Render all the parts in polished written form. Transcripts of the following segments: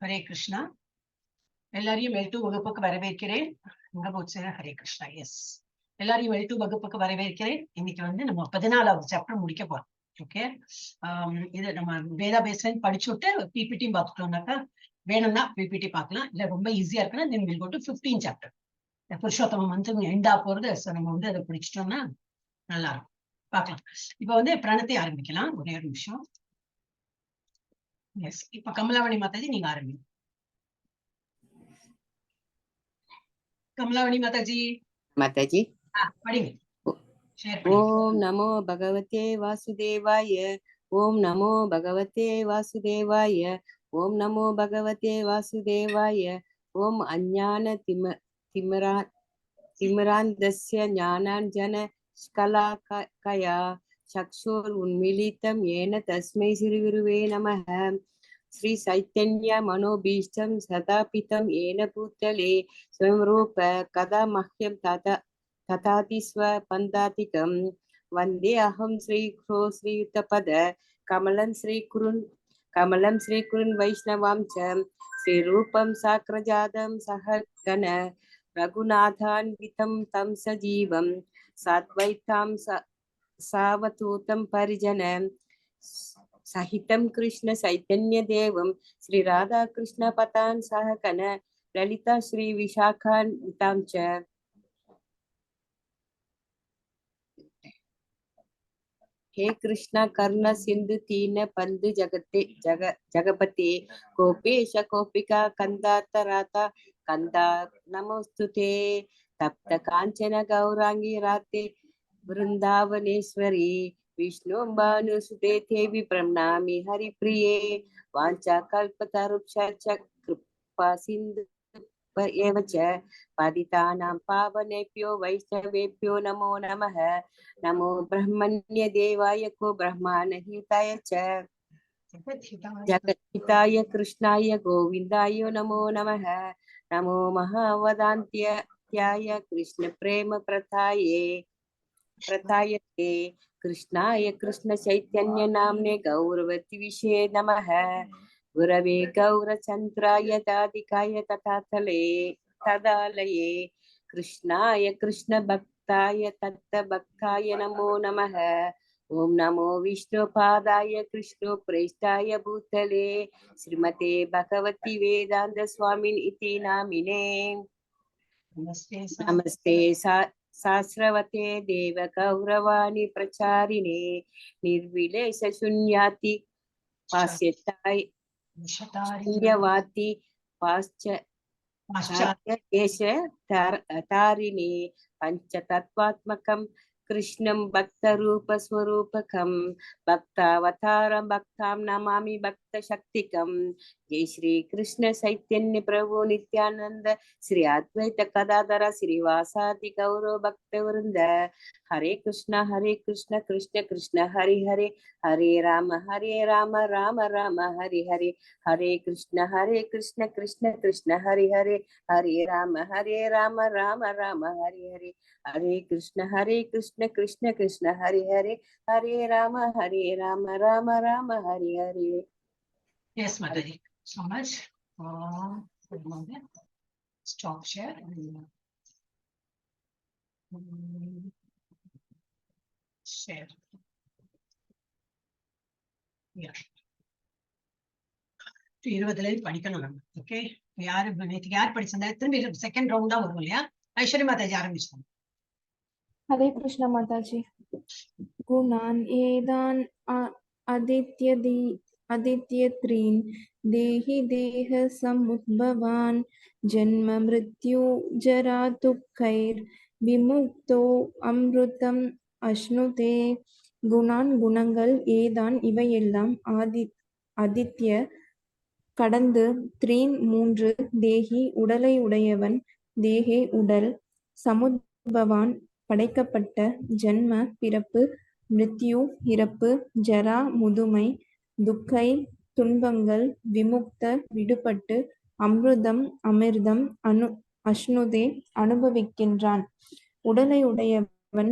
ஹரே கிருஷ்ணா. எல்லாரையும் L2 வகுப்புக்கு வரவேற்கிறேன். எங்க போச்சு? ஹரே கிருஷ்ணா. எஸ், எல்லாரையும் L2 வகுப்புக்கு வரவேற்கிறேன். இன்னைக்கு நம்ம 14வது சாப்டர் முடிக்க போறோம். ஓகே, இது நம்ம வேதா பேஸ்ல படிச்சுட்டு பிபிடி பார்த்துட்டோம்னாக்கா வேணும்னா பிபிடி பார்க்கலாம். இல்ல ரொம்ப ஈஸியா இருக்குன்னா then will go to 15 chapter. Purushottama month எண்டா போறது. நம்ம அதை பிடிச்சிட்டோம்னா நல்லா இருக்கும். பார்க்கலாம். இப்ப பிரணத்தை ஆரம்பிக்கலாம். ஒரே ஒரு நிமிஷம். எஸ், இப்ப கமலாவணி மாதாஜி நீங்க ஆரம்பிங்க. कमलावणी माताजी. माताजी ओम नमो भगवते वासुदेवाय। ओम नमो भगवते वासुदेवाय। ओम नमो भगवते वासुदेवाय। ओम अज्ञान तिमिरान्धस्य ज्ञानाञ्जन शलाकया चक्षुरुन्मीलितं येन तस्मै श्रीगुरुवे नमः। श्री चैतन्य मनोभीष्टं सदापितं येन भूतले स्वयं रूप कदा मह्यं तथाति स्वपन्दातिकं वन्दे अहं श्रीयुतपद कमलं श्रीकुरुन् वैष्णवां च श्रीरूपं साग्रजातं सहगण रघुनाथान्वितं तं सजीवं साद्वैतां सावधूतं परिजनं सहितं कृष्ण चैतन्य देवं श्री राधा कृष्ण पतान् सहगण ललिता श्री विशाखान्वितां च। हे कृष्ण कर्ण सिंधु तीन बंधु जगपते गोपेश गोपिका कंदातराता कंदा नमोस्तुते तप्त कांचन गौरांगी राते वृंदावनेश्वरी विष्णु भानुसुते देवी प्रणमामि हरिप्रिये वाञ्छा कल्पतरुभ्यश्च कृपा सिन्धु एव च पतितानां पावनेभ्यो वैष्णवेभ्यो नमो नमः। नमो ब्रह्मण्य देवाय को ब्रह्माणहिताय च जगद्हिताय कृष्णाय गोविन्दाय नमो नमः। नमो महावदान्त्याय कृष्ण प्रेम प्रथायते कृष्णाय कृष्ण चैतन्य नाम्ने गौरवति विषये नमः। गुरवे गौरचन्द्राय दादिकाय तदालये कृष्णाय कृष्ण भक्ताय तत्तभक्ताय नमो नमः। ओम नमो विष्णुपादाय कृष्ण प्रेष्ठाय भूतले श्रीमते भगवती वेदांत स्वामिन् इति नामिने। नमस्ते शास्त्रवते देव गौरवाणी प्रचारिणे निर्विलेश शून्याति पाश्चात्यवाति तारिणी पंचतत्वात्मकं कृष्णं भक्तरूपस्वरूपकं भक्तावतारं भक्तां नमामि भक्तशक्तिकं। जय श्री कृष्ण चैतन्य प्रभु नित्यानंद श्री अद्वैत गदाधर श्रीवासादि गौर भक्तवृंद। हरे Krishna Krishna Krishna Hare Hare Hare Ram Ram Ram Hare Hare Hare Krishna Krishna Krishna Hare Hare Hare Ram Ram Ram Hare Hare Hare Krishna Krishna Krishna Hare Hare Hare Ram Ram Hare Hare. Yes, Mathaji. So much. Stop share. Share. Yeah. 20 படிக்கணும் நம்ம. ஓகே, யார் படிச்சா திரும்பி செகண்ட் ரவுண்ட் தான் வரும் இல்லையா? ஐஸ்வர்யா மாதாஜி ஆரம்பிச்சோம். हरे कृष्ण माताजी। गुणान एदान आदित्य त्रीन देहि देह समुद्भवान जन्म मृत्यु जरा दुःखैर विमुक्तो अमृतम अश्नुते। குணான் குணங்கள் ஏதான் இவையெல்லாம் ஆதித்ய கடந்து த்ரீன் மூன்று தேகி உடலை உடையவன் தேகே உடல் சமுத்பவான் படைக்கப்பட்ட ஜன்ம பிறப்பு மிருத்யு இறப்பு ஜரா முதுமை துக்கை துன்பங்கள் விமுக்த விடுபட்டு அமிர்தம் அஷ்ணுதே அனுபவிக்கின்றான். உடலை உடையவன்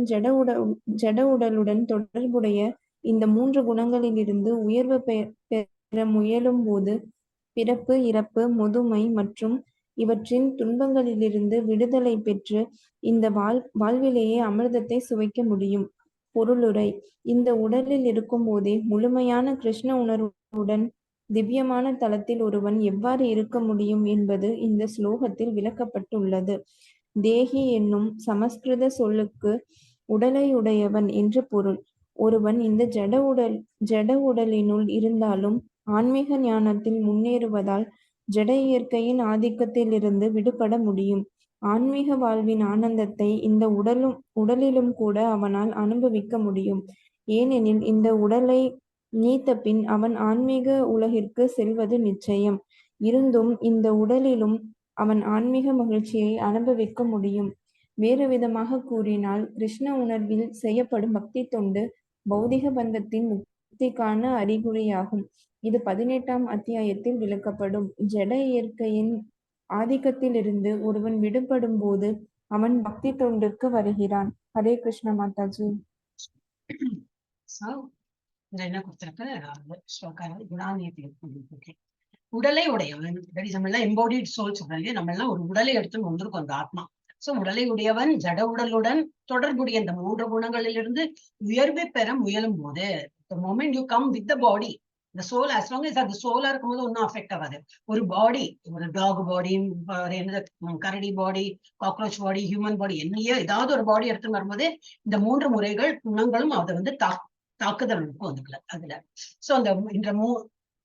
ஜட உடலுடன் தொடர்புடைய இந்த மூன்று குணங்களிலிருந்து உயர்வு பெற முயலும் போது பிறப்பு, இறப்பு, முதுமை மற்றும் இவற்றின் துன்பங்களிலிருந்து விடுதலை பெற்று இந்த வாழ்விலேயே அமிர்தத்தை சுவைக்க முடியும். பொருளுரை: இந்த உடலில் இருக்கும் போதே முழுமையான கிருஷ்ண உணர்வுடன் திவ்யமான தலத்தில் ஒருவன் எவ்வாறு இருக்க முடியும் என்பது இந்த ஸ்லோகத்தில் விளக்கப்பட்டுள்ளது. தேகி என்னும் சமஸ்கிருத சொல்லுக்கு உடலையுடையவன் என்று பொருள். ஒருவன் இந்த ஜட உடலினுள் இருந்தாலும் ஆன்மீக ஞானத்தில் முன்னேறுவதால் ஜட இயற்கையின் ஆதிக்கத்திலிருந்து விடுபட முடியும். ஆன்மீக வாழ்வின் ஆனந்தத்தை இந்த உடலிலும் கூட அவனால் அனுபவிக்க முடியும். ஏனெனில் இந்த உடலை நீத்த பின் அவன் ஆன்மீக உலகிற்கு செல்வது நிச்சயம். இருந்தும் இந்த உடலிலும் அவன் ஆன்மீக மகிழ்ச்சியை அனுபவிக்க முடியும். வேறு விதமாக கூறினால், கிருஷ்ண உணர்வில் செய்யப்படும் பக்தி தொண்டு பௌதிக பந்தத்தின் முக்திக்கான அறிகுறியாகும். இது 18ஆம் அத்தியாயத்தில் விளக்கப்படும். ஜட இயற்கையின் ஆதிக்கத்திலிருந்து ஒருவன் விடுபடும் போது அவன் பக்தி தொண்டுக்கு வருகிறான். ஹரே கிருஷ்ண மாதாஜி. என்ன கொடுத்திருக்கு? உடலை உடையவன், எம்போடிட் சோல் சொல்றாங்க. நம்ம எல்லாம் ஒரு உடலை எடுத்து வந்திருக்கோம், அந்த ஆத்மா. சோ உடலை உடையவன் ஜட உடலுடன் தொடர்புடைய இந்த 3 குணங்களிலிருந்து உயர்வை பெற முயலும் போது, the moment you come with the body, the soul, as long as அது சோலா இருக்கும்போது ஒன்னும் அஃபெக்ட் ஆகாது. ஒரு பாடி, ஒரு டாக் பாடி, கரடி பாடி, காக்ரோச் பாடி, ஹியூமன் பாடி, என்னையோ ஏதாவது ஒரு பாடி எடுத்து வரும்போது இந்த 3 முறைகள் குணங்களும் அதை தாக்குதல் இருக்கும் அதுல. சோ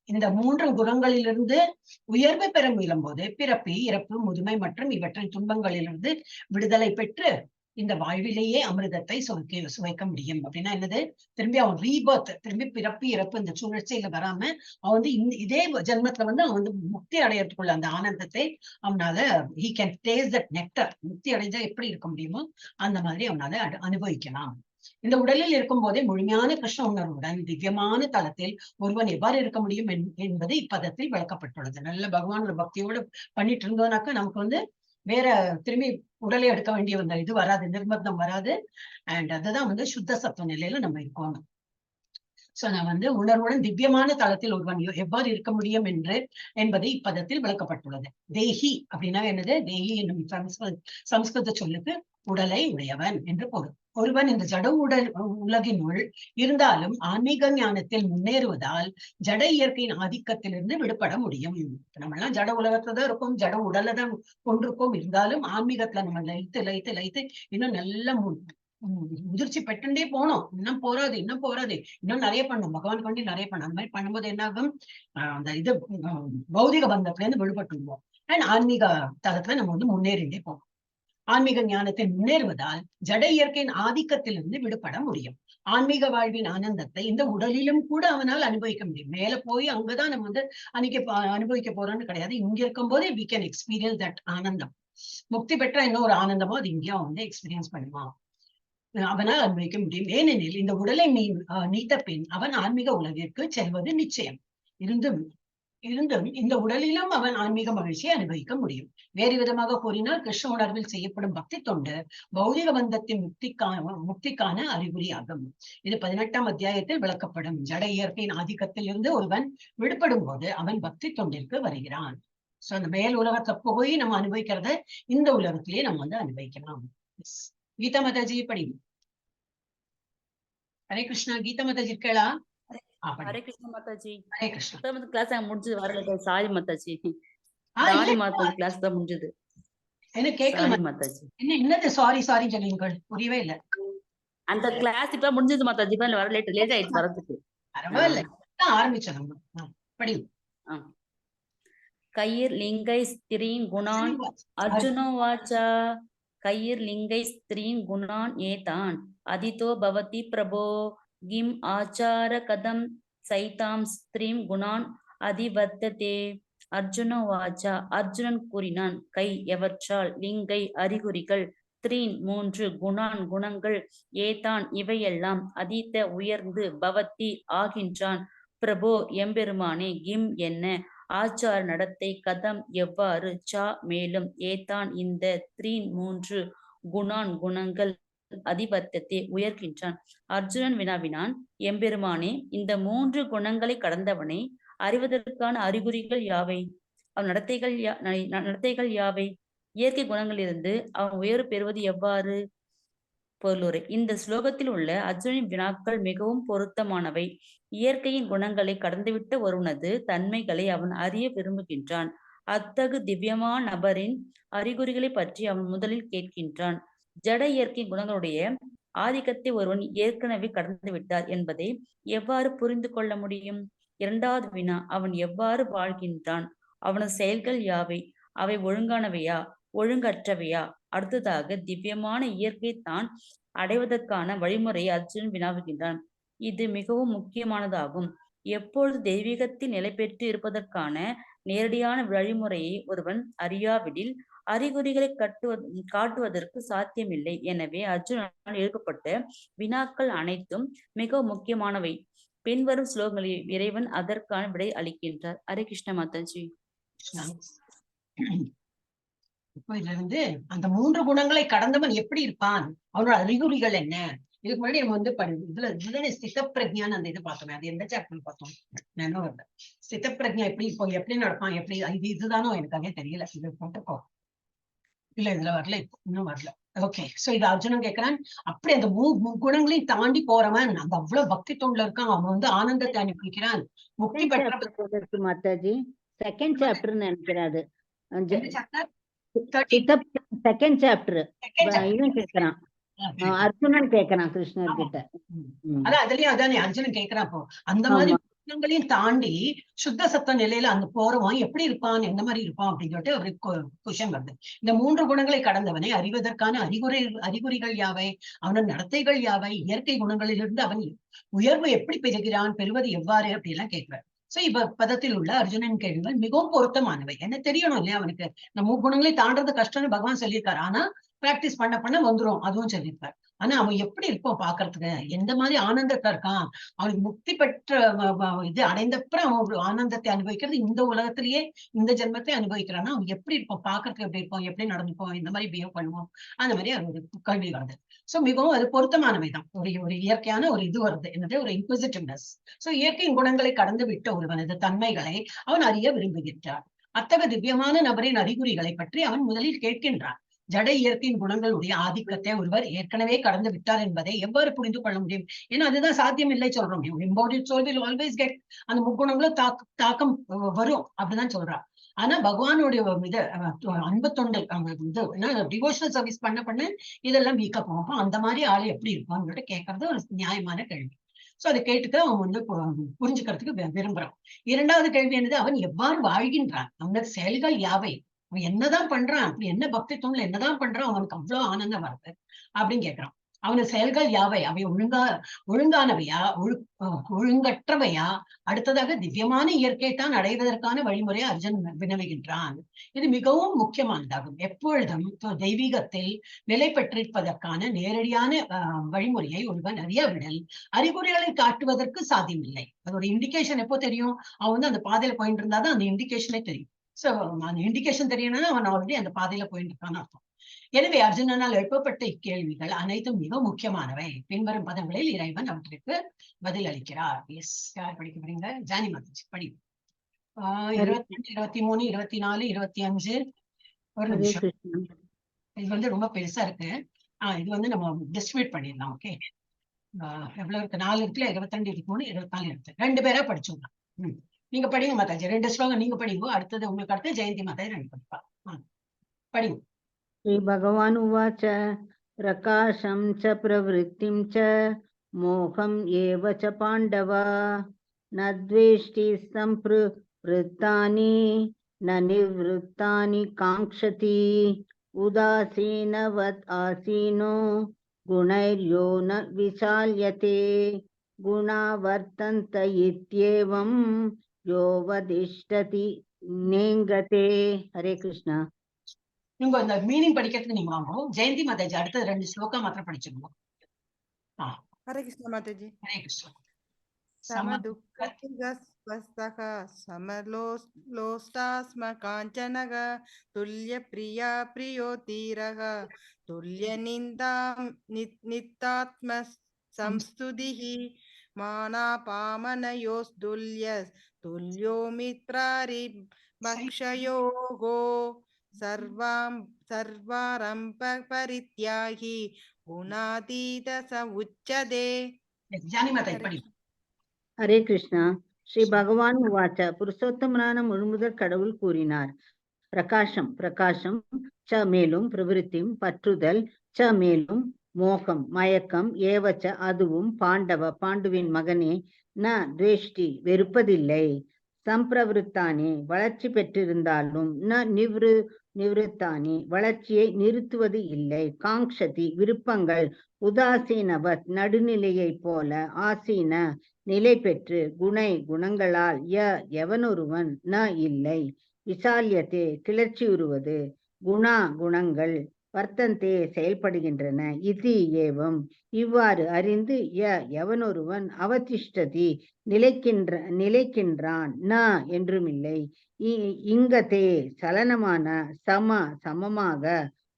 இந்த 3 குணங்களிலிருந்து உயர்வை பெற முயலும் போது பிறப்பு, இறப்பு, முதுமை மற்றும் இவற்றின் துன்பங்களிலிருந்து விடுதலை பெற்று இந்த வாழ்விலேயே அமிர்தத்தை சுவைக்க முடியும். அப்படின்னா என்னது? திரும்பி அவன் ரீபர்த், திரும்பி பிறப்பு இறப்பு இந்த சுழற்சியில வராம அவன் இதே ஜென்மத்துல அவன் முக்தி அடையறதுக்குள்ள அந்த ஆனந்தத்தை அவனால he can taste that nectar. முக்தி அடைஞ்சா எப்படி இருக்க முடியுமோ அந்த மாதிரி அவனால அனுபவிக்கலாம். இந்த உடலில் இருக்கும் போதே முழுமையான கிருஷ்ண உணர்வுடன் திவ்யமான தலத்தில் ஒருவன் எவ்வாறு இருக்க முடியும் என்பது இப்பதத்தில் விளக்கப்பட்டுள்ளது. நல்ல பகவானோட பக்தியோடு பண்ணிட்டு இருந்தோம்னாக்கா நமக்கு வேற திரும்பி உடலை எடுக்க வேண்டிய இது வராது, நிர்பந்தம் வராது. அண்ட் அதுதான் சுத்த சத்துவ நிலையில நம்ம இருக்கணும். சோ நான் உணர்வுடன் திவ்யமான தளத்தில் ஒருவன் எவ்வாறு இருக்க முடியும் என்பதை இப்பதத்தில் விளக்கப்பட்டுள்ளது. தேகி அப்படின்னா என்னது? தேகி என்னும் சமஸ்கிருத சொல்லுக்கு உடலை உடையவன் என்று பொருள். ஒருவன் இந்த ஜட உலகினுள் இருந்தாலும் ஆன்மீக ஞானத்தில் முன்னேறுவதால் ஜட இயற்கையின் ஆதிக்கத்திலிருந்து விடுபட முடியும். நம்ம எல்லாம் ஜட உலகத்துலதான் இருக்கோம், ஜட உடல்ல தான் கொண்டிருக்கோம். இருந்தாலும் ஆன்மீகத்துல நம்ம லைத்து இன்னும் நல்ல முதிர்ச்சி பெற்றுண்டே போனோம். இன்னும் போறாது, இன்னும் நிறைய பண்ணும். பகவான் கொண்டு நிறைய பண்ணும். அந்த மாதிரி பண்ணும்போது என்ன ஆகும்? அந்த பௌதிக பந்தத்துல இருந்து விடுபட்டுருவோம். அண்ட் ஆன்மீக தளத்துல நம்ம முன்னேறிண்டே போவோம். ஆன்மீக ஞானத்தில் முன்னேறுவதால் ஜட இயற்கையின் ஆதிக்கத்திலிருந்து விடுபட முடியும். ஆன்மீக வாழ்வின் ஆனந்தத்தை இந்த உடலிலும் கூட அவனால் அனுபவிக்க முடியும். மேல போய் அங்கதான் நம்ம அனுபவிக்க போறோம்னு கிடையாது. இங்க இருக்கும் போதே we can experience that ஆனந்தம். முக்தி பெற்ற இன்னொரு ஆனந்தமோ அது இங்கேயும் எக்ஸ்பீரியன்ஸ் பண்ணுவான், அவனால் அனுபவிக்க முடியும். ஏனெனில் இந்த உடலை நீத்த பின் அவன் ஆன்மீக உலகிற்கு செல்வது நிச்சயம். இருந்தும் இந்த உடலிலும் அவன் ஆன்மீக மகிழ்ச்சியை அனுபவிக்க முடியும். வேறு விதமாக கூறினால், கிருஷ்ண உணர்வில் செய்யப்படும் பக்தி தொண்டு பௌதிக பந்தத்தின் முக்திக்கான அறிகுறியாகும். இது 18ஆம் அத்தியாயத்தில் விளக்கப்படும். ஜட இயற்கையின் ஆதிக்கத்தில் இருந்து ஒருவன் விடுபடும் போது அவன் பக்தி தொண்டிற்கு வருகிறான். சோ அந்த மேல் உலகத்தை போய் நம்ம அனுபவிக்கிறத இந்த உலகத்திலேயே நம்ம அனுபவிக்கலாம். கீதா மாதாஜி படி. ஹரே கிருஷ்ணா. கீதா மாதாஜி இருக்கா? ஹரே கிருஷ்ணா மாதாஜி. ஹரே கிருஷ்ணா. கிளாஸ் முடிஞ்சது, வரல. Sorry Mataji, sorry Mataji, class தான் முடிஞ்சது. என்ன கேட்கல மாதாஜி? என்னது சாரி சொல்லுங்கள், புரியவே இல்ல. அந்த கிளாஸ் இப்ப முடிஞ்சது மாதாஜி, வர லேட் ஆயிடுச்சு வரதுக்கு. பரவாயில்ல, ஆரம்பிச்சோம். படி. கைர் லிங்கை ஸ்திரீன் குணான் அர்ஜுனோ வாச்சா. கைர் லிங்கை ஸ்திரீன் குணான் ஏதான் அதிதோ பவதி பிரபோ கிம் ஆச்சார கதம் சைதாம் ஸ்திரீம் குணான் அதிவர்த்ததே. அர்ஜுனோ வாச்சா, அர்ஜுனன் கூறினான், கை எவற்றால், லிங்கை அறிகுறிகள், ஸ்திரீன் 3 குணான் குணங்கள், ஏதான் இவையெல்லாம், அதீத உயர்ந்து, பவதி ஆகின்றான், பிரபோ எம்பெருமானே, கிம் என்ன, ஆச்சார நடத்தை, கதம் எவ்வாறு, சா மேலும், ஏதான் இந்த, 3 குணான் குணங்கள், அதிபத்தத்தை உயர்கின்றான். அர்ஜுனன் வினாவினான், எம்பெருமானே, இந்த 3 குணங்களை கடந்தவனை அறிவதற்கான அறிகுறிகள் யாவை? அவன் நடத்தைகள் யாவை? இயற்கை குணங்களிலிருந்து அவன் உயர்வு பெறுவது எவ்வாறு? பொருளுரை. இந்த ஸ்லோகத்தில் உள்ள அர்ஜுனின் வினாக்கள் மிகவும் பொருத்தமானவை. இயற்கையின் குணங்களை கடந்துவிட்ட ஒருவனது தன்மைகளை அவன் அறிய விரும்புகின்றான். அத்தகு திவ்யமான நபரின் அறிகுறிகளை பற்றி அவன் முதலில் கேட்கின்றான். ஜட இயற்கை குணங்களுடைய ஆதிக்கத்தை ஒருவன் ஏற்கனவே கடந்து விட்டார் என்பதை எவ்வாறு புரிந்து கொள்ள முடியும்? இரண்டாவது வினா, அவன் எவ்வாறு வாழ்கின்றான்? அவனது செயல்கள் யாவை? அவை ஒழுங்கானவையா, ஒழுங்கற்றவையா? அடுத்ததாக, திவ்யமான இயற்கை தான் அடைவதற்கான வழிமுறையை அர்ஜுனன் வினாவுகின்றான். இது மிகவும் முக்கியமானதாகும். எப்பொழுது தெய்வீகத்தில் நிலை பெற்று இருப்பதற்கான நேரடியான வழிமுறையை ஒருவன் அறியாவிடில் அறிகுறிகளை காட்டுவதற்கு சாத்தியமில்லை. எனவே அர்ஜுனனால் எழுப்பப்பட்ட வினாக்கள் அனைத்தும் மிகவும் முக்கியமானவை. பின்வரும் ஸ்லோகங்களில் இறைவன் அதற்கான விடை அளிக்கின்றார். ஹரே கிருஷ்ண மாதாஜி. இப்போ இதுல இருந்து அந்த 3 குணங்களை கடந்தவன் எப்படி இருப்பான், அவனோட அறிகுறிகள் என்ன? இதுக்கு முன்னாடி நம்ம வந்து இதுல ஸ்தித பிரஜான்னு அந்த இது பார்த்தோமே, அது எந்த சாப்டர் பார்த்தோம்? நானும் வரல. ஸ்தித பிரஜா எப்படி இப்போ எப்படி நடப்பான், எப்படி இதுதானோ எனக்காக தெரியல. இது போட்டுக்கோ. இல்ல இதுல வரல, இப்போ இன்னும் வரல. ஓகே, சோ இது அர்ஜுனன் கேட்கிறான். அப்படி அந்த குணங்களையும் தாண்டி போறவன் அந்த அவ்வளவு பக்தி தொண்டுல இருக்கான். அவன் வந்து ஆனந்தத்தை அனுபவிக்கிறான். முக்தி பெற்ற மாதாஜி செகண்ட் சாப்டர் நினைக்கிறாரு. செகண்ட் சாப்டர் இவன் கேக்குறான், அர்ஜுனன் கேக்குறான் கிருஷ்ணர் கிட்ட. அதான் அதுலயும் அதானே அர்ஜுனன் கேக்குறான். அப்போ அந்த மாதிரி குணங்களையும் தாண்டி சுத்த சத்த நிலையில அந்த போறவன் எப்படி இருப்பான், எந்த மாதிரி இருப்பான் அப்படின்னு சொல்லிட்டு அவருக்கு குஷன் வருது. இந்த 3 குணங்களை கடந்தவனை அறிவதற்கான அறிகுறிகள் யாவை, அவனோட நடத்தைகள் யாவை, இயற்கை குணங்களிலிருந்து அவன் உயர்வு எப்படி பெறுவது எவ்வாறு அப்படி எல்லாம் கேட்கிறார். சோ இப்ப பதத்தில் உள்ள அர்ஜுனன் கேள்விகள் மிகவும் பொருத்தமானவை. என்ன தெரியணும் இல்லையா அவனுக்கு, நம்ம குணங்களை தாண்டறது கஷ்டம்னு பகவான் சொல்லியிருக்காரு. ஆனா பிராக்டிஸ் பண்ண வந்துரும், அதுவும் சொல்லியிருப்பார். ஆனா அவன் எப்படி இருப்பான் பாக்குறதுக்கு, எந்த மாதிரி ஆனந்தத்தை இருக்கான், அவனுக்கு முக்தி பெற்ற இது அடைந்தப்புறம் அவன் ஒரு ஆனந்தத்தை அனுபவிக்கிறது இந்த உலகத்திலேயே இந்த ஜென்மத்தை அனுபவிக்கிறான்னா அவன் எப்படி இருப்பான், பாக்குறதுக்கு எப்படி இருப்பான், எப்படி நடந்துப்போம், இந்த மாதிரி பிஹேவ் பண்ணுவோம், அந்த மாதிரி ஒரு கல்வி வருது. சோ மிகவும் அது பொருத்தமானவைதான். ஒரு இயற்கையான ஒரு இது வருது, என்னது ஒரு இன்குசிட்டிவ்னஸ். சோ இயற்கையின் குணங்களை கடந்து விட்ட ஒருவனது தன்மைகளை அவன் அறிய விரும்புகின்றான். அத்தகைய திவ்யமான நபரின் அறிகுறிகளை பற்றி அவன் முதலில் கேட்கின்றான். ஜட இயற்கையின் குணங்களுடைய ஆதிக்கத்தை ஒருவர் ஏற்கனவே கடந்து விட்டார் என்பதை எவ்வாறு புரிந்து கொள்ள முடியும்? ஏன்னா அதுதான் சாத்தியம் இல்லை சொல்றோம். embodied soul will always get அந்த முக்குணங்களும் தாக்கம் வரும் அப்படிதான் சொல்றா. ஆனா பகவானுடைய இது அன்பு தொண்டு இது டிவோஷனல் சர்வீஸ் பண்ண இதெல்லாம் வீக்கா போகும். அந்த மாதிரி ஆளு எப்படி இருப்பான்னு சொல்லிட்டு கேட்கறது ஒரு நியாயமான கேள்வி. சோ அதை கேட்டுக்க அவன் வந்து புரிஞ்சுக்கிறதுக்கு விரும்புறான். இரண்டாவது கேள்வி என்னது, அவன் எவ்வாறு வாழ்கின்றான், அவனது செயல்கள் யாவை, அவன் என்னதான் பண்றான், அப்படி என்ன பக்தி தோணல என்னதான் பண்றான், அவனுக்கு அவ்வளவு ஆனந்தம் வருது அப்படின்னு கேட்கிறான். அவனது செயல்கள் யாவை, அவை ஒழுங்கானவையா, ஒழுங்கற்றவையா? அடுத்ததாக திவ்யமான இயற்கை தான் அடைவதற்கான வழிமுறையை அர்ஜுன் வினவுகின்றான். இது மிகவும் முக்கியமானதாகும். எப்பொழுதும் தெய்வீகத்தில் நிலை பெற்றிருப்பதற்கான நேரடியான வழிமுறையை ஒருவன் அறியாவிடல் அறிகுறிகளை காட்டுவதற்கு சாத்தியமில்லை. அது ஒரு இண்டிகேஷன் எப்போ தெரியும், அவன் வந்து அந்த பாதையில போயிட்டு இருந்தாதான் அந்த இண்டிகேஷனே தெரியும். சோ அந்த இண்டிகேஷன் தெரியணும்னா அவன் ஆல்ரெடி அந்த பாதையில போயிட்டு இருக்கான்னு அர்த்தம். எனவே அர்ஜுனனால் எழுப்பப்பட்ட இக்கேள்விகள் அனைத்தும் மிக முக்கியமானவை. பின்வரும் பதங்களில் இறைவன் அவற்றுக்கு பதில் அளிக்கிறார். எஸ், யார் படிக்க போறீங்க? ஜானி மாதாஜி படி. 22, 23, 24, 25. ஒரு நிமிஷம், இது வந்து ரொம்ப பெருசா இருக்கு. இது வந்து நம்ம டிஸ்ட்ரிபியூட் பண்ணிடலாம். ஓகே, எவ்வளவு இருக்கு? 4 இருக்குல்ல, 22, 23, 24 இருக்கு. 2 பேரா படிச்சுடலாம். நீங்க படிங்க மாதாஜி, 2 ஸ்லோகம் நீங்க படிங்க. அடுத்தது உங்களுக்கு அடுத்து ஜெயந்தி மாதாஜி 2 படிப்பா. படிங்க. ஸ்ரீ பகவான் உவாச்ச பிரகாசம் ச பிரவருத்திம் ச மோகம் ஏவ ச பாண்டவ ந த்வேஷ்டி சம்பிரவருத்தானி ந நிவ்ருத்தானி காங்க்ஷதி உதாசீனவத் ஆசீனோ குணைர்யோ ந விசால்யதே குணா வர்த்தந்த இத்யேவம் யோ வதிஷ்டதி நேங்கதே. ஹரே கிருஷ்ணா. நீங்க இந்த மீனிங் படிக்கிறதுக்கு நீங்க வாங்க. ஜெயந்தி மாதாஜி அடுத்தது 2 ஸ்லோகா மாத்திரம் படிச்சுக்கோங்க. ஹரே கிருஷ்ண மாதாஜி. ஹரே கிருஷ்ண. समदुःखस्वस्तः समलोष्टास्मकाञ्चनः तुल्यप्रिया प्रियो धीरः तुल्यनिन्दात्मसंस्तुतिः मानापामनयोस्तुल्यस्तुल्यः तुल्यो मित्रारि भक्षयोगो सर्वारम्भ परित्यागी गुणातीत स उच्यते. ஜானி மாதா படி. ஹரே கிருஷ்ணா. ஸ்ரீ பகவான் உவாச்ச. புருஷோத்தமனான முழுமுதற் கடவுள் கூறினார். பிரகாசம் பிரகாசம் ச மேலும் பிரவிருத்திம் பற்றுதல் ச மேலும் மோகம் மயக்கம் ஏவச்ச அதுவும் பாண்டுவின் மகனே ந துவேஷ்டி வெறுப்பதில்லை. சம்பிரவருத்தானே வளர்ச்சி பெற்றிருந்தாலும் ந நிவிருத்தானே வளர்ச்சியை நிறுத்துவது இல்லை. காங்க்ஷதி விருப்பங்கள் உதாசீனவத் நடுநிலையை போல ஆசீன நிலை பெற்று குணங்களால் எவனொருவன் ந இல்லை. விசால்யத்தே கிளர்ச்சியுறுவது குணங்கள் வர்த்தந்தே செயல்படுகின்றன. இது ஏவம் இவ்வாறு அறிந்து எவனொருவன் அவதிஷ்டதி நிலைக்கின்றான் ந என்றுமில்லை. இங்கதே சலனமான சமமாக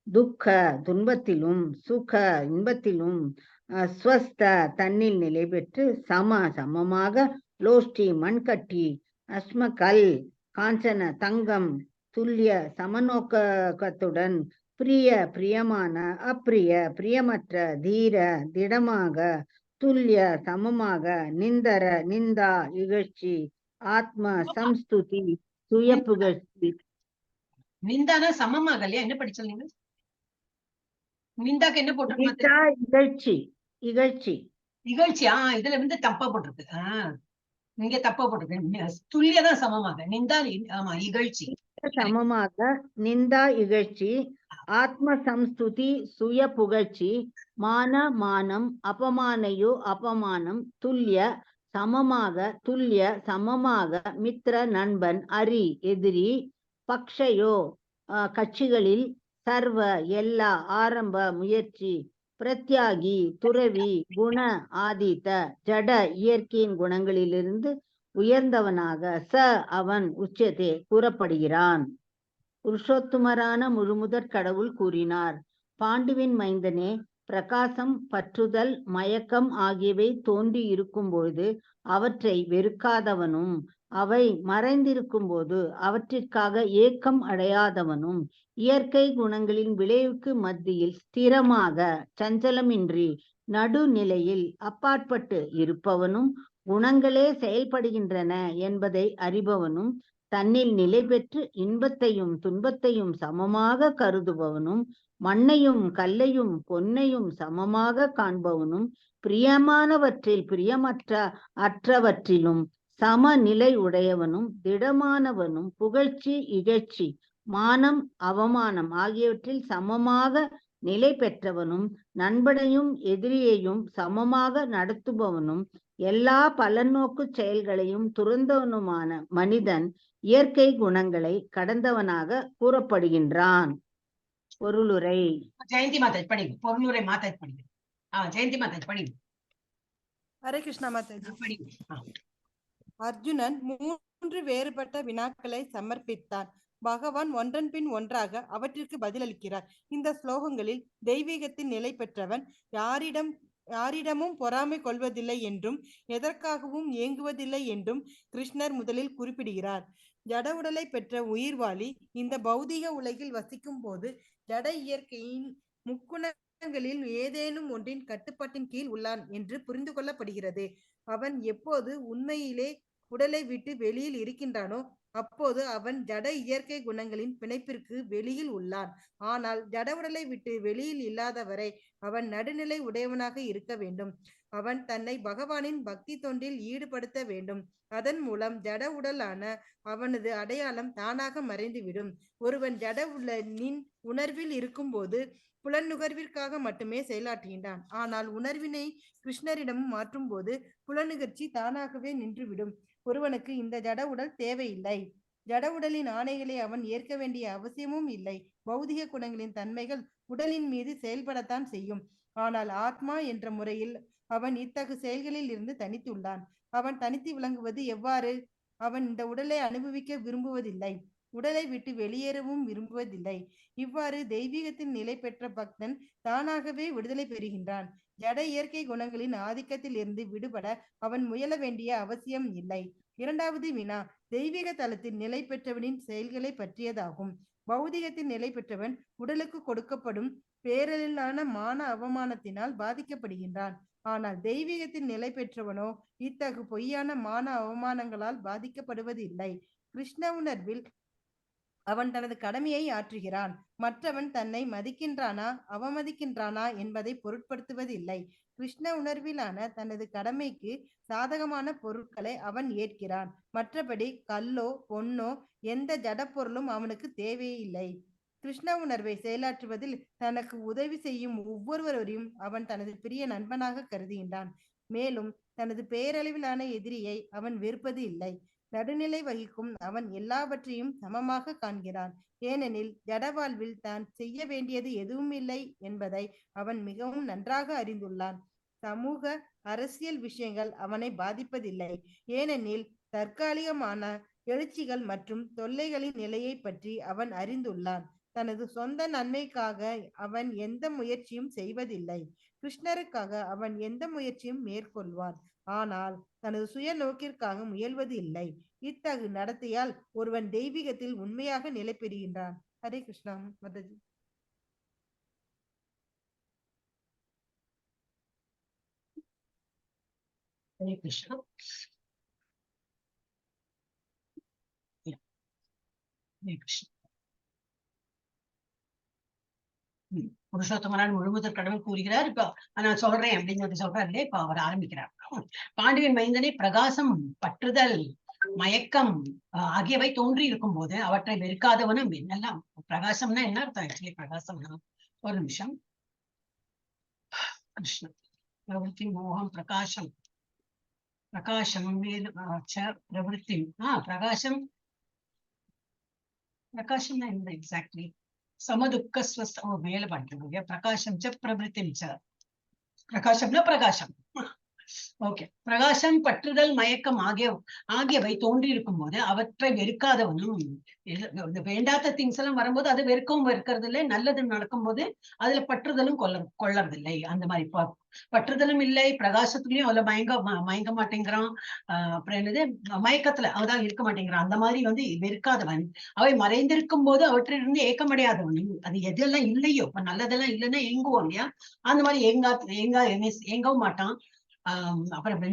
துக்க துன்பத்திலும் சுக இன்பத்திலும் ஸ்வஸ்த தன்னில் நிலை பெற்று சமமாக லோஷ்டி மண்கட்டி அஸ்மகல் காஞ்சன தங்கம் துல்லிய சமநோக்கத்துடன் பிரியமான பிரியமற்ற தீர திடமாக துல்லிய சமமாக நிந்தா இகழ்ச்சி ஆத்ம சம்ஸ்துதி சுய புகழ்ச்சி. நிந்தானா சமமாக இல்லையா? என்ன படிச்சல் நீங்க? நிந்தாக்கு என்ன போட்டிருக்கு? இகழ்ச்சி. இதுல தப்பா போட்டிருக்கு. இங்க தப்பா போட்டிருக்கு. துல்லியதான் சமமாக நிந்தா. ஆமா, இகழ்ச்சி சமமாக நிந்தா இகழ்ச்சி ஆத்ம சம்ஸ்துதி சுய புகழ்ச்சி மானம் அபமானையோ அபமானம் துல்லிய சமமாக மித்திர நண்பன் அரி எதிரி பக்ஷயோ கட்சிகளில் சர்வ எல்லா ஆரம்ப முயற்சி பிரத்யாகி துறவி குண ஆதித்த ஜட இயற்கையின் குணங்களிலிருந்து உயர்ந்தவனாக அவன் உச்சத்தே கூறப்படுகிறான். புருஷோத்தமரான முழுமுதற் கடவுள் கூறினார். பாண்டுவின் மைந்தனே, பிரகாசம் பற்றுதல் மயக்கம் ஆகியவை தோன்றி இருக்கும் பொழுது அவற்றை வெறுக்காதவனும் அவை மறைந்திருக்கும் போது அவற்றிற்காக ஏக்கம் அடையாதவனும் இயற்கை குணங்களின் விளைவுக்கு மத்தியில் ஸ்திரமாக சஞ்சலமின்றி நடுநிலையில் அப்பாற்பட்டு இருப்பவனும் குணங்களே செயல்படுகின்றன என்பதை அறிபவனும் தன்னில் நிலை பெற்று இன்பத்தையும் துன்பத்தையும் சமமாக கருதுபவனும் மண்ணையும் கல்லையும் பொன்னையும் சமமாக காண்பவனும் பிரியமானவற்றில் அற்றவற்றிலும் சமநிலை உடையவனும் திடமானவனும் புகழ்ச்சி இகழ்ச்சி மானம் அவமானம் ஆகியவற்றில் சமமாக நிலை பெற்றவனும் நண்பனையும் எதிரியையும் சமமாக நடத்துபவனும் எல்லா பலநோக்கு செயல்களையும் துறந்தவனுமான மனிதன் இயற்கை குணங்களை கடந்தவனாக கூறப்படுகின்றான். பொருளுரை. ஜெயந்தி மாதா படி. பொருளுரை மாதா படி. ஜெயந்தி மாதா படி. ஹரே கிருஷ்ணா மாதாஜி. படி. அர்ஜுனன் 3 வேறுபட்ட வினாக்களை சமர்ப்பித்தான். பகவான் ஒன்றன் பின் ஒன்றாக அவற்றிற்கு பதிலளிக்கிறார். இந்த ஸ்லோகங்களில் தெய்வீகத்தின் நிலை பெற்றவன் யாரிடமும் பொறாமை கொள்வதில்லை என்றும் எதற்காகவும் ஏங்குவதில்லை என்றும் கிருஷ்ணர் முதலில் குறிப்பிடுகிறார். ஜட உடலை பெற்ற உயிர்வாளி இந்த பௌதீக உலகில் வசிக்கும் போது ஜட இயற்கையின் முக்குணங்களில் ஏதேனும் ஒன்றின் கட்டுப்பாட்டின் கீழ் உள்ளான் என்று புரிந்து கொள்ளப்படுகிறது. அவன் எப்போது உண்மையிலே உடலை விட்டு வெளியில் இருக்கின்றானோ அப்போது அவன் ஜட இயற்கை குணங்களின் பிணைப்பிற்கு வெளியில் உள்ளான். ஆனால் ஜட உடலை விட்டு வெளியில் இல்லாதவரை அவன் நடுநிலை உடையவனாக இருக்க வேண்டும். அவன் தன்னை பகவானின் பக்தி தொண்டில் ஈடுபடுத்த வேண்டும். அதன் மூலம் ஜட உடலான அவனது அடையாளம் தானாக மறைந்துவிடும். ஒருவன் ஜட உடலின் உணர்வில் இருக்கும் போது புலனுகர்விற்காக மட்டுமே செயலாற்றுகின்றான். ஆனால் உணர்வினை கிருஷ்ணரிடம் மாற்றும் போது புலனுகர்ச்சி தானாகவே நின்றுவிடும். ஒருவனுக்கு இந்த ஜட உடல் தேவையில்லை. ஜட உடலின் ஆணைகளை அவன் ஏற்க வேண்டிய அவசியமும் இல்லை. பௌதிக குணங்களின் தன்மைகள் உடலின் மீது செயல்படத்தான் செய்யும். ஆனால் ஆத்மா என்ற முறையில் அவன் இத்தகு செயல்களில் இருந்து தனித்துள்ளான். அவன் தனித்து விளங்குவது எவ்வாறு? அவன் இந்த உடலை அனுபவிக்க விரும்புவதில்லை, உடலை விட்டு வெளியேறவும் விரும்புவதில்லை. இவ்வாறு தெய்வீகத்தின் நிலை பெற்ற பக்தன் தானாகவே விடுதலை பெறுகின்றான். ஜட இயற்கை குணங்களின் ஆதிக்கத்தில் இருந்து விடுபட அவன் முயல வேண்டிய அவசியம் இல்லை. இரண்டாவது வினா தெய்வீக தலத்தில் நிலை பெற்றவனின் செயல்களை பற்றியதாகும். பௌதிகத்தில் நிலை பெற்றவன் உடலுக்கு கொடுக்கப்படும் பேரலான மான அவமானத்தினால் பாதிக்கப்படுகின்றான். ஆனால் தெய்வீகத்தில் நிலை பெற்றவனோ இத்தகு பொய்யான மான அவமானங்களால் பாதிக்கப்படுவதில்லை. கிருஷ்ண உணர்வில் அவன் தனது கடமையை ஆற்றுகிறான். மற்றவன் தன்னை மதிக்கின்றானா அவமதிக்கின்றானா என்பதை பொருட்படுத்துவதில்லை. கிருஷ்ண உணர்விலான தனது கடமைக்கு சாதகமான பொருட்களை அவன் ஏற்கிறான். மற்றபடி கல்லோ பொன்னோ எந்த ஜட பொருளும் அவனுக்கு தேவையில்லை. கிருஷ்ண உணர்வை செயலாற்றுவதில் தனக்கு உதவி செய்யும் ஒவ்வொருவரையும் அவன் தனது பிரிய நண்பனாக கருதுகின்றான். மேலும் தனது பேரளவிலான எதிரியை அவன் வெறுப்பது இல்லை. நடுநிலை வகிக்கும் அவன் எல்லாவற்றையும் சமமாக காண்கிறான். ஏனெனில் ஜட வாழ்வில் தான் செய்ய வேண்டியது எதுவும் இல்லை என்பதை அவன் மிகவும் நன்றாக அறிந்துள்ளான். சமூக அரசியல் விஷயங்கள் அவனை பாதிப்பதில்லை. ஏனெனில் தற்காலிகமான எழுச்சிகள் மற்றும் தொல்லைகளின் நிலையை பற்றி அவன் அறிந்துள்ளான். தனது சொந்த நன்மைக்காக அவன் எந்த முயற்சியும் செய்வதில்லை. கிருஷ்ணருக்காக அவன் எந்த முயற்சியும் மேற்கொள்வான். ஆனால் தனது சுய நோக்கிற்காக முயல்வது இல்லை. இத்தகு நடத்தையால் ஒருவன் தெய்வீகத்தில் உண்மையாக நிலை பெறுகின்றான். ஹரே கிருஷ்ணா. மாதாஜி. ஹரே கிருஷ்ணா. ஹரே கிருஷ்ணா. புருஷோத்தமரால் முழுமுதற் கடவுள் கூறுகிறார். இப்ப நான் சொல்றேன் அப்படின்னு சொல்றாரு. இப்ப அவர் ஆரம்பிக்கிறார். பாண்டியன் மைந்தனை பிரகாசம், பற்றுதல், மயக்கம் ஆகியவை தோன்றி இருக்கும் போது அவற்றை வெறுக்காதவனும் என்னெல்லாம். பிரகாசம்னா என்ன அர்த்தம்? ஆக்சுவலி பிரகாசம்னா ஒரு நிமிஷம். கிருஷ்ணன் பிரவருத்தி மோகம் பிரகாசம் பிரகாசம் பிரவருத்தி பிரகாசம் பிரகாசம்னா என்ன எக்ஸாக்ட்லி? சமதுக்க ஸ்வஸ்த மேல பண்றீங்க. பிரகாசம் ச பிரவருத்தி ச. பிரகாசம்னா பிரகாசம். ஓகே. பிரகாசம், பற்றுதல், மயக்கம் ஆகியவை தோன்றி இருக்கும் போது அவற்றை வெறுக்காதவனும். வேண்டாத திங்ஸ் எல்லாம் வரும்போது அது வெறுக்கிறது இல்லை. நல்லது நடக்கும் போது அதுல பற்றுதலும் கொள்ளறதில்லை. அந்த மாதிரி பற்றுதலும் இல்லை. பிரகாசத்துலயும் அதுல மயங்க மாட்டேங்கிறான். அப்புறம் என்னது, மயக்கத்துல அவதான் இருக்க மாட்டேங்கிறான். அந்த மாதிரி வெறுக்காதவன், அவை மறைந்திருக்கும் போது அவற்றிலிருந்து ஏக்கமடையாதவனும். அது எதெல்லாம் இல்லையோ, இப்ப நல்லதெல்லாம் இல்லைன்னா ஏங்குவோம் இல்லையா, அந்த மாதிரி ஏங்கவும் மாட்டான். அப்புறம்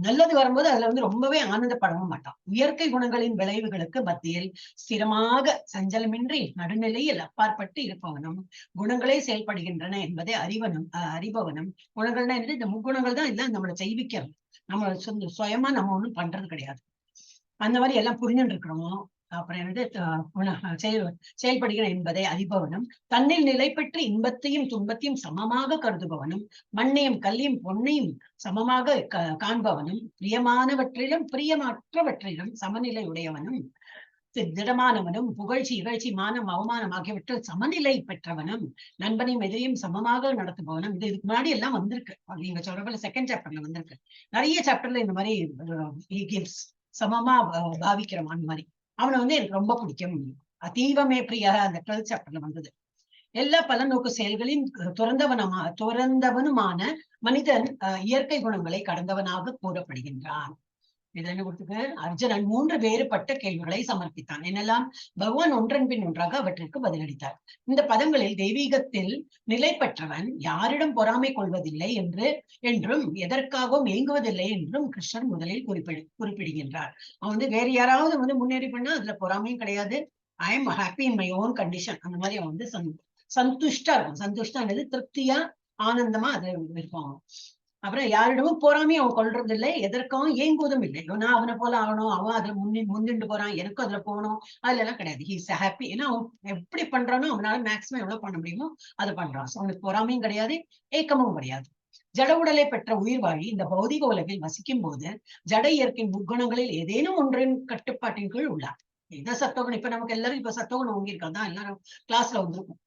நல்லது வரும்போது அதுல ரொம்பவே ஆனந்தப்படவும் மாட்டான். இயற்கை குணங்களின் விளைவுகளுக்கு மத்தியில் ஸ்திரமாக சஞ்சலமின்றி நடுநிலையில் அப்பாற்பட்டு இருப்பவனும், குணங்களே செயல்படுகின்றன என்பதை அறிபவனும். குணங்கள்னா என்று இந்த முக்குணங்கள் தான் எல்லாம் நம்மளை செய்விக்கிறோம். நம்ம சுயமா நம்ம ஒண்ணும் பண்றது கிடையாது. அந்த மாதிரி எல்லாம் புரிஞ்சுட்டு இருக்கிறோம். அப்புறம் செயல்படுகிற என்பதை அறிபவனும், தன்னில் நிலை பெற்று இன்பத்தையும் துன்பத்தையும் சமமாக கருதுபவனும், மண்ணையும் கல்லையும் பொன்னையும் சமமாக காண்பவனும், பிரியமானவற்றிலும் பிரியமற்றவற்றிலும் சமநிலை உடையவனும், திடமானவனும், புகழ்ச்சி இகழ்ச்சி மானம் அவமானம் ஆகியவற்றில் சமநிலை பெற்றவனும், நண்பனையும் எதிரையும் சமமாக நடத்துபவனும். இதுக்கு முன்னாடி எல்லாம் வந்திருக்கு. நீங்க சொல்றப்ப செகண்ட் சாப்டர்ல வந்திருக்கு. நிறைய சாப்டர்ல இந்த மாதிரி சமமா பாவிக்கிறோம். அந்த மாதிரி அவனை எனக்கு ரொம்ப பிடிக்கும். அதீவமே பிரியா அந்த 12th சாப்டர்ல வந்தது. எல்லா பலநோக்கு செயல்களின் துறந்தவனுமான மனிதன் இயற்கை குணங்களை கடந்தவனாக கூறப்படுகின்றான். இதனை கொடுத்துக்கு அர்ஜுனன் 3 வேறுபட்ட கேள்விகளை சமர்ப்பித்தான். என்னெல்லாம்? பகவான் ஒன்றன் பின் ஒன்றாக அவற்றிற்கு பதிலளித்தார். இந்த பதங்களில் தெய்வீகத்தில் நிலை பெற்றவன் யாரிடம் பொறாமை கொள்வதில்லை என்றும் எதற்காகவும் ஏங்குவதில்லை என்றும் கிருஷ்ணன் முதலில் குறிப்பிடுகின்றார். அவன் வேற யாராவது முன்னேறி பண்ணா அதுல பொறாமையும் கிடையாது. I am happy in my own condition. அந்த மாதிரி அவன் சந்துஷ்டா இருக்கும். சந்துஷ்டானது திருப்தியா ஆனந்தமா அது இருப்பான். அப்புறம் யாரிடமும் போறாமையும் அவன் கொள்றது இல்லை, எதற்கும் ஏங்குவதும் இல்லை. நான் அவனை போல ஆகணும், அவன் அதுல முன்னிட்டு போறான், எனக்கும் அதுல போகணும், அதுல எல்லாம் கிடையாது. He's happy. ஏன்னா அவன் எப்படி பண்றானோ அவனால மேக்சிமம் எவ்வளவு பண்ண முடியுமோ அதை பண்றான். அவனுக்கு பொறாமையும் கிடையாது, ஏக்கமும் கிடையாது. ஜட உடலை பெற்ற உயிர் வாழி இந்த பௌதிக உலகில் வசிக்கும் போது ஜட இயற்கையின் முக்குணங்களில் ஏதேனும் ஒன்றின் கட்டுப்பாட்டின் கீழ் உள்ளார். இதான் சத்தோகுணம். இப்ப நமக்கு எல்லாரும் இப்ப சத்தோகுணம் ஓங்கியிருக்காதான் எல்லாரும் கிளாஸ்ல வந்திருக்கும்.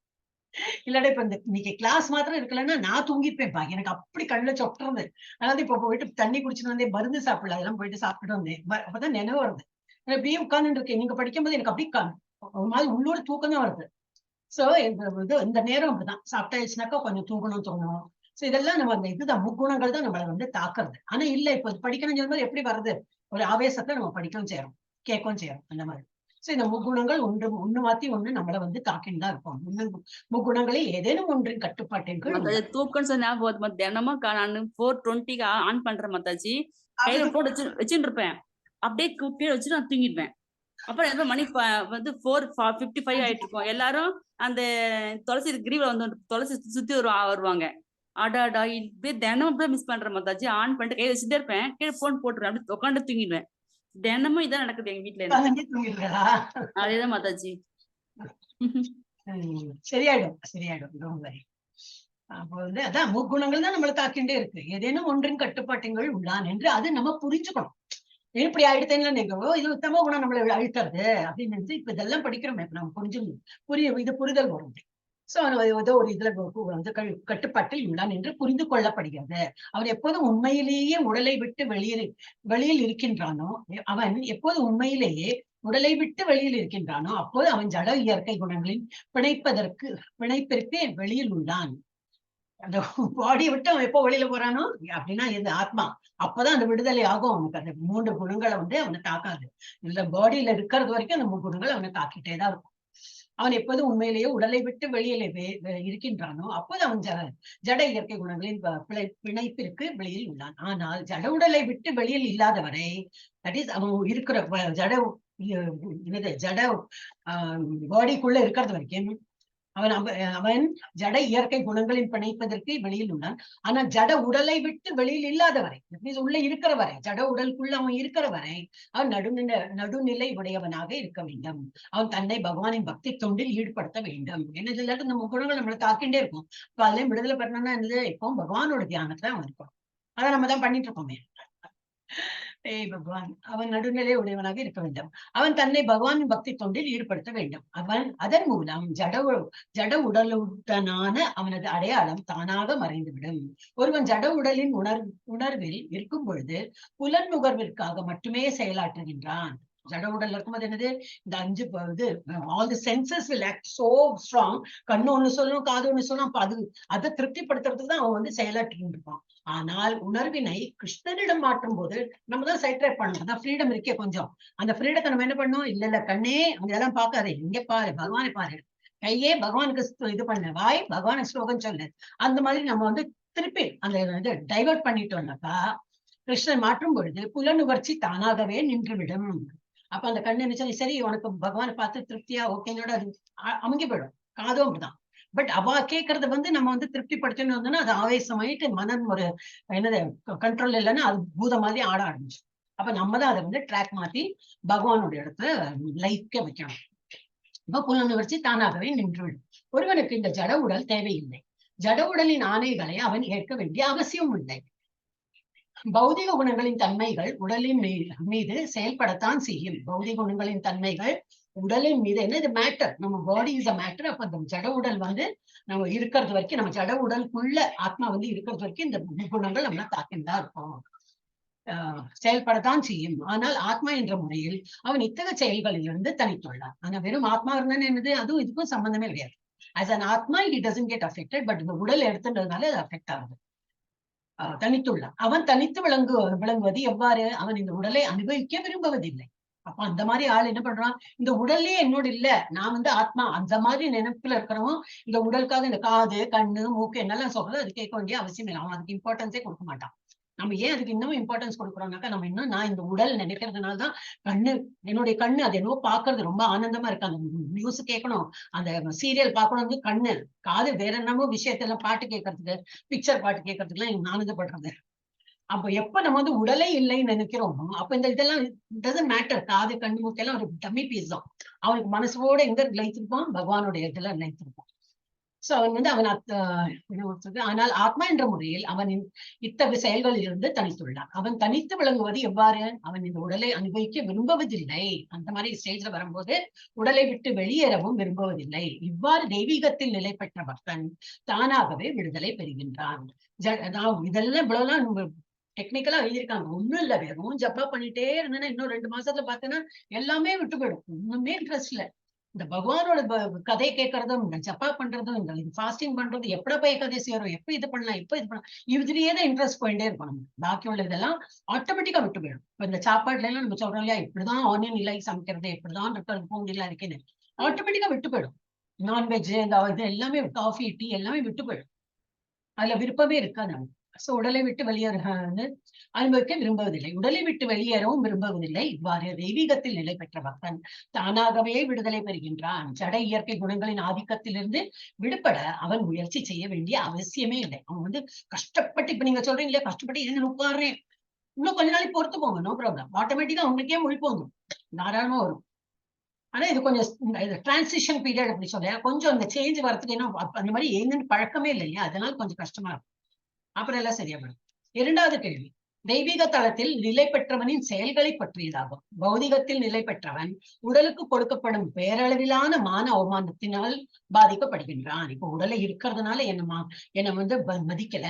இல்லாட இப்ப இன்னைக்கு கிளாஸ் மாத்திரம் இருக்கலன்னா நான் தூங்கிப்பேன்ப்பா. எனக்கு அப்படி கண்ணுல சொட்டுறது. அதாவது இப்ப போயிட்டு தண்ணி குடிச்சுட்டு வந்தேன், மருந்து சாப்பிடல, அதெல்லாம் போயிட்டு சாப்பிட்டுட்டு வந்தேன். அப்பதான் நினைவு வருது. அப்படியே உட்கார்ந்துட்டு இருக்கேன். நீங்க படிக்கும்போது எனக்கு அப்படி ஒரு மாதிரி உள்ளூர் தூக்கம் தான் வருது. சோ இந்த நேரம் அப்படிதான். சாப்பிட்டாச்சுனாக்கா கொஞ்சம் தூங்கணும். சோ இதெல்லாம் நம்ம அந்த இதுதான் முக்குணங்கள் தான் நம்மளை தாக்குறது. ஆனா இல்ல இப்ப படிக்கணும்னு சொல்லும்போது எப்படி வருது? ஒரு ஆவேசத்தை நம்ம படிக்கவும் செய்யறோம், கேட்கவும் செய்யறோம் அந்த மாதிரி. சோ இந்த முக்குணங்கள் ஒண்ணு மாத்தி ஒண்ணு நம்மள வந்து தாக்கின்னு தான் இருக்கும். முக்குணங்களில் ஏதேனும் ஒன்றின் கட்டுப்பாட்டின் கீழ் தூக்கம் சொன்ன ஞாபகம் தினமும் நான் 4:20 ஆன் பண்றேன் மாதாஜி. கையில போட்டு வச்சுட்டு இருப்பேன், அப்படியே கீழே வச்சுட்டு நான் தூங்கிடுவேன். அப்புறம் என்ன மணி வந்து 4:55 ஆயிட்டு இருக்கும். எல்லாரும் அந்த துளசி கிரீவ வந்து துளசி சுத்தி வருவாங்க. அடாடா இப்படியே தினமும் அப்படியே மிஸ் பண்றேன் மாதாஜி. ஆன் பண்ணிட்டு கையில வச்சுட்டே இருப்பேன், கீழே போன் போட்டுருவேன், அப்படி உட்காந்து தூங்கிடுவேன். தினமும் இதான் நடக்குது எங்க வீட்டுல. அதேதான் மாதாஜி. சரியாயிடும் சரியாயிடும். அப்போ வந்து அதான் முக்குணங்கள் தான் நம்மளை தாக்கிண்டே இருக்கு. ஏதேனும் ஒன்றின் கட்டுப்பாட்டுங்கள் உள்ளான் என்று அது நம்ம புரிஞ்சுக்கணும். இப்படி ஆயிடுத்தேன்னு நினைக்கிறோம், இது உத்தம குணம் நம்மளை அழுத்துறது அப்படின்னு நினைச்சு இப்ப இதெல்லாம் படிக்கிறோமே, இப்ப நம்ம புரியும், இது புரிதல் வரும். சோ ஏதோ ஒரு இதுல வந்து கட்டுப்பாட்டில் உள்ளான் என்று புரிந்து கொள்ளப்படுகிறது. அவன் எப்போது உண்மையிலேயே உடலை விட்டு வெளியில் இருக்கின்றானோ, அவன் எப்போது உண்மையிலேயே உடலை விட்டு வெளியில் இருக்கின்றானோ அப்போது அவன் ஜட இயற்கை குணங்களின் பிணைப்பிற்கு வெளியில் உள்ளான். அந்த பாடியை விட்டு அவன் எப்போ வெளியில போறானோ அப்படின்னா இது ஆத்மா, அப்பதான் அந்த விடுதலை ஆகும் அவனுக்கு. அந்த 3 குணங்களை வந்து அவனை தாக்காது. இந்த பாடியில இருக்கிறது வரைக்கும் அந்த 3 குணங்கள் அவனை தாக்கிட்டேதான் இருக்கும். அவன் எப்போது உண்மையிலேயே உடலை விட்டு வெளியில இருக்கின்றானோ அப்போது அவன் ஜட இயற்கை குணங்களின் பிணைப்பிற்கு வெளியில் உள்ளான். ஆனால் ஜட உடலை விட்டு வெளியில் இல்லாதவரை, தட் இஸ் அவன் இருக்கிற ஜட பாடிக்குள்ள இருக்கிறது வரைக்கும் அவன் ஜட இயற்கை குணங்களின் பிணைப்பதற்கு வெளியில் உள்ளான். ஆனா ஜட உடலை விட்டு வெளியில் இல்லாதவரை, உள்ள இருக்கிற வரை, ஜட உடலுக்குள்ள அவன் இருக்கிற வரை அவன் நடுநிலை உடையவனாக இருக்க வேண்டும். அவன் தன்னை பகவானின் பக்தி தொண்டில் ஈடுபடுத்த வேண்டும். என்ன இல்லாத நம்ம குணங்கள் நம்மளை தாக்கிண்டே இருக்கும். இப்ப அதெல்லாம் விடுதலை பண்ணணும்னா என்னது, இப்போ பகவானோட தியானத்துல அவன் இருக்கும். அதை நம்ம தான் பண்ணிட்டு இருக்கோமே. பகவான் அவன் நடுநிலை உடையவனாக இருக்க வேண்டும். அவன் தன்னை பகவானின் பக்தி தொண்டில் ஈடுபடுத்த வேண்டும். அவன் அதன் மூலம் ஜட உடலுடனான அவனது அடையாளம் தானாக மறைந்துவிடும். ஒருவன் ஜட உடலின் உணர்வில் இருக்கும் பொழுது புலன் நுகர்விற்காக மட்டுமே செயலாற்றுகின்றான். ஜட உடல் இருக்கும்போது என்னது, இந்த 5 இது all the census will act so strong. கண்ணு ஒண்ணு சொல்லணும், காது ஒண்ணு சொல்லணும். அப்ப அதை திருப்திப்படுத்துறதுக்கு தான் அவன் வந்து செயலாற்றிட்டு இருப்பான். ஆனால் உணர்வினை கிருஷ்ணனிடம் மாற்றும் போது நம்ம தான் சைட்ரேட் பண்ணணும். அதான் ஃப்ரீடம் இருக்கே கொஞ்சம். அந்த ஃப்ரீடத்தை நம்ம என்ன பண்ணணும், இல்ல கண்ணே அதெல்லாம் பார்க்காதே, இங்க பாரு, பகவானை பாரு, கையே பகவானுக்கு இது பண்ண, வாய் பகவானுக்கு ஸ்லோகம் சொல்லு. அந்த மாதிரி நம்ம வந்து திருப்பி அந்த இது டைவர்ட் பண்ணிட்டோம்னாக்கா கிருஷ்ணன் மாற்றும் பொழுது புலனுணர்ச்சி தானாகவே நின்றுவிடும். அப்ப அந்த கண்ணு என்ன சொல்லி, சரி உனக்கு பகவானை பார்த்து திருப்தியா ஓகேனோட அது அமைஞ்சு போயிடும். காதும் அப்படிதான். பட் அவ கேட்கறத வந்து நம்ம வந்து திருப்தி படுத்தணும் வந்தோம்னா அது ஆவேசமாயிட்டு மனம் ஒரு என்னது கண்ட்ரோல் இல்லைன்னா அது பூத மாதிரி ஆட ஆரம்பிச்சு. அப்ப நம்ம தான் அதை வந்து ட்ராக் மாத்தி பகவானுடைய இடத்துல லைக்க வைக்கணும். இப்ப புலனுணர்ச்சி தானாகவே நின்றுவிடும். ஒருவனுக்கு இந்த ஜட உடல் தேவையில்லை. ஜட உடலின் ஆணைகளை அவன் ஏற்க வேண்டிய அவசியம் இல்லை. பௌதிக குணங்களின் தன்மைகள் உடலின் மீது செயல்படத்தான் செய்யும். பௌதிக குணங்களின் தன்மைகள் உடலின் மீது என்ன, இது மேட்டர், நம்ம பாடி இஸ் அ மேட்டர். அப்ப அந்த ஜட உடல் வந்து நம்ம இருக்கிறது வரைக்கும், நம்ம ஜட உடலுக்குள்ள ஆத்மா வந்து இருக்கிறது வரைக்கும் இந்த குணங்கள் நம்ம தாக்கின்தான் இருக்கும், செயல்படத்தான் செய்யும். ஆனால் ஆத்மா என்ற முறையில் அவன் இத்தகைய செயல்களிலிருந்து தனித்துள்ளான். ஆனா வெறும் ஆத்மா இருந்தானே என்னது, அதுவும் இதுக்கும் சம்பந்தமே கிடையாது. as an ஆத்மா he doesn't get affected, but இந்த உடல் எடுத்துன்றதுனால அது அஃபெக்ட் ஆகுது. தனித்துள்ளான். அவன் தனித்து விளங்குவது எவ்வாறு, அவன் இந்த உடலை அனுபவிக்க விரும்புவதில்லை. அப்ப அந்த மாதிரி ஆள் என்ன பண்றான், இந்த உடல்லே என்னோட இல்ல, நான் வந்து ஆத்மா, அந்த மாதிரி நினைப்புல இருக்கிறவன் இந்த உடலுக்காக இந்த காது கண்ணு மூக்கு என்னெல்லாம் சொல்றது அது கேட்க வேண்டிய அவசியம் இல்லை. அவன் அதுக்கு இம்பார்ட்டன்ஸே கொடுக்க மாட்டான். நம்ம ஏன் அதுக்கு இன்னும் இம்பார்ட்டன்ஸ் கொடுக்குறோம்னாக்கா, நம்ம இன்னும் நான் இந்த உடல் நினைக்கிறதுனாலதான் கண்ணு, என்னுடைய கண்ணு அது என்னவோ பாக்குறது ரொம்ப ஆனந்தமா இருக்கு, அந்த நியூஸ் கேட்கணும், அந்த சீரியல் பார்க்கணும், கண்ணு, காது வேற என்னமோ விஷயத்தெல்லாம் பாட்டு கேட்கறதுக்கு, பிக்சர் பாட்டு கேட்கறதுக்கு எல்லாம் ஆனந்தப்படுறது. அப்ப எப்ப நம்ம வந்து உடலே இல்லைன்னு நினைக்கிறோமோ அப்ப இந்த இதெல்லாம் டசன்ட் மேட்டர். காது கண்ணு மூக்கெல்லாம் ஒரு டம்மி பீஸ் தான். அவனுக்கு மனசோட எங்க நிலைத்திருப்பான், பகவானுடைய இதுல நிலைத்திருப்பான். சோ அவன் வந்து ஆனால் ஆத்மா என்ற முறையில் அவன் இத்தகைய செயல்களில் இருந்து தனித்துள்ளான். அவன் தனித்து விளங்குவது எவ்வாறு, அவன் இந்த உடலை அனுபவிக்க விரும்புவதில்லை. அந்த மாதிரி ஸ்டேஜ்ல வரும்போது உடலை விட்டு வெளியேறவும் விரும்புவதில்லை. இவ்வாறு தெய்வீகத்தில் நிலை பெற்ற பக்தன் தானாகவே விடுதலை பெறுகின்றான். இதெல்லாம் இவ்வளவுலாம் டெக்னிக்கலா எழுதியிருக்காங்க, ஒண்ணும் இல்ல, வெறும் ஜப்பா பண்ணிட்டே இருந்தேன்னா இன்னும் 2 மாசத்துல பார்த்தேன்னா எல்லாமே விட்டு போயிடும், ஒண்ணுமே இன்ட்ரெஸ்ட் இல்ல. இந்த பகவானோட கதை கேட்கறதும் இந்த ஜப்பா பண்றதும் இந்த ஃபாஸ்டிங் பண்றது எப்பட போய் ஏகாதசி வரும், எப்ப இது பண்ணலாம், எப்ப இது பண்ணலாம், இதுலயே தான் இன்ட்ரெஸ்ட் போயிட்டே இருக்கும். நம்ம பாக்கி உள்ள இதெல்லாம் ஆட்டோமேட்டிக்கா விட்டு போயிடும். இப்ப இந்த சாப்பாடுல எல்லாம் நம்ம சொல்றோம் இல்லையா, இப்படிதான் ஆனியன் இல்லை சமைக்கிறது, எப்படிதான் இருக்கிறது பூண்டிலாம் இருக்குன்னு ஆட்டோமேட்டிக்கா விட்டு போயிடும். நான்வெஜ் இந்த இது எல்லாமே காஃபி டீ எல்லாமே விட்டு போயிடும். அதுல விருப்பமே இருக்காது நமக்கு. சோ உடலை விட்டு வெளியேற அனுபவிக்க விரும்புவதில்லை, உடலை விட்டு வெளியேறவும் விரும்புவதில்லை. இவ்வாறு தெய்வீகத்தில் நிலை பெற்ற பக்தன் தானாகவே விடுதலை பெறுகின்றான். ஜட இயற்கை குணங்களின் ஆதிக்கத்திலிருந்து விடுபட அவன் முயற்சி செய்ய வேண்டிய அவசியமே இல்லை. அவன் வந்து கஷ்டப்பட்டு, இப்ப நீங்க சொல்றீங்க இல்லையா, கஷ்டப்பட்டு என்ன உட்காடுறேன், இன்னும் கொஞ்ச நாளைக்கு பொறுத்து போங்க, நோ ப்ராப்ளம். ஆட்டோமேட்டிக்கா அவங்களுக்கே முழிப்பு வந்துடும், தாராளமா வரும். ஆனா இது கொஞ்சம் டிரான்சிஷன் பீரியட் அப்படி சொல்ல, கொஞ்சம் அந்த சேஞ்ச் வரதுக்கு ஏன்னா அந்த மாதிரி என்னன்னு பழக்கமே இல்லை இல்லையா, அதனால கொஞ்சம் கஷ்டமா இருக்கும். அப்புறம் எல்லாம் சரியா போயிடும். இரண்டாவது கேள்வி, தெய்வீக தளத்தில் நிலை பெற்றவனின் செயல்களை பற்றியதாகும். பௌதிகத்தில் நிலை பெற்றவன் உடலுக்கு கொடுக்கப்படும் பேரளவிலான மான அவமானத்தினால் பாதிக்கப்படுகின்றான். இப்போ உடலை இருக்கிறதுனால என்னை வந்து மதிக்கல,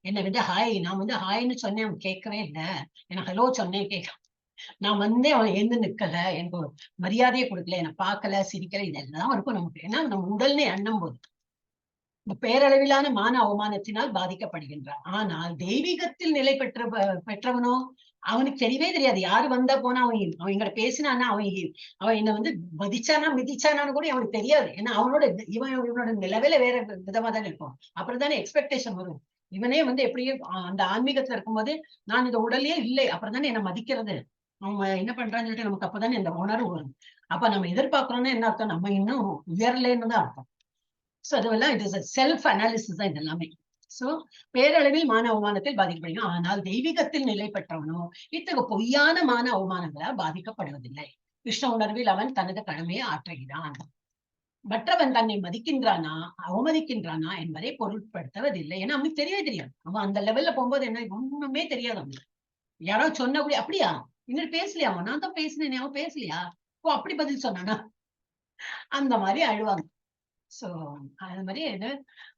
என்னை வந்து ஹாய், நான் வந்து ஹாய்ன்னு சொன்னேன், அவன் கேட்கவே இல்லை, என்ன ஹலோ சொன்னேன் கேட்க, நான் வந்து அவன் எழுந்து நிக்கல, எனக்கு மரியாதையை கொடுக்கல, என்னை பார்க்கல, சிரிக்கல, இதெல்லாம் இருக்கும் நமக்கு. ஏன்னா நம்ம உடல்னே எண்ணும் போது இந்த பேரளவிலான மான அவமானத்தினால் பாதிக்கப்படுகின்றான். ஆனால் தெய்வீகத்தில் நிலை பெற்றவனோ அவனுக்கு தெரியவே தெரியாது. யாரு வந்தா போனா அவன் எங்கிட்ட பேசினான்னா, அவன் என்னை வந்து மதிச்சானா மிதிச்சானான்னு கூட அவனுக்கு தெரியாது. ஏன்னா அவனோட இவனோட நிலவில வேற விதமா தானே இருக்கும். அப்புறம் தானே எக்ஸ்பெக்டேஷன் வரும். இவனே வந்து எப்படியே அந்த ஆன்மீகத்துல இருக்கும்போது நான் இந்த உடலே இல்லை, அப்புறம் தானே என்ன மதிக்கிறது, அவன் என்ன பண்றான்னு சொல்லிட்டு நமக்கு அப்பதானே இந்த உணர்வு வரும். அப்ப நம்ம எதிர்பார்க்கிறோம்னா என்ன அர்த்தம், நம்ம இன்னும் உயரலன்னு தான் அர்த்தம். சோ அதெல்லாம் இட் இஸ் செல்ஃப் அனாலிசிஸ் தான் இது எல்லாமே. சோ பேரளவில் மான அவமானத்தில் பாதிக்கப்படுகிறோம். ஆனால் தெய்வீகத்தில் நிலை பெற்றவனோ இத்தகைய பொய்யான மான அவமானங்களால் பாதிக்கப்படுவதில்லை. கிருஷ்ண உணர்வில் அவன் தனது கடமையை ஆற்றுகிறான். மற்றவன் தன்னை மதிக்கின்றானா அவமதிக்கின்றானா என்பதை பொருட்படுத்துவதில்லை. ஏன்னா அவனுக்கு தெரியவே தெரியாது. அவன் அந்த லெவல்ல போகும்போது என்ன ஒண்ணுமே தெரியாது அவனுக்கு. யாராவது சொன்னபடி அப்படியா இன்னும் பேசலையா, அவன் நான் தான் பேசினேன், அவன் பேசலையா, ஓ அப்படி பதில் சொன்னானா, அந்த மாதிரி அழுவாங்க. சோ அது மாதிரி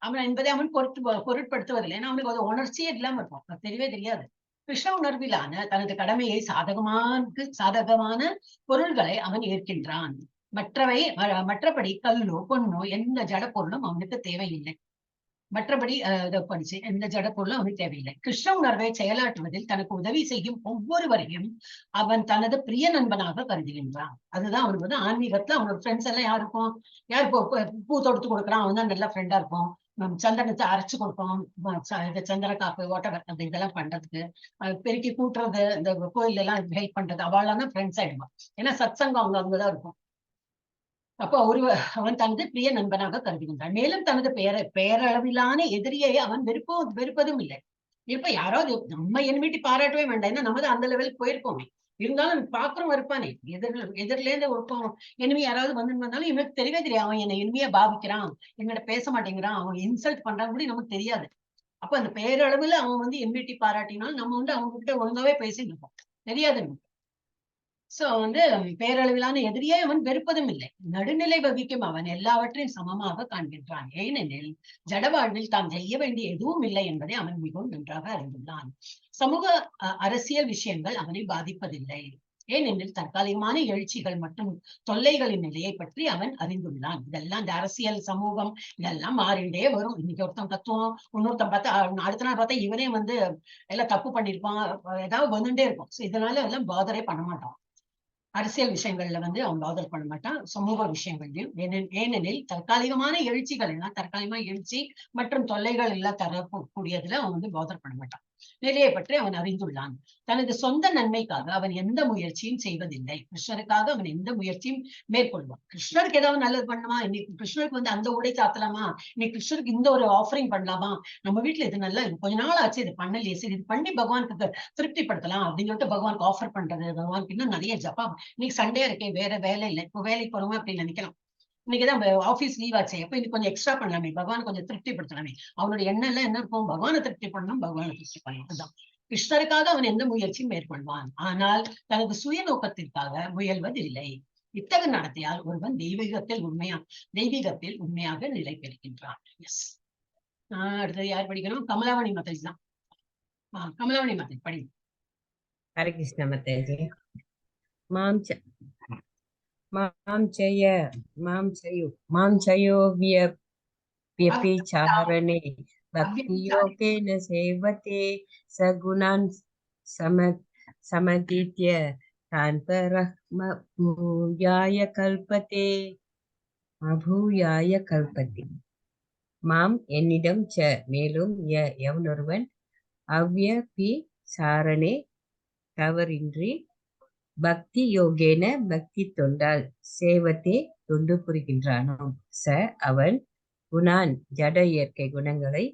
அவன் என்பதை அவன் பொருட்படுத்துவதில்லை. ஏன்னா அவனுக்கு ஒரு உணர்ச்சியே இல்லாம இருக்கும், அது தெரியவே தெரியாது. கிருஷ்ண உணர்விலான தனது கடமையை சாதகமான பொருள்களை அவன் ஏற்கின்றான். மற்றபடி கல்லோ பொண்ணோ எந்த ஜட பொருளும் அவனுக்கு தேவையில்லை. மற்றபடி படிச்சு எந்த ஜட பொருளும் அவனுக்கு தேவையில்லை. கிருஷ்ண உணர்வை செயலாற்றுவதில் தனக்கு உதவி செய்யும் ஒவ்வொருவரையும் அவன் தனது பிரிய நண்பனாக கருதுகின்றான். அதுதான் அவனுக்கு வந்து ஆன்மீகத்துல அவனோட ஃப்ரெண்ட்ஸ் எல்லாம் யாருக்கும், யார் பூ தொடுத்து கொடுக்குறான் அவன் தான் நல்ல ஃப்ரெண்டா இருக்கும். சந்தனத்தை அரைச்சு கொடுப்போம், சந்தன காப்பு ஓட்டவர் அந்த இதெல்லாம் பண்றதுக்கு, பெருக்கி கூட்டுறது, இந்த கோயில் எல்லாம் ஹெல்ப் பண்றது, அவளாம் தான் ஃப்ரெண்ட்ஸ் ஆயிடுவான். ஏன்னா சத் சங்கம் அங்கதான் இருக்கும். அப்போ அவன் தனது பிரிய நண்பனாக கருதுகின்றான். மேலும் தனது பேரளவிலான எதிரியை அவன் வெறுப்பதும் இல்லை. இப்ப யாராவது நம்ம என்மிட்டி பாராட்டவே வேண்டாம், ஏன்னா நம்ம தான் அந்த லெவலுக்கு போயிருப்போமே. இருந்தாலும் பாக்குறோம் இருப்பானே, எதிரில இருந்து ஒருப்போம் எனிமி யாராவது வந்தாலும் இவனுக்கு தெரியவே தெரியாது. அவன் என்னை எனிமையா பாவிக்கிறான், என்கிட்ட பேச மாட்டேங்கிறான், அவன் இன்சல்ட் பண்றான் கூட நமக்கு தெரியாது. அப்ப அந்த பேரளவுல அவன் வந்து என்மிட்டி பாராட்டினாலும் நம்ம வந்து அவங்க கிட்ட ஒழுங்காவே பேசிட்டு இருப்போம், தெரியாது. சோ வந்து பேரளவிலான எதிரியை அவன் வெறுப்பதும் இல்லை. நடுநிலை வகிக்கும் அவன் எல்லாவற்றையும் சமமாக காண்கின்றான். ஏனெனில் ஜட வாழ்வில் தான் செய்ய வேண்டிய எதுவும் இல்லை என்பதை அவன் மிகவும் நன்றாக அறிந்துள்ளான். சமூக அரசியல் விஷயங்கள் அவனை பாதிப்பதில்லை. ஏனெனில் தற்காலிகமான எழுச்சிகள் மற்றும் தொல்லைகளின் நிலையை பற்றி அவன் அறிந்துள்ளான். இதெல்லாம் இந்த அரசியல் சமூகம் இதெல்லாம் மாறிண்டே வரும். இன்னைக்கு ஒருத்தன் தத்துவம், இன்னொருத்தன் பார்த்தா அடுத்த நாள் பார்த்தா இவனே வந்து எல்லாம் தப்பு பண்ணிருப்பான், ஏதாவது வந்துட்டே இருக்கும். சோ இதனால எல்லாம் பாதரே பண்ண மாட்டான். அரசியல் விஷயங்கள்ல வந்து அவன் பாதர் பண்ண மாட்டான், சமூக விஷயங்கள்லயும். ஏனெனில் தற்காலிகமான எழுச்சிகள் எல்லாம், தற்காலிகமான எழுச்சி மற்றும் தொல்லைகள் எல்லாம் தரக்கூடியதுல அவன் வந்து பாதர் பண்ண மாட்டான். நிலையை பற்றி அவன் அறிந்துள்ளான். தனது சொந்த நன்மைக்காக அவன் எந்த முயற்சியும் செய்வதில்லை. கிருஷ்ணருக்காக அவன் எந்த முயற்சியும் மேற்கொள்வான். கிருஷ்ணருக்கு ஏதாவது நல்லது பண்ணுமா, இன்னைக்கு கிருஷ்ணருக்கு வந்து அந்த உடை சாத்தலாமா, இன்னைக்கு கிருஷ்ணருக்கு இந்த ஒரு ஆஃபரிங் பண்ணலாமா, நம்ம வீட்டுல இது நல்லா கொஞ்ச நாள் ஆச்சு இது பண்ணலையே, சரி இது பண்ணி பகவானுக்கு திருப்திப்படுத்தலாம் அப்படின்னு சொல்லிட்டு பகவானுக்கு ஆஃபர் பண்றது. பகவானுக்கு இன்னும் நிறைய ஜப்பா, இன்னைக்கு சண்டே இருக்கேன் வேற வேலை இல்லை, இப்போ வேலைக்கு போறோமா அப்படின்னு நினைக்கலாம். இன்னைக்குதான் ஆபீஸ் லீவ் ஆச்சு, எப்ப இன்னைக்கு கொஞ்சம் எக்ஸ்ட்ரா பண்ணலாமே, பகவான் கொஞ்சம் திருப்திப்படுத்தலாமே. அவனுடைய எண்ணம் எல்லாம் என்ன இருக்கும், பகவானை திருப்தி பண்ணணும், பகவானை திருப்தி பண்ணணும். அதுதான் கிருஷ்ணருக்காக அவன் எந்த முயற்சியும் மேற்கொள்வான். ஆனால் தனது சுய நோக்கத்திற்காக முயல்வதில்லை. இத்தகைய நடத்தையால் ஒருவன் தெய்வீகத்தில் உண்மையாக நிலை பெறுகின்றான். எஸ், அடுத்தது யார் படிக்கணும், கமலாவணி மாதாஜி தான். கமலாவணி மாதாஜி படி. ஹரே கிருஷ்ண மாதாஜி. मां चयो व्यभिचारणे भक्तियोगेन सेवते सगुणान् समतीत्य तान् भूयाय कल्पते மாம் என்னிடம் மேலும் எவனொருவன் அவ்யபிசாரணே தவறின்றி பக்தி யோகேன பக்தி தொண்டால் சேவத்தே தொண்டு புரிகின்றானோ அவன் குணான் ஜட இயற்கை குணங்களை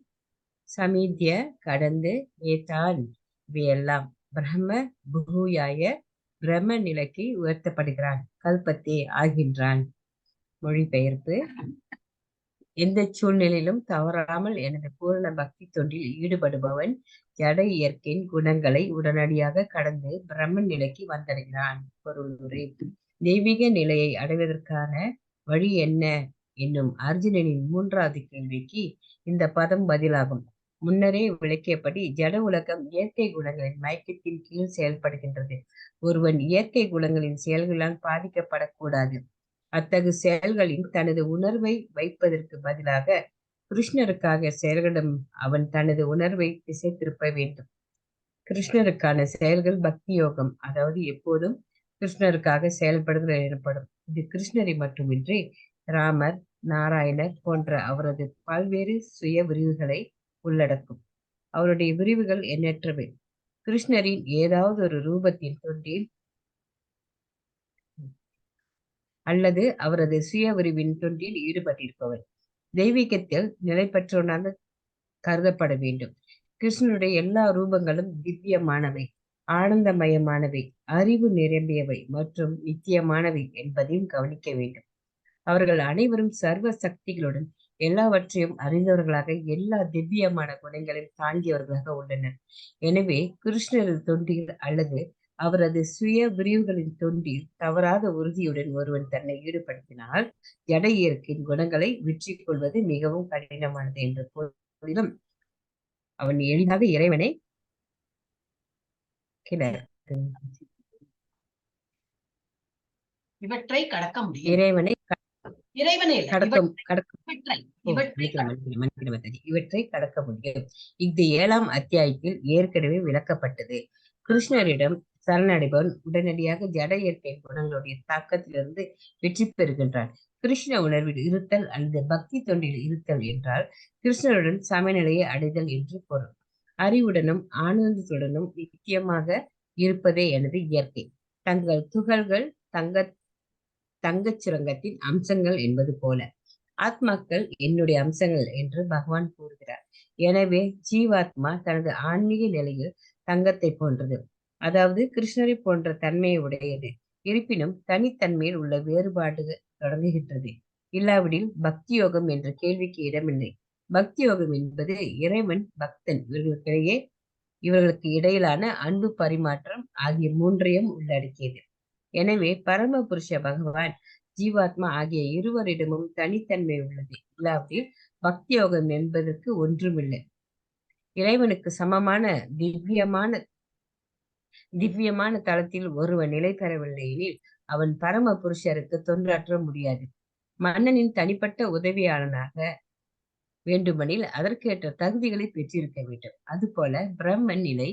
சமீத்திய கடந்து ஏதான் இவையெல்லாம் பிரம்ம பூயாய பிரம்ம நிலைக்கு உயர்த்தப்படுகிறான் கல்பத்தே ஆகின்றான். மொழிபெயர்ப்பு: எந்த சூழ்நிலையிலும் தவறாமல் எனது பூரண பக்தி தொண்டில் ஈடுபடுபவன் ஜட இயற்கையின் குணங்களை உடனடியாக கடந்து பிரம்மன் நிலைக்கு வந்தடைகிறான். பொருளுரை: தெய்வீக நிலையை அடைவதற்கான வழி என்ன என்னும் அர்ஜுனனின் 3வது கேள்விக்கு இந்த பதம் பதிலாகும். முன்னரே விளக்கியபடி ஜட உலகம் இயற்கை குணங்களின் மயக்கத்தின் கீழ் செயல்படுகின்றது. ஒருவன் இயற்கை குணங்களின் செயல்களால் பாதிக்கப்படக்கூடாது. அத்தகு செயல்களில் தனது உணர்வை வைப்பதற்கு பதிலாக கிருஷ்ணருக்காக செயல்களிடம் அவன் தனது உணர்வை திசை திருப்ப வேண்டும். கிருஷ்ணருக்கான செயல்கள் பக்தி யோகம், அதாவது எப்போதும் கிருஷ்ணருக்காக செயல்படுதல் எனப்படும். இது கிருஷ்ணரை மட்டுமின்றி ராமர், நாராயணர் போன்ற அவரது பல்வேறு சுய விரிவுகளை உள்ளடக்கும். அவருடைய விரிவுகள் எண்ணற்றவை. கிருஷ்ணரின் ஏதாவது ஒரு ரூபத்தின் தொண்டில் அல்லது அவரது சுய விரிவின் தொண்டில் ஈடுபட்டிருப்பவர் தெய்வீகத்தில் நிலை பெற்றவனாக கருதப்பட வேண்டும். கிருஷ்ணனுடைய எல்லா ரூபங்களும் திவ்யமானவை, ஆனந்தமயமானவை, அறிவு நிரம்பியவை மற்றும் நித்தியமானவை என்பதையும் கவனிக்க வேண்டும். அவர்கள் அனைவரும் சர்வ சக்திகளுடன் எல்லாவற்றையும் அறிந்தவர்களாக எல்லா திவ்யமான குணங்களையும் தாங்கியவர்களாக உள்ளனர். எனவே கிருஷ்ணரது தொண்டில் அல்லது அவரது சுய விரிவுகளின் தொண்டில் தவறாத உறுதியுடன் ஒருவன் தன்னை ஈடுபடுத்தினால் ஜட இயற்கையின் குணங்களை வெற்றி கொள்வது மிகவும் கடினமானது என்ற போதிலும் அவன் எளிதாக இறைவனை இவற்றை கடக்க முடியும். இவற்றை கடக்க முடியும். இது 7ஆம் அத்தியாயத்தில் ஏற்கனவே விளக்கப்பட்டது. கிருஷ்ணரிடம் சரணடைபவன் உடனடியாக ஜட இயற்கை குணங்களுடைய தாக்கத்திலிருந்து வெற்றி பெறுகின்றான். கிருஷ்ண உணர்வில் இருத்தல் அல்லது பக்தி தொண்டில் இருத்தல் என்றால் கிருஷ்ணருடன் சமநிலையை அடைதல் என்று பொருள். அறிவுடனும் ஆனந்தத்துடனும் நித்தியமாக இருப்பதே எனது இயற்கை. தங்கள் துகள்கள் தங்கச் சுரங்கத்தின் அம்சங்கள் என்பது போல ஆத்மாக்கள் என்னுடைய அம்சங்கள் என்று பகவான் கூறுகிறார். எனவே ஜீவாத்மா தனது ஆன்மீக நிலையில் தங்கத்தை போன்றது, அதாவது கிருஷ்ணரை போன்ற தன்மையை உடையது. இருப்பினும் தனித்தன்மையில் உள்ள வேறுபாடு தொடங்குகின்றது. இல்லாவிடில் பக்தி யோகம் என்ற கேள்விக்கு இடமில்லை. பக்தி யோகம் என்பது இறைவன், பக்தன் இவர்களுக்கு இடையிலான அன்பு பரிமாற்றம் ஆகிய 3ஐயும் உள்ளடக்கியது. எனவே பரம புருஷ பகவான், ஜீவாத்மா ஆகிய இருவரிடமும் தனித்தன்மை உள்ளது. இல்லாவிடில் பக்தி யோகம் என்பதற்கு ஒன்றுமில்லை. இறைவனுக்கு சமமான திவ்யமான தளத்தில் ஒருவன் நிலை பெறவில்லை எனில் அவன் பரம புருஷருக்கு தொண்டாற்ற முடியாது. மன்னனின் தனிப்பட்ட உதவியாளனாக வேண்டுமெனில் அதற்கேற்ற தகுதிகளை பெற்றிருக்க வேண்டும். அதுபோல பிரம்மன் நிலை,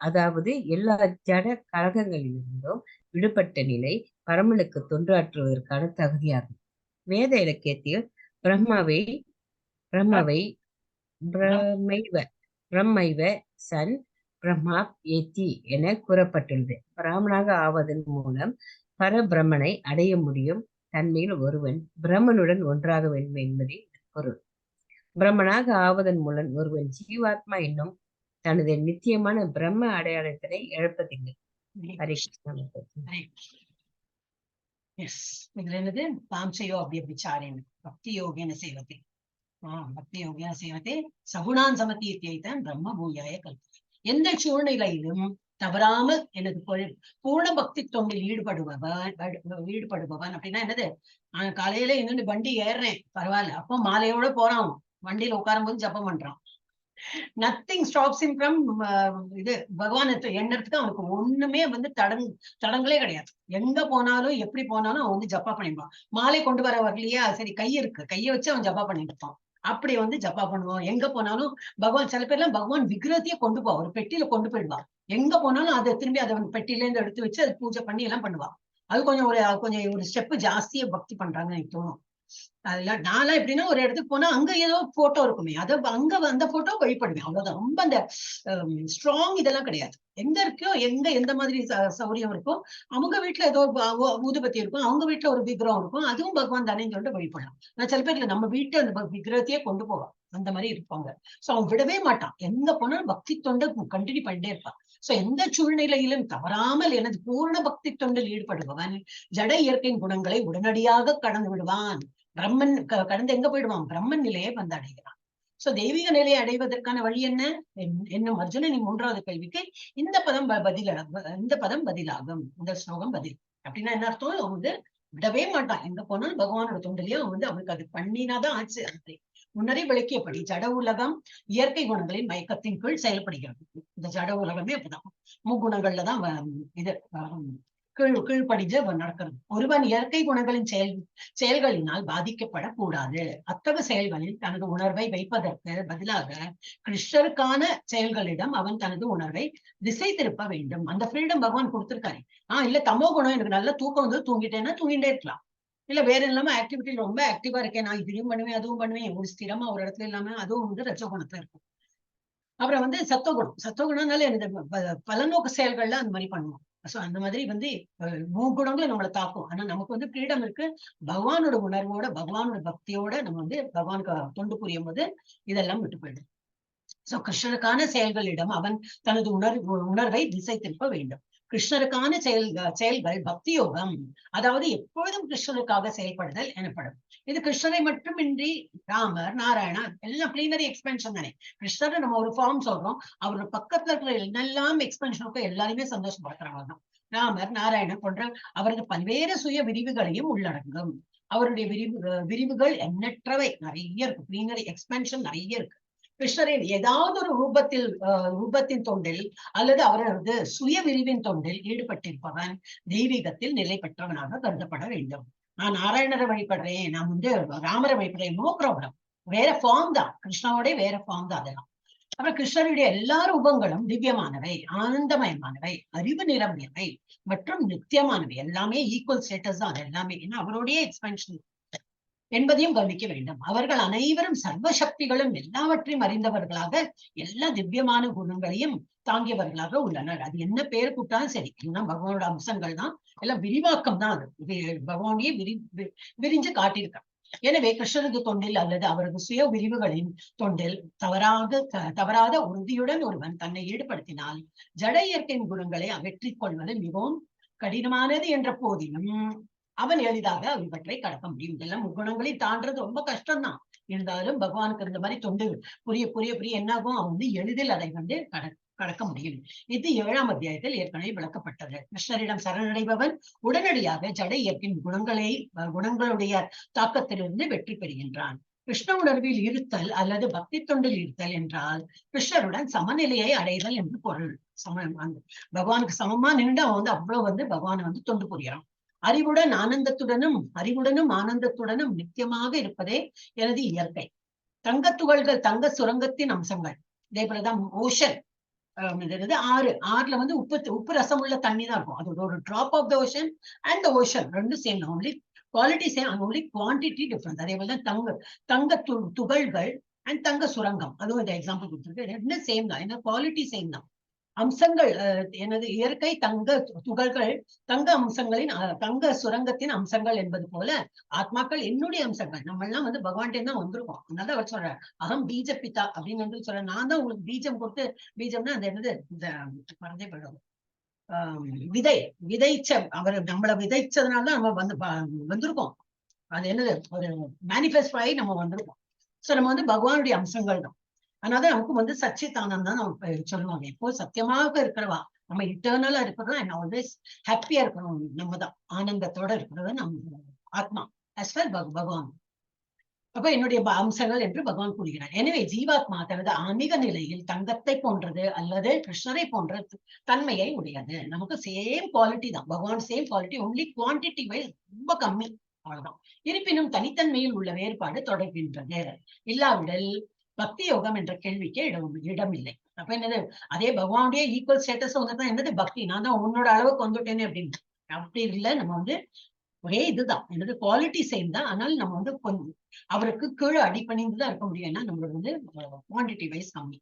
அதாவது எல்லா ஜட கழகங்களிலிருந்தும் விடுபட்ட நிலை பரமனுக்கு தொண்டாற்றுவதற்கான தகுதியாகும். வேத இலக்கியத்தில் பிரம்மைவ சன் பிரம்மா ஏத்தி என கூறப்பட்டுள்ளது. பிராமணாக ஆவதன் மூலம் பரபிரம்மனை அடைய முடியும் தன்மையில் ஒருவன் பிரம்மனுடன் ஒன்றாக வேண்டும் என்பதே பொருள். பிரம்மனாக ஆவதன் மூலம் ஒருவன் ஜீவாத்மா என்னும் தனது நித்தியமான பிரம்ம அடையாளத்தினை இழப்பதில்லை. ஹரே கிருஷ்ணா. இதுல என்னது பாம்சையோ அவ்யபிசாரேன பக்தி யோகேன சேவதே பக்தி யோகேன சேவதே சகுணான் சமதீர்த்தியைத்தான் பிரம்ம பூயாய கல்பத்தை. எந்த சூழ்நிலையிலும் தவறாமல் எனது பூர்ண பக்தி தொண்டில் ஈடுபடுபவன் அப்படின்னா என்னது, காலையில இன்னொன்னு வண்டி ஏறுறேன் பரவாயில்ல, அப்போ மாலையோட போறான், வண்டியில உட்காரும் போது ஜப்பம் பண்றான், நத்திங் ஸ்டாப்ஸ் him from இது பகவானை எண்ணறதுக்கு அவனுக்கு ஒண்ணுமே வந்து தடங்களே கிடையாது. எங்க போனாலும் எப்படி போனாலும் அவன் வந்து ஜப்பா பண்ணிடுவான். மாலை கொண்டு வர வரலையா, சரி கை இருக்கு, கையை வச்சு அவன் ஜப்பா பண்ணிட்டு இருப்பான். அப்படி வந்து ஜப்பா பண்ணுவான். எங்க போனாலும் பகவான், சில பேர் எல்லாம் பகவான் விக்கிரத்தையே கொண்டு போவான், ஒரு பெட்டியில கொண்டு போயிடுவான். எங்க போனாலும் அதை திரும்பி அதை பெட்டியில இருந்து எடுத்து வச்சு அது பூஜை பண்ணி எல்லாம் பண்ணுவான். அது கொஞ்சம் ஒரு ஸ்டெப் ஜாஸ்தியா பக்தி பண்றாங்கன்னு எனக்கு தோணும். அதெல்லாம் நான்லாம் எப்படின்னா, ஒரு இடத்துக்கு போனா அங்க ஏதோ போட்டோ இருக்குமே, அதை அங்க அந்த போட்டோ வழிபடுவேன், அவ்வளவுதான். ரொம்ப அந்த ஸ்ட்ராங் இதெல்லாம் கிடையாது. எங்க இருக்கோ, எந்த மாதிரி சௌரியம் இருக்கோ, அவங்க வீட்டுல ஏதோ ஊதுபத்தி இருக்கும், அவங்க வீட்டுல ஒரு விக்கிரகம் இருக்கும், அதுவும் பகவான் தானேன்னு சொல்லிட்டு வழிபடலாம். நான் சில பேர்ல நம்ம வீட்டு அந்த விக்கிரகத்தையே கொண்டு போவான், அந்த மாதிரி இருப்பாங்க. சோ அவன் விடவே மாட்டான், எங்க போனாலும் பக்தி தொண்டை கண்டினியூ பண்ணிட்டே இருப்பான். சோ எந்த சூழ்நிலையிலும் தவறாமல் எனது பூர்ண பக்தி தொண்டில் ஈடுபடுபவன் ஜட இயற்கையின் குணங்களை உடனடியாக கடந்து விடுவான். பிரம்மன் கடந்து எங்க போயிடுவான்? பிரம்மன் நிலையை வந்து அடைகிறான். சோ தெய்வீக நிலையை அடைவதற்கான வழி என்ன என்னும் அர்ஜுனனின் 3வது கேள்விக்கு இந்த பதம் பதிலாகும். இந்த ஸ்லோகம் பதில். அப்படின்னா என்ன அர்த்தம்? அவன் வந்து விடவே மாட்டான், எங்க போனாலும் பகவானோட தொண்டிலையும் அவன் வந்து அவனுக்கு அது பண்ணினாதான் ஆச்சு. அப்படி முன்னரே விளக்கியபடி ஜட உலகம் இயற்கை குணங்களின் மயக்கத்தின் கீழ் செயல்படுகிறது. இந்த ஜட உலகமே அப்படிதான், முக்குணங்கள்லதான் இது கீழ்படிஞ்சு நடக்கிறது. ஒருவன் இயற்கை குணங்களின் செயல்களினால் பாதிக்கப்படக்கூடாது. அத்தகைய செயல்களில் தனது உணர்வை வைப்பதற்கு பதிலாக கிருஷ்ணருக்கான செயல்களிடம் அவன் தனது உணர்வை திசை திருப்ப வேண்டும். அந்த ஃப்ரீடம் பகவான் கொடுத்திருக்காரு. இல்ல தமோ குணம், எனக்கு நல்ல தூக்கம் வந்து தூங்கிட்டேன்னா தூங்கிட்டே இருக்கலாம். இல்ல வேற இல்லாம ஆக்டிவிட்டி ரொம்ப ஆக்டிவா இருக்கேன், நான் இதையும் பண்ணுவேன் அதுவும் பண்ணுவேன், ஒரு ஸ்திரமா ஒரு இடத்துல இல்லாம, அதுவும் வந்து ரஜகுணத்துல இருக்கும். அப்புறம் வந்து சத்துவகுணம்னால எனக்கு பலநோக்கு செயல்கள்ல அந்த மாதிரி பண்ணுவோம். சோ அந்த மாதிரி வந்து குணங்களும் நம்மளை தாக்கும். ஆனா நமக்கு வந்து ஃப்ரீடம் இருக்கு. பகவானோட உணர்வோட, பகவானோட பக்தியோட நம்ம வந்து பகவானுக்கு தொண்டு புரியும் போது இதெல்லாம் விட்டு போயிடும். சோ கிருஷ்ணருக்கான செயல்களிடம் அவன் தனது உணர்வை திசை திருப்ப வேண்டும். கிருஷ்ணருக்கான செயல்கள் பக்தி யோகம், அதாவது எப்பொழுதும் கிருஷ்ணருக்காக செயல்படுதல் எனப்படும். இது கிருஷ்ணரை மட்டுமின்றி ராமர், நாராயணா எல்லாம் பிளீனரி எக்ஸ்பென்ஷன் தானே. கிருஷ்ணரை நம்ம ஒரு ஃபார்ம் சொல்றோம், அவரோட பக்கத்துல இருக்கிற என்னெல்லாம் எக்ஸ்பென்ஷனுக்கும் எல்லாருமே சந்தோஷப்படுத்துறவங்க தான். ராமர், நாராயணன் போன்ற அவரது பல்வேறு சுய விரிவுகளையும் உள்ளடங்கும். அவருடைய விரிவுகள் எண்ணற்றவை, நிறைய இருக்கு. பிளீனரி எக்ஸ்பென்ஷன் நிறைய இருக்கு. கிருஷ்ணரின் ஏதாவது ஒரு ரூபத்தின் தொண்டில் அல்லது அவரது சுய விரிவின் தொண்டில் ஈடுபட்டிருப்பவன் தெய்வீகத்தில் நிலை பெற்றவனாக கருதப்பட வேண்டும். நான் நாராயணரை வழிபடுறேன், நான் வந்து ராமரை வழிபடுறேன், நோ ப்ராப்ளம், வேற ஃபார்ம் தான், கிருஷ்ணாவோட வேற ஃபார்ம் தான் அதெல்லாம். அப்புறம் கிருஷ்ணருடைய எல்லா ரூபங்களும் திவ்யமானவை, ஆனந்தமயமானவை, அறிவு நிரம்பியவை மற்றும் நித்தியமானவை. எல்லாமே ஈக்குவல் ஸ்டேட்டஸ் தான் அது எல்லாமே. ஏன்னா அவருடைய எக்ஸ்பென்ஷன் என்பதையும் கவனிக்க வேண்டும். அவர்கள் அனைவரும் சர்வ சக்திகளும் எல்லாவற்றையும் அறிந்தவர்களாக, எல்லா திவ்யமான குணங்களையும் தாங்கியவர்களாக உள்ளனர். அது என்ன பேர் கூட்டாலும் சரி, எல்லாம் பகவானோட அம்சங்கள் தான், எல்லாம் விரிவாக்கம் தான். அது பகவானையே விரிஞ்சு காட்டியிருக்காங்க. எனவே கிருஷ்ணரது தொண்டில் அல்லது அவரது சுய விரிவுகளின் தொண்டில் தவறாத உறுதியுடன் ஒருவன் தன்னை ஈடுபடுத்தினால் ஜட இயற்கையின் குணங்களை அகற்றிக் கொள்வது மிகவும் கடினமானது என்ற போதிலும் அவன் எளிதாக இவற்றை கடக்க முடியும். இதெல்லாம் முக்குணங்களை தாண்டது ரொம்ப கஷ்டம்தான். இருந்தாலும் பகவானுக்கு இந்த மாதிரி தொண்டு புரிய என்னாகும், அவன் வந்து எளிதில் அதை வந்து கடக்க முடியும். இது 7ஆம் அத்தியாயத்தில் ஏற்கனவே விளக்கப்பட்டது. கிருஷ்ணரிடம் சரணடைபவன் உடனடியாக ஜட இயற்கையின் குணங்களுடைய தாக்கத்திலிருந்து வெற்றி பெறுகின்றான். கிருஷ்ண உணர்வில் இருத்தல் அல்லது பக்தி தொண்டில் இருத்தல் என்றால் கிருஷ்ணருடன் சமநிலையை அடைதல் என்று பொருள். பகவானுக்கு சமமா நின்று அவன் வந்து அவ்வளவு வந்து பகவானை வந்து தொண்டு புரியான். அறிவுடனும் ஆனந்தத்துடனும் நித்தியமாக இருப்பதே எனது இயற்கை. தங்கத்துகள்கள் தங்க சுரங்கத்தின் அம்சங்கள். இதே போலதான் ஓஷன், ஆறுல வந்து உப்பு ரசம் உள்ள தண்ணி தான் இருக்கும். அது ஒரு drop of the ocean and ocean ரெண்டும் same, only quality same, only quantity difference. அதே போலதான் தங்க துகள்கள் அண்ட் தங்க சுரங்கம், அதுவும் இந்த எக்ஸாம்பிள் கொடுத்துருக்கு. ரெண்டும் சேம் தான், ஏன்னா குவாலிட்டி சேம் தான். அம்சங்கள் எனது இயற்கை தங்க துகள்கள் தங்க அம்சங்களின் தங்க சுரங்கத்தின் அம்சங்கள் என்பது போல ஆத்மாக்கள் என்னுடைய அம்சங்கள். நம்ம எல்லாம் வந்து பகவான்டே தான் வந்திருக்கோம். அதனால அவர் சொல்ற அகம் பீஜ பிதா அப்படின்னு வந்து சொல்ற, நான் தான் உங்களுக்கு பீஜம் கொடுத்து, பீஜம்னா அந்த என்னது இந்த மறந்தே போயிடும், விதைச்ச அவர் நம்மளை விதைச்சதுனாலதான் நம்ம வந்திருக்கோம். அது என்னது ஒரு மேனிஃபெஸ்ட் ஆகி நம்ம வந்திருக்கோம். சோ நம்ம வந்து பகவானுடைய அம்சங்கள் தான். அதனால நமக்கு வந்து சச்சிதானந்தம் தான் நம்ம சொல்லுவாங்க. எப்போ சத்தியமாக இருக்கிறவா, நம்ம இட்டர்னலா இருக்கிறதா, என்ன ஆல்வேஸ் ஹாப்பியா இருக்கணும், நம்ம தான் ஆனந்தத்தோட இருக்கிறது நம்ம ஆத்மா as well பகவான். அப்ப என்னுடைய அம்சங்கள் என்று பகவான் கூறுகிறார். எனவே ஜீவாத்மா தனது ஆன்மீக நிலையில் தங்கத்தை போன்றது அல்லது கிருஷ்ணரை போன்ற தன்மையை உடையது. நமக்கு சேம் குவாலிட்டி தான், Bhagavan same quality, only quantity wise ரொம்ப கம்மி, அவ்வளவுதான். இருப்பினும் தனித்தன்மையில் உள்ள வேறுபாடு தொடர்கின்றது. இல்லாவிடல் பக்தி யோகம் என்ற கேள்விக்கு இடமில்லை. அப்ப என்னது, அதே பகவானுடைய ஈக்குவல் ஸ்டேட்டஸ் வந்துதான் என்னது பக்தி, நான் தான் உன்னோட அளவுக்கு வந்துட்டேனே அப்படின்னு. அப்படி இல்லை, நம்ம வந்து ஒரே இதுதான், என்னது குவாலிட்டி சேம் தான். ஆனால் நம்ம வந்து கொஞ்சம் அவருக்கு கீழே அடிப்பணிந்துதான் இருக்க முடியும். ஏன்னா நம்மளோட வந்து குவான்டிட்டி வைஸ் கம்மி,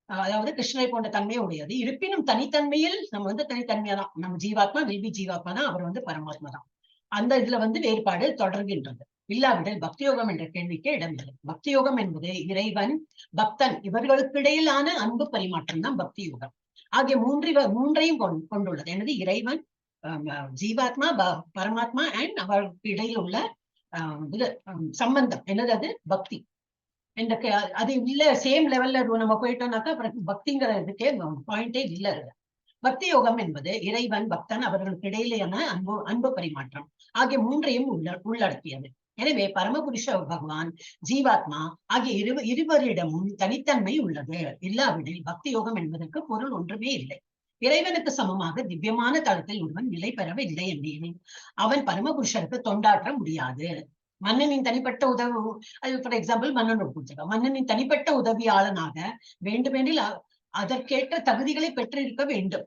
அதாவது கிருஷ்ணரை போன்ற தன்மையை உடையது. இருப்பினும் தனித்தன்மையில் நம்ம வந்து தனித்தன்மையா தான், நம்ம ஜீவாத்மா வில்வி ஜீவாத்மா தான், அவர் வந்து பரமாத்மா தான். அந்த இதுல வந்து வேறுபாடு தொடர்கின்றது. இல்லாவிடல் பக்தி யோகம் என்ற கேள்விக்கு இடமில்லை. பக்தி யோகம் என்பது இறைவன் பக்தன் இவர்களுக்கு இடையிலான அன்பு பரிமாற்றம் தான் பக்தி யோகம். ஆகிய மூன்றையும் கொண்டுள்ளது. என்னது, இறைவன், ஜீவாத்மா, பரமாத்மா அண்ட் அவருக்கு இடையில் உள்ள சம்பந்தம், என்னது அது பக்தி. அது இல்ல சேம் லெவல்ல நம்ம போயிட்டோம்னாக்கா அப்புறம் பக்திங்கிறதுக்கே பாயிண்டே இல்ல. பக்தி யோகம் என்பது இறைவன் பக்தன் அவர்களுக்கு இடையிலான அன்பு பரிமாற்றம் ஆகிய மூன்றையும் உள்ளடக்கியது. எனவே பரமபுருஷ பகவான், ஜீவாத்மா ஆகிய இருவரிடமும் தனித்தன்மை உள்ளது. இல்லாவிடில் பக்தி யோகம் என்பதற்கு பொருள் ஒன்றுமே இல்லை. இறைவனுக்கு சமமாக திவ்யமான தளத்தில் ஒருவன் நிலை பெறவில்லை என்றேன் அவன் பரமபுருஷருக்கு தொண்டாற்ற முடியாது. மன்னனின் தனிப்பட்ட உதவி, ஃபார் எக்ஸாம்பிள் மன்னனோட புத்தகம், மன்னனின் தனிப்பட்ட உதவியாளனாக வேண்டுமெனில் அதற்கேற்ற தகுதிகளை பெற்றிருக்க வேண்டும்.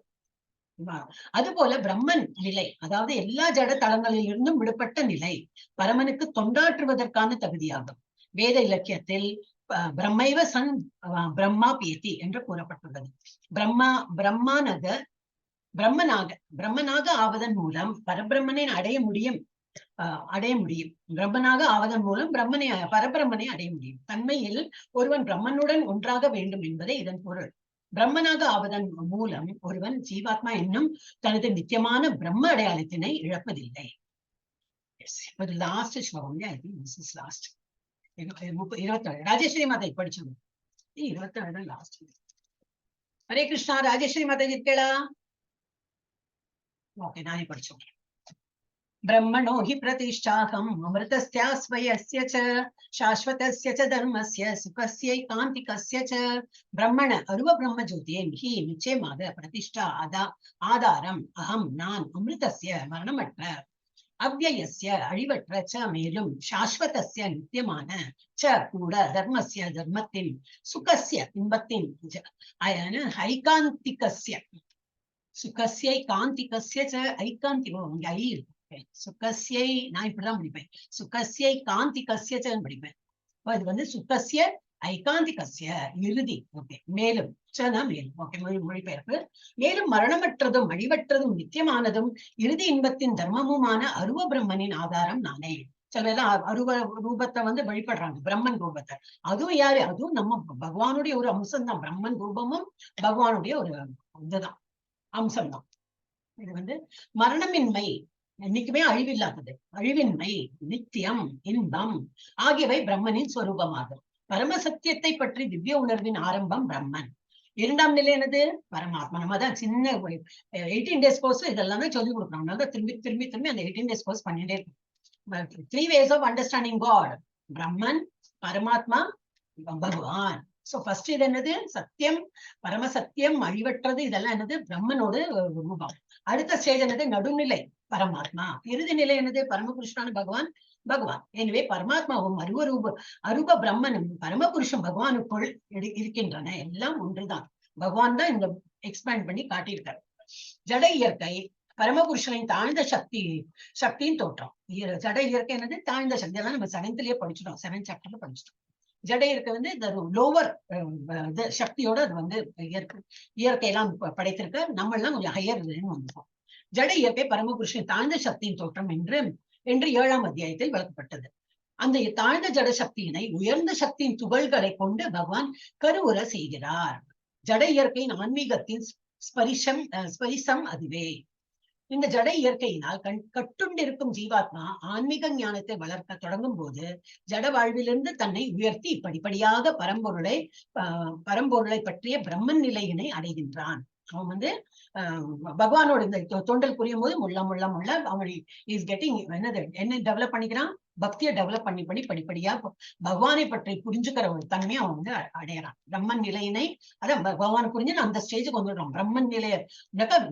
அதுபோல பிரம்மன் நிலை, அதாவது எல்லா ஜட தளங்களில் இருந்தும் விடுபட்ட நிலை பரமனுக்கு தொண்டாற்றுவதற்கான தகுதியாகும். வேத இலக்கியத்தில் பிரம்மைவ சன் பிரம்மா பேத்தி என்று கூறப்பட்டுள்ளது. பிரம்மனாக ஆவதன் மூலம் பரபிரம்மனை அடைய முடியும். பிரம்மனாக ஆவதன் மூலம் பரபிரம்மனை அடைய முடியும். தன்மையில் ஒருவன் பிரம்மனுடன் ஒன்றாக வேண்டும் என்பதே இதன் பொருள். பிரம்மனாக ஆவதன் மூலம் ஒருவன் ஜீவாத்மா என்னும் தனது நித்தியமான பிரம்ம அடையாளத்தினை இழப்பதில்லை. லாஸ்ட் ஸ்லோகம், லாஸ்ட் 27. ராஜேஸ்வரி மாதா படிச்சோம், 27 லாஸ்ட். ஹரே கிருஷ்ணா. ராஜேஸ்வரி மாதா இருக்கா? ஓகே, நானே படிச்சோம். ब्रह्मणो हि प्रतिष्ठाहम् अमृतस्यास्वयस्य च शाश्वतस्य च धर्मस्य सुखस्यैकान्तिकस्य च ब्रह्मण अरुव ब्रह्म ज्योतिये हि निश्चयமாக प्रतिष्ठा ஆதாரம் அகம் நான் அமிர்தஸ்ய மரணமற்ற அவ்யயஸ்ய அழிவற்ற ச மேலும் சாஸ்வதஸ்ய நித்தியமான ச கூட தர்மஸ்ய தர்மத்தின் சுகஸ்ய இன்பத்தின் ஐகாந்திகஸ்ய சுகஸ்யை காந்திகஸ்ய ச ஐகாந்திகோ இங்க ஐ இருக்கு. சுகஸ்யை நான் இப்படிதான் படிப்பேன், சுகஸ்யை காந்திகஸ்யன்னு படிப்பேன். இது வந்து சுகஸ்ய ஐகாந்திகஸ்ய இறுதி. ஓகே, மேலும் சனா மேலும். ஓகே, மொழிபெயர்ப்பு. மேலும் மரணமற்றதும் அழிவற்றதும் நித்தியமானதும் இறுதி இன்பத்தின் தர்மமுமான அருவ பிரம்மனின் ஆதாரம் நானே. சில பேர்லாம் அருவ ரூபத்தை வந்து வழிபடுறாங்க, பிரம்மன் ரூபத்தை. அதுவும் யாரு? அதுவும் நம்ம பகவானுடைய ஒரு அம்சம் தான். பிரம்மன் ரூபமும் பகவானுடைய ஒரு இதுதான், அம்சம்தான். இது வந்து மரணமின்மை, என்னைக்குமே அழிவில்லாதது, அழிவின்மை, நித்தியம், இன்பம் ஆகியவை பிரம்மனின் ஸ்வரூபமாகும். பரமசத்தியத்தை பற்றி திவ்ய உணர்வின் ஆரம்பம் பிரம்மன். இரண்டாம் நிலை என்னது? பரமாத்மா. நம்ம தான் சின்ன 18 days கோர்ஸ் இதெல்லாம் தான் சொல்லி கொடுக்குறோம். அதனால திரும்பி திரும்பி திரும்பி அந்த 18 days கோர்ஸ் பண்ணிட்டே இருக்கும். 3 ways of understanding God: பிரம்மன், பரமாத்மா, பகவான். சோ ஃபர்ஸ்ட் இது என்னது? சத்தியம், பரமசத்தியம், அழிவற்றது. இதெல்லாம் என்னது? பிரம்மனோட ரூபம். அடுத்த ஸ்டேஜ் என்னது? நடுநிலை, பரமாத்மா. இறுதி நிலை என்னது? பரமபுருஷனான பகவான். எனவே பரமாத்மாவும் அருவ பிரம்மனும் பரமபுருஷன் பகவானுக்குள் இருக்கின்றன. எல்லாம் ஒன்றுதான். பகவான் தான் இந்த எக்ஸ்பேண்ட் பண்ணி காட்டியிருக்காரு. ஜட இயற்கை பரமபுருஷனின் தாழ்ந்த சக்தியின் தோற்றம். ஜட இயற்கை என்னது? தாழ்ந்த சக்தி. அதெல்லாம் நம்ம 7th படிச்சிட்டோம், 7th chapterல படிச்சிட்டோம். ஜட இயற்கை வந்து இந்த லோவர் சக்தியோட அது வந்து இயற்கையெல்லாம் படைத்திருக்க. நம்ம எல்லாம் கொஞ்சம் ஹையர் வந்துட்டோம். ஜட இயற்கை பரமபுருஷன் தாழ்ந்த சக்தியின் தோற்றம் என்று 7ஆம் அத்தியாயத்தில் விளக்கப்பட்டது. அந்த தாழ்ந்த ஜட சக்தியினை உயர்ந்த சக்தியின் துகள்களை கொண்டு பகவான் கருவுற செய்கிறார். ஜட இயற்கையின் ஆன்மீகத்தின் ஸ்பரிசம் அதுவே. இந்த ஜட இயற்கையினால் கட்டுண்டிருக்கும் ஜீவாத்மா ஆன்மீக ஞானத்தை வளர்க்க தொடங்கும் போது ஜட வாழ்விலிருந்து தன்னை உயர்த்தி படிப்படியாக பரம்பொருளை பற்றிய பிரம்மன் நிலையினை அடைகின்றான். அவன் வந்து பகவானோட இந்த தொண்டல் புரியும் போது முள்ள அவன் இஸ் கெட்டிங் என்ன டெவலப் பண்ணிக்கிறான், பக்தியை டெவலப் பண்ணி படிப்படியா பகவானை பற்றி புரிஞ்சுக்கிற ஒரு தன்மையை அவன் வந்து அடையறான். பிரம்மன் நிலையினை அதான் பகவானை புரிஞ்சு அந்த ஸ்டேஜுக்கு வந்துடுறான். பிரம்மன் நிலைய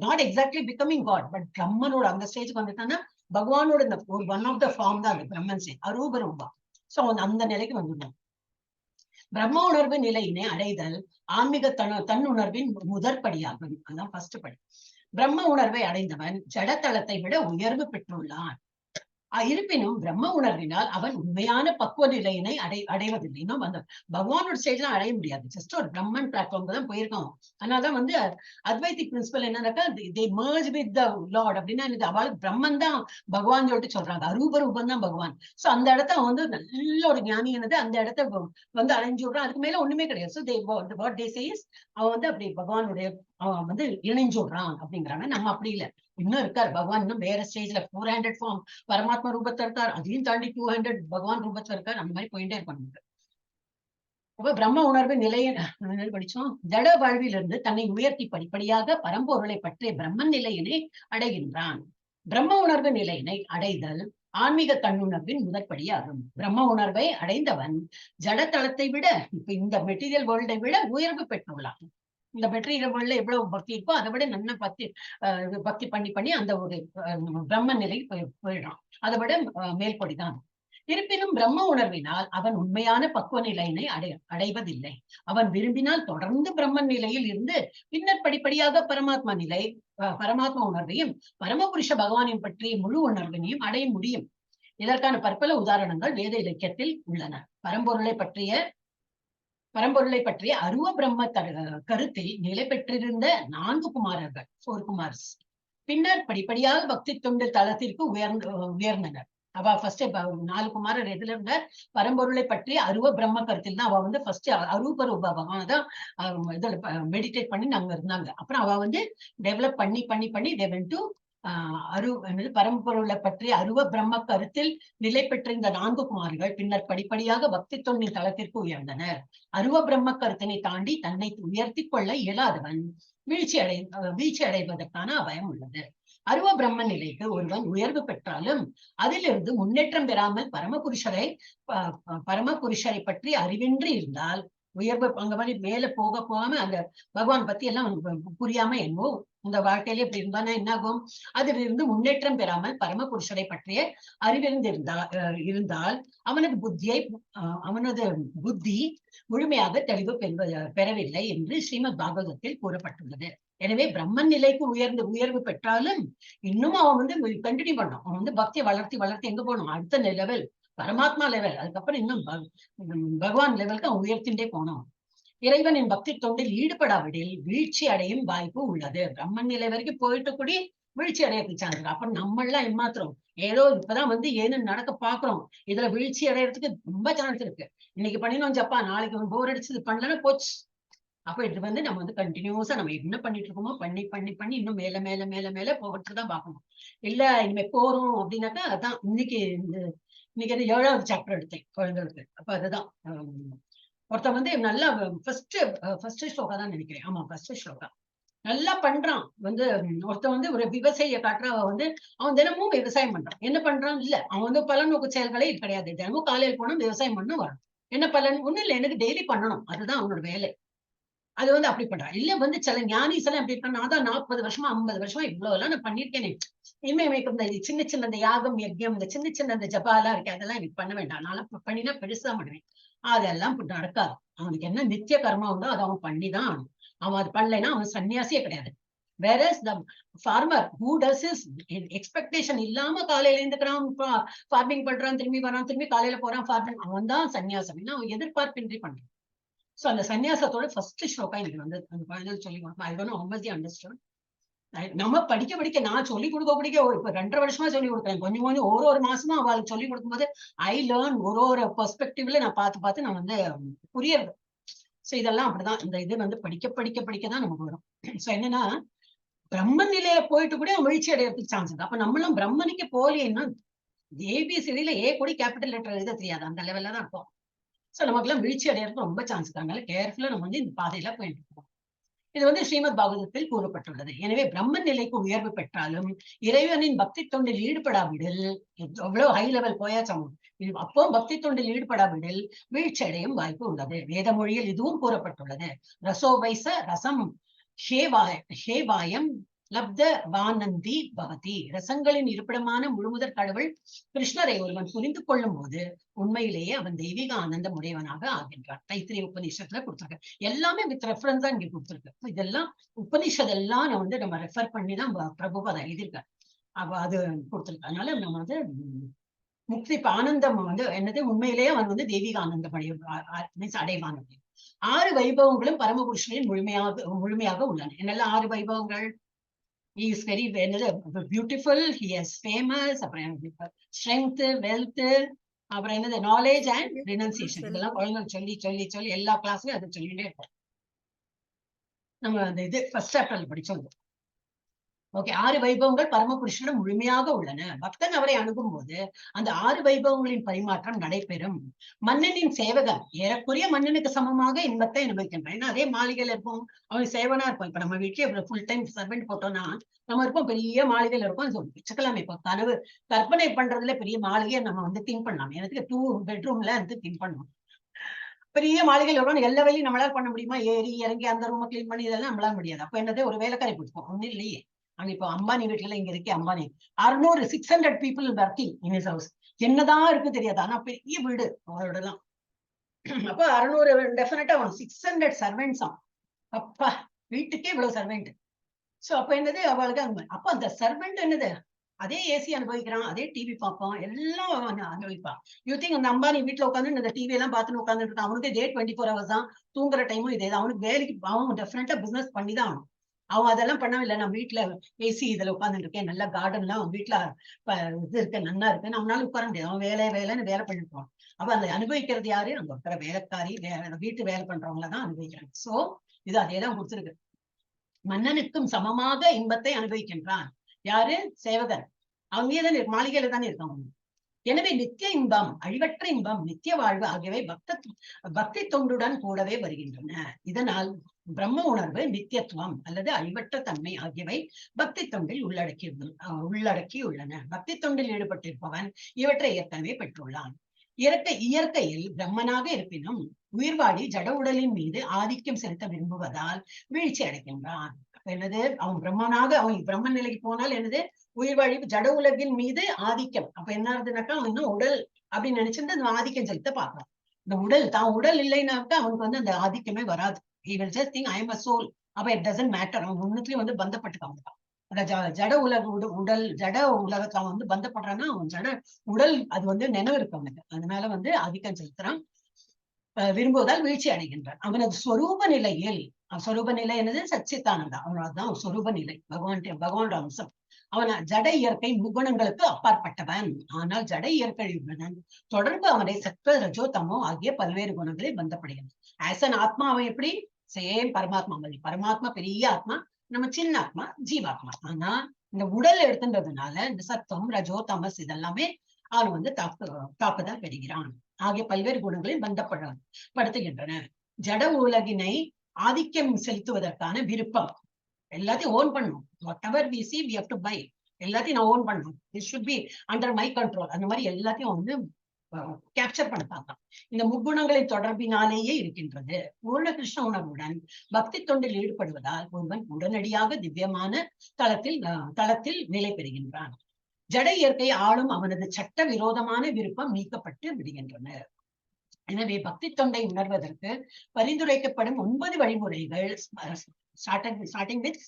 not exactly becoming god, but பிரம்மனோட அந்த ஸ்டேஜுக்கு வந்துட்டான்னா பகவானோட இந்த ஒரு ஒன் ஆஃப் த ஃபார்ம் தான் அந்த பிரம்மன் ஸ்டேஜ், அரூப ரூபா. சோ அந்த நிலைக்கு வந்துடுறான். பிரம்ம உணர்வு நிலையினை அடைதல் ஆன்மீக தன்னுணர்வின் முதற்படியாகும். அதான் ஃபர்ஸ்ட் படி. பிரம்ம உணர்வை அடைந்தவன் ஜடத்தளத்தை விட உயர்வு பெற்றுள்ளான். இருப்பினும் பிரம்ம உணர்வினால் அவன் உண்மையான பக்குவ நிலையினை அடைவதில்லை. இன்னும் அந்த பகவானோட ஸ்டேஜ்லாம் அடைய முடியாது. ஜஸ்ட் ஒரு பிரம்மன் பிளாட்ஃபார்ம் தான் போயிருக்கோம். அதனாலதான் வந்து அத்வைத்திக் பிரின்சிபல் என்னன்னாக்கா they merge with the Lord அப்படின்னா அவளுக்கு பிரம்மன் தான் பகவான் சொல்லிட்டு சொல்றாங்க. அரூப ரூபம் தான் பகவான். சோ அந்த இடத்த அவன் வந்து நல்ல ஒரு ஞானி என்னது அந்த இடத்த வந்து அடைஞ்சு விடுறான். அதுக்கு மேல ஒண்ணுமே கிடையாது. So what they say is அவன் வந்து அப்படி பகவானுடைய அவன் வந்து இணைஞ்சு விடுறான் அப்படிங்கிறாங்க. நம்ம அப்படி இல்லை, இன்னும் இருக்காரு பகவான், இன்னும் வேற ஸ்டேஜ்ல 400 ஃபார்ம் பரமாத்மா ரூபத்தை இருக்கார், அதையும் தாண்டி 200 பகவான் ரூபத்துல இருக்கார். அந்த மாதிரி போயிட்டே இருப்பாங்க. அப்ப பிரம்ம உணர்வு நிலையை படிச்சோம். ஜட வாழ்விலிருந்து தன்னை உயர்த்தி படிப்படியாக பரம்பொருளை பற்றிய பிரம்மன் நிலையினை அடைகின்றான். பிரம்ம உணர்வு நிலையினை அடைதல் ஆன்மீக தன்னுணர்வின் முதற்படியாகும். பிரம்ம உணர்வை அடைந்தவன் ஜடத்தளத்தை விட இப்ப இந்த மெட்டீரியல் வேர்ல்டை விட உயர்வு பெற்றுள்ளான். இந்த மெட்டீரியல் வேர்ல்ட்ல எவ்வளவு பக்தி இருக்கோ அதை விட நல்ல பக்தி பண்ணி அந்த ஒரு பிரம்ம நிலை போயிடான். அதை விட மேல்படிதான். இருப்பினும் பிரம்ம உணர்வினால் அவன் உண்மையான பக்குவ நிலையினை அடைவதில்லை. அவன் விரும்பினால் தொடர்ந்து பிரம்மன் நிலையில் இருந்து பின்னர் படிப்படியாக பரமாத்மா நிலை, பரமாத்மா உணர்வையும் பரமபுருஷ பகவானின் பற்றிய முழு உணர்வினையும் அடைய முடியும். இதற்கான பற்பல உதாரணங்கள் வேத இலக்கியத்தில் உள்ளன. பரம்பொருளை பற்றிய அருவ பிரம்ம கருத்தில் நிலை பெற்றிருந்த 4 குமாரர்கள் 4 குமார்ஸ் பின்னர் படிப்படியாக பக்தி தொண்டு தளத்திற்கு உயர்ந்தனர். அவ ஃபர்ஸ்ட் 4 குமாரர் எதுல இருந்தார், பரம்பொருளை பற்றிய அருவ பிரம்ம கருத்தில் தான் அவ வந்து ஃபர்ஸ்ட் அரூப ரூப பகவான தான் இதுல மெடிடேட் பண்ணி நாங்க இருந்தாங்க. அப்புறம் அவ வந்து டெவலப் பண்ணி they went to பரம்பொருளை பற்றிய அருவ பிரம்ம கருத்தில் நிலை பெற்றிருந்த 4 குமார்கள் பின்னர் படிப்படியாக பக்தி தொண்டின் தளத்திற்கு உயர்ந்தனர். அருவ பிரம்ம கருத்தினை தாண்டி தன்னை உயர்த்தி கொள்ள இயலாதவன் வீழ்ச்சி அடைவதற்கான அபாயம் உள்ளது. அருவ பிரம்ம நிலைக்கு ஒருவன் உயர்வு பெற்றாலும் அதிலிருந்து முன்னேற்றம் பெறாமல் பரமபுருஷரை பற்றி அறிவின்றி இருந்தால் உயர்வு அங்க மாதிரி மேல போகாம அந்த பகவான் பத்தி எல்லாம் புரியாம என்னவோ இந்த வாழ்க்கையில இப்படி இருந்தானா என்னாகும், அதிலிருந்து முன்னேற்றம் பெறாமல் பரமபுருஷரை பற்றிய அறிவிருந்திருந்தால் அவனது புத்தி முழுமையாக தெளிவு பெறவில்லை என்று ஸ்ரீமத் பாகவதத்தில் கூறப்பட்டுள்ளது. எனவே பிரம்மன் நிலைக்கு உயர்வு பெற்றாலும் இன்னும் அவன் வந்து கண்டினியூ பண்ணணும். அவன் வந்து பக்தியை வளர்த்தி எங்க போகணும், அடுத்த லெவல் பரமாத்மா லெவல், அதுக்கப்புறம் இன்னும் பகவான் லெவலுக்கு அவன் உயர்த்திண்டே போனோம். இறைவனின் பக்தி தொண்டில் ஈடுபடாவிடில் வீழ்ச்சி அடையும் வாய்ப்பு உள்ளது. பிரம்மன் நிலை வரைக்கும் போயிட்டு கூடி வீழ்ச்சி அடையறதுக்கு சான்ஸ் இருக்கு. அப்புறம் நம்மளாம் ஏமாத்துறோம், ஏதோ இப்பதான் வந்து ஏன்னு நடக்க பாக்குறோம், இதுல வீழ்ச்சி அடையறதுக்கு ரொம்ப சான்ஸ் இருக்கு. இன்னைக்கு பண்ணினோம் ஜப்பா, நாளைக்கு போர் அடிச்சது பண்ணலன்னா போச்சு. அப்ப இது வந்து நம்ம வந்து கண்டினியூஸா நம்ம என்ன பண்ணிட்டு இருக்கோமோ பண்ணி இன்னும் மேல போகிறதுதான் பார்க்கணும். இல்ல இனிமே போறோம் அப்படின்னாக்கா அதான் இன்னைக்கு 7வது சாப்டர் எடுத்தேன் குழந்தைகளுக்கு. அப்ப அதுதான் ஒருத்தன் வந்து நல்லா ஃபர்ஸ்ட் ஸ்லோகா தான் நினைக்கிறேன். ஆமா ஃபர்ஸ்ட் ஸ்லோகா நல்லா பண்றான். வந்து ஒருத்தன் வந்து ஒரு விவசாயிய காட்டுற வந்து அவன் தினமும் விவசாயம் பண்றான். என்ன பண்றான், இல்ல அவன் வந்து பலநோக்கு செயல்களே கிடையாது. தினமும் காலையில் போனா விவசாயம் பண்ண வரும். என்ன பலன், ஒண்ணும் இல்லை, எனக்கு டெய்லி பண்ணணும், அதுதான் அவனோட வேலை. அது வந்து அப்படி பண்றான். இல்ல வந்து சில ஞானிஸ் எல்லாம் எப்படி இருக்கான், நான் தான் 40 வருஷமா 50 வருஷமா இவ்வளவு எல்லாம் நான் பண்ணிருக்கேனே, இனிமே எனக்கு இந்த சின்ன இந்த யாகம் யஜ்யம் இந்த சின்ன இந்த ஜபாலா இருக்கு அதெல்லாம் எனக்கு பண்ண வேண்டாம், நான் பண்ணினா பெருசா பண்ணுவேன். அதெல்லாம் நடக்காது. அவனுக்கு என்ன நித்திய கர்மா உண்டோ அதை அவன் பண்ணிதான் ஆகணும். அவன் அது பண்ணலைன்னா அவன் சன்னியாசியே கிடையாது. Whereas the farmer who does his expectation இல்லாம காலையில எழுந்துக்கிறான், ஃபார்மிங் பண்றான், திரும்பி வரான், திரும்பி காலையில போறான் ஃபார்மிங், அவன் தான் சன்னியாசம். அவன் எதிர்பார்ப்பின்றி பண்றான். சோ அந்த சன்னியாசத்தோட ஃபர்ஸ்ட் ஸ்லோகா எனக்கு வந்து அந்த குழந்தைகள் சொல்லி கொடுப்போம். I don't know how much the understand. நம்ம படிக்க நான் சொல்லிக் கொடுக்க இப்ப 2.5 வருஷமா சொல்லி கொடுக்குறேன். கொஞ்சம் ஒரு மாசமா அவளுக்கு சொல்லி கொடுக்கும்போது ஐ லேர்ன் ஒரு பெர்ஸ்பெக்டிவ்ல நான் பார்த்து நான் வந்து புரியுறது. சோ இதெல்லாம் அப்படிதான். இந்த இது வந்து படிக்கதான் நமக்கு வரும். சோ என்னன்னா பிரம்மன் நிலையில போயிட்டு கூட வீழ்ச்சி அடையறதுக்கு சான்ஸ் இருக்கு. அப்ப நம்மளும் பிரம்மனுக்கு போலேன்னா ஏபிசிடியில ஏ கூட கேபிட்டல் லெட்டர் எழுத தெரியாது, அந்த லெவல்ல தான் இருப்போம். சோ நமக்கு எல்லாம் வீழ்ச்சி அடையறதுக்கு ரொம்ப சான்ஸ் இருக்கு. அதனால கேர்ஃபுல்லா நம்ம வந்து இந்த பாதையில போயிட்டு இருக்கோம். இது வந்து ஸ்ரீமத் பாகவதத்தில் கூறப்பட்டுள்ளது. எனவே பிரம்மன் நிலைக்கு உயர்வு பெற்றாலும் இறைவனின் பக்தி தொண்டில் ஈடுபடாவிடில், எவ்வளவு ஹை லெவல் போயாச்சும் அப்போ பக்தி தொண்டில் ஈடுபடாவிடில் வீழ்ச்சி அடையும் வாய்ப்பு உள்ளது. வேத மொழியில் இதுவும் கூறப்பட்டுள்ளது. ரசோவைச ரசம் ஹேவாயம் லப்த வானந்தி பவதி. ரசங்களின் இருப்பிடமான முழுமுதற் கடவுள் கிருஷ்ணரை ஒருவன் புரிந்து கொள்ளும் போது உண்மையிலேயே அவன் தெய்வீக ஆனந்தம் உடையவனாக ஆகின்றான். தைத்திரிய உபநிஷத்துல கொடுத்திருக்கு. எல்லாமே வித் ரெஃபரன்ஸ் தான் இங்க கொடுத்திருக்கு. இதெல்லாம் உபநிஷதெல்லாம் நான் வந்து நம்ம ரெஃபர் பண்ணி தான் பிரபுபாதா எழுதியிருக்காரு. அது கொடுத்திருக்கு. அதனால நம்ம வந்து முக்தி ஆனந்தம் வந்து என்னது, உண்மையிலேயே அவன் வந்து தெய்வீக ஆனந்தம் அடைவான். 6 வைபவங்களும் பரமபுருஷனின் முழுமையாக உள்ளன. என்னெல்லாம் 6 வைபவங்கள்? He is very beautiful, he is famous, அப்புறம் strength, wealth, அப்புறம் என்னது knowledge and renunciation. இதெல்லாம் குழந்தைகள் சொல்லி சொல்லி சொல்லி எல்லா கிளாஸ்லயும் அதை சொல்லிட்டே இருப்போம். நம்ம அந்த இது ஃபர்ஸ்ட் சாப்டர்ல படிச்சோம். ஓகே, 6 வைபவங்கள் பரமபுருஷனிடம் முழுமையாக உள்ளன. பக்தன் அவரை அணுகும் போது அந்த 6 வைபவங்களின் பரிமாற்றம் நடைபெறும். மன்னனின் சேவகன் ஏறக்குறைய மன்னனுக்கு சமமாக இன்பத்தை அனுபவிக்கின்றான். ஏன்னா அதே மாளிகையில இருப்போம், அவன் சேவனா இருப்போம். இப்ப நம்ம வீட்டுல ஃபுல் டைம் சர்வெண்ட் போட்டோம்னா நம்ம இருப்போம், பெரிய மாளிகையில இருப்போம். வச்சுக்கலாமே, இப்போ கற்பனை பண்றதுல பெரிய மாளிகையை நம்ம வந்து திங்க் பண்ணலாம். எனக்கு 2 பெட்ரூம்ல வந்து திங்க் பண்ணணும். பெரிய மாளிகையில் வரும், எல்லா வேலையும் நம்மளால பண்ண முடியுமா? ஏறி இறங்கி அந்த ரூமை கிளீன் பண்ணி இதெல்லாம் நம்மளால முடியாது. அப்ப என்னது, ஒரு வேலைக்காரி பிடிப்போம், ஒன்னும் இல்லையே. அங்க இப்போ அம்பானி வீட்டுல இங்க இருக்கே, Ambani 600-600 people working in his house. என்னதான் இருக்கு தெரியாது, ஆனா பெரிய வீடு அவரோட எல்லாம். அப்ப 600 டெஃபினட்டா 600 சர்வெண்ட்ஸ். அப்பா, வீட்டுக்கே இவ்வளவு சர்வெண்ட். சோ அப்ப என்னது, அவளுக்கு அப்ப அந்த சர்வெண்ட் என்னது, அதே ஏசி அனுபவிக்கிறான், அதே டிவி பார்ப்பான், எல்லாம் அனுபவிப்பான். யூ திங்க் அந்த அம்பானி வீட்டுல உட்காந்து இந்த டிவி எல்லாம் பார்த்துன்னு உட்காந்துட்டு இருக்கான். அவனுக்கு இதே 24 hours தான், தூங்குற டைமும் இதே தான். அவனுக்கு வேலைக்கு அவன் டெஃபினட்டா பிசினஸ் பண்ணி தான் ஆகணும். அவன் அதெல்லாம் பண்ணவில்லை. நான் வீட்டுல ஏசி இதுல உட்காந்துட்டு இருக்கேன், நல்லா கார்டன்லாம் அவன் வீட்டுல இது இருக்கு, நல்லா இருக்குன்னு அவனால உட்கார முடியாது. அவன் வேலைன்னு வேலை பண்ணிட்டு போவான். அப்ப அந்த அனுபவிக்கிறது யாரு? அங்க இருக்கிற வேலைக்காரி, வீட்டு வேலை பண்றவங்களதான் அனுபவிக்கிறாங்க. சோ இது அதேதான் கொடுத்திருக்கு. மன்னனுக்கும் சமமாக இன்பத்தை அனுபவிக்கின்றான். யாரு? சேவகன். அவங்க தானே மாளிகையில தானே இருக்காங்க. எனவே நித்திய இன்பம், அழிவற்ற இன்பம், நித்திய வாழ்வு ஆகியவை பக்தி தொண்டுடன் கூடவே வருகின்றன. இதனால் பிரம்ம உணர்வு, நித்தியத்துவம் அல்லது அழிவற்ற தன்மை ஆகியவை பக்தி தொண்டில் உள்ளடக்கியுள்ளன. பக்தி தொண்டில் ஈடுபட்டிருப்பவன் இவற்றை ஏற்கனவே பெற்றுள்ளான். இயற்கையில் பிரம்மனாக இருப்பினும் உயிர்வாழி ஜட உடலின் மீது ஆதிக்கம் செலுத்த விரும்புவதால் வீழ்ச்சி அடைகின்றான். என்னது, அவன் பிரம்ம நிலைக்கு போனால் என்னது, உயிர்வாழி ஜட உலகின் மீது ஆதிக்கம். அப்ப என்ன ஆகுதுனாக்கா, அவன் இன்னும் உடல் அப்படின்னு நினைச்சிருந்து அந்த ஆதிக்கம் செலுத்த பார்க்கலாம். இந்த தான் உடல் இல்லைன்னாக்கா அவனுக்கு வந்து அந்த ஆதிக்கமே வராது. He will just think I am a soul. அப்ப it doesn't matter. அவன் ஒண்ணுத்துலயும் வந்து பந்தப்பட்டுக்கான். அந்த ஜட உடல் ஜட உலகத்துல அவன் வந்து பந்தப்படுறான்னா அவன் ஜட உடல் அது வந்து நினைவு இருக்கு அவனுக்கு. அதனால வந்து ஆதிக்கம் செலுத்துறான், விரும்புவதால் வீழ்ச்சி அடைகின்றான். அவனது சொரூப நிலையில், சொரூப நிலை என்னது, சச்சித்தானந்தா. அவனதான் சொரூப நிலை, பகவானோட அம்சம். அவன் ஜட இயற்கை முகுணங்களுக்கு அப்பாற்பட்டவன். ஆனால் ஜட இயற்கையுடன் தொடர்பு அவனை சத்வ ரஜோ தமோ ஆகிய பல்வேறு குணங்களை பந்தப்படுகிறது. ஆஸ் அன் ஆத்மா அவன் எப்படி? சேம் பரமாத்மா மாதிரி. பரமாத்மா பெரிய ஆத்மா, நம்ம சின்ன ஆத்மா, ஜீவாத்மா. ஆனா இந்த உடல் எடுத்துன்றதுனால இந்த சத்தம் ரஜோ தமஸ் இதெல்லாமே அவன் வந்து தாக்குதல் பெறுகிறான். ஆகிய பல்வேறு குணங்களை பந்தப்படுத்துகின்றன. ஜட உலகினை ஆதிக்கம் செலுத்துவதற்கான விருப்பம், எல்லாத்தையும் ஓன் பண்ணும். whatever we see we have to buy. எல்லாத்தையும் நான் ஓன் பண்ணணும். this should be under my control. அந்த மாதிரி எல்லாத்தையும் வந்து கேப்சர் பண்ண பார்க்கலாம். இந்த முக்குணங்களின் தொடர்பினாலேயே இருக்கின்றது. பூர்ண கிருஷ்ண உணர்வுடன் பக்தி தொண்டில் ஈடுபடுவதால் ஒருவன் உடனடியாக திவ்யமான தளத்தில் நிலை பெறுகின்றான். ஜட இயற்கை ஆளும் அவனது சட்ட விரோதமான விருப்பம் நீக்கப்பட்டு விடுகின்றன. எனவே பக்தி தொண்டை உணர்வதற்கு பரிந்துரைக்கப்படும் 9 வழிமுறைகள் ஸ்டார்டிங் வித்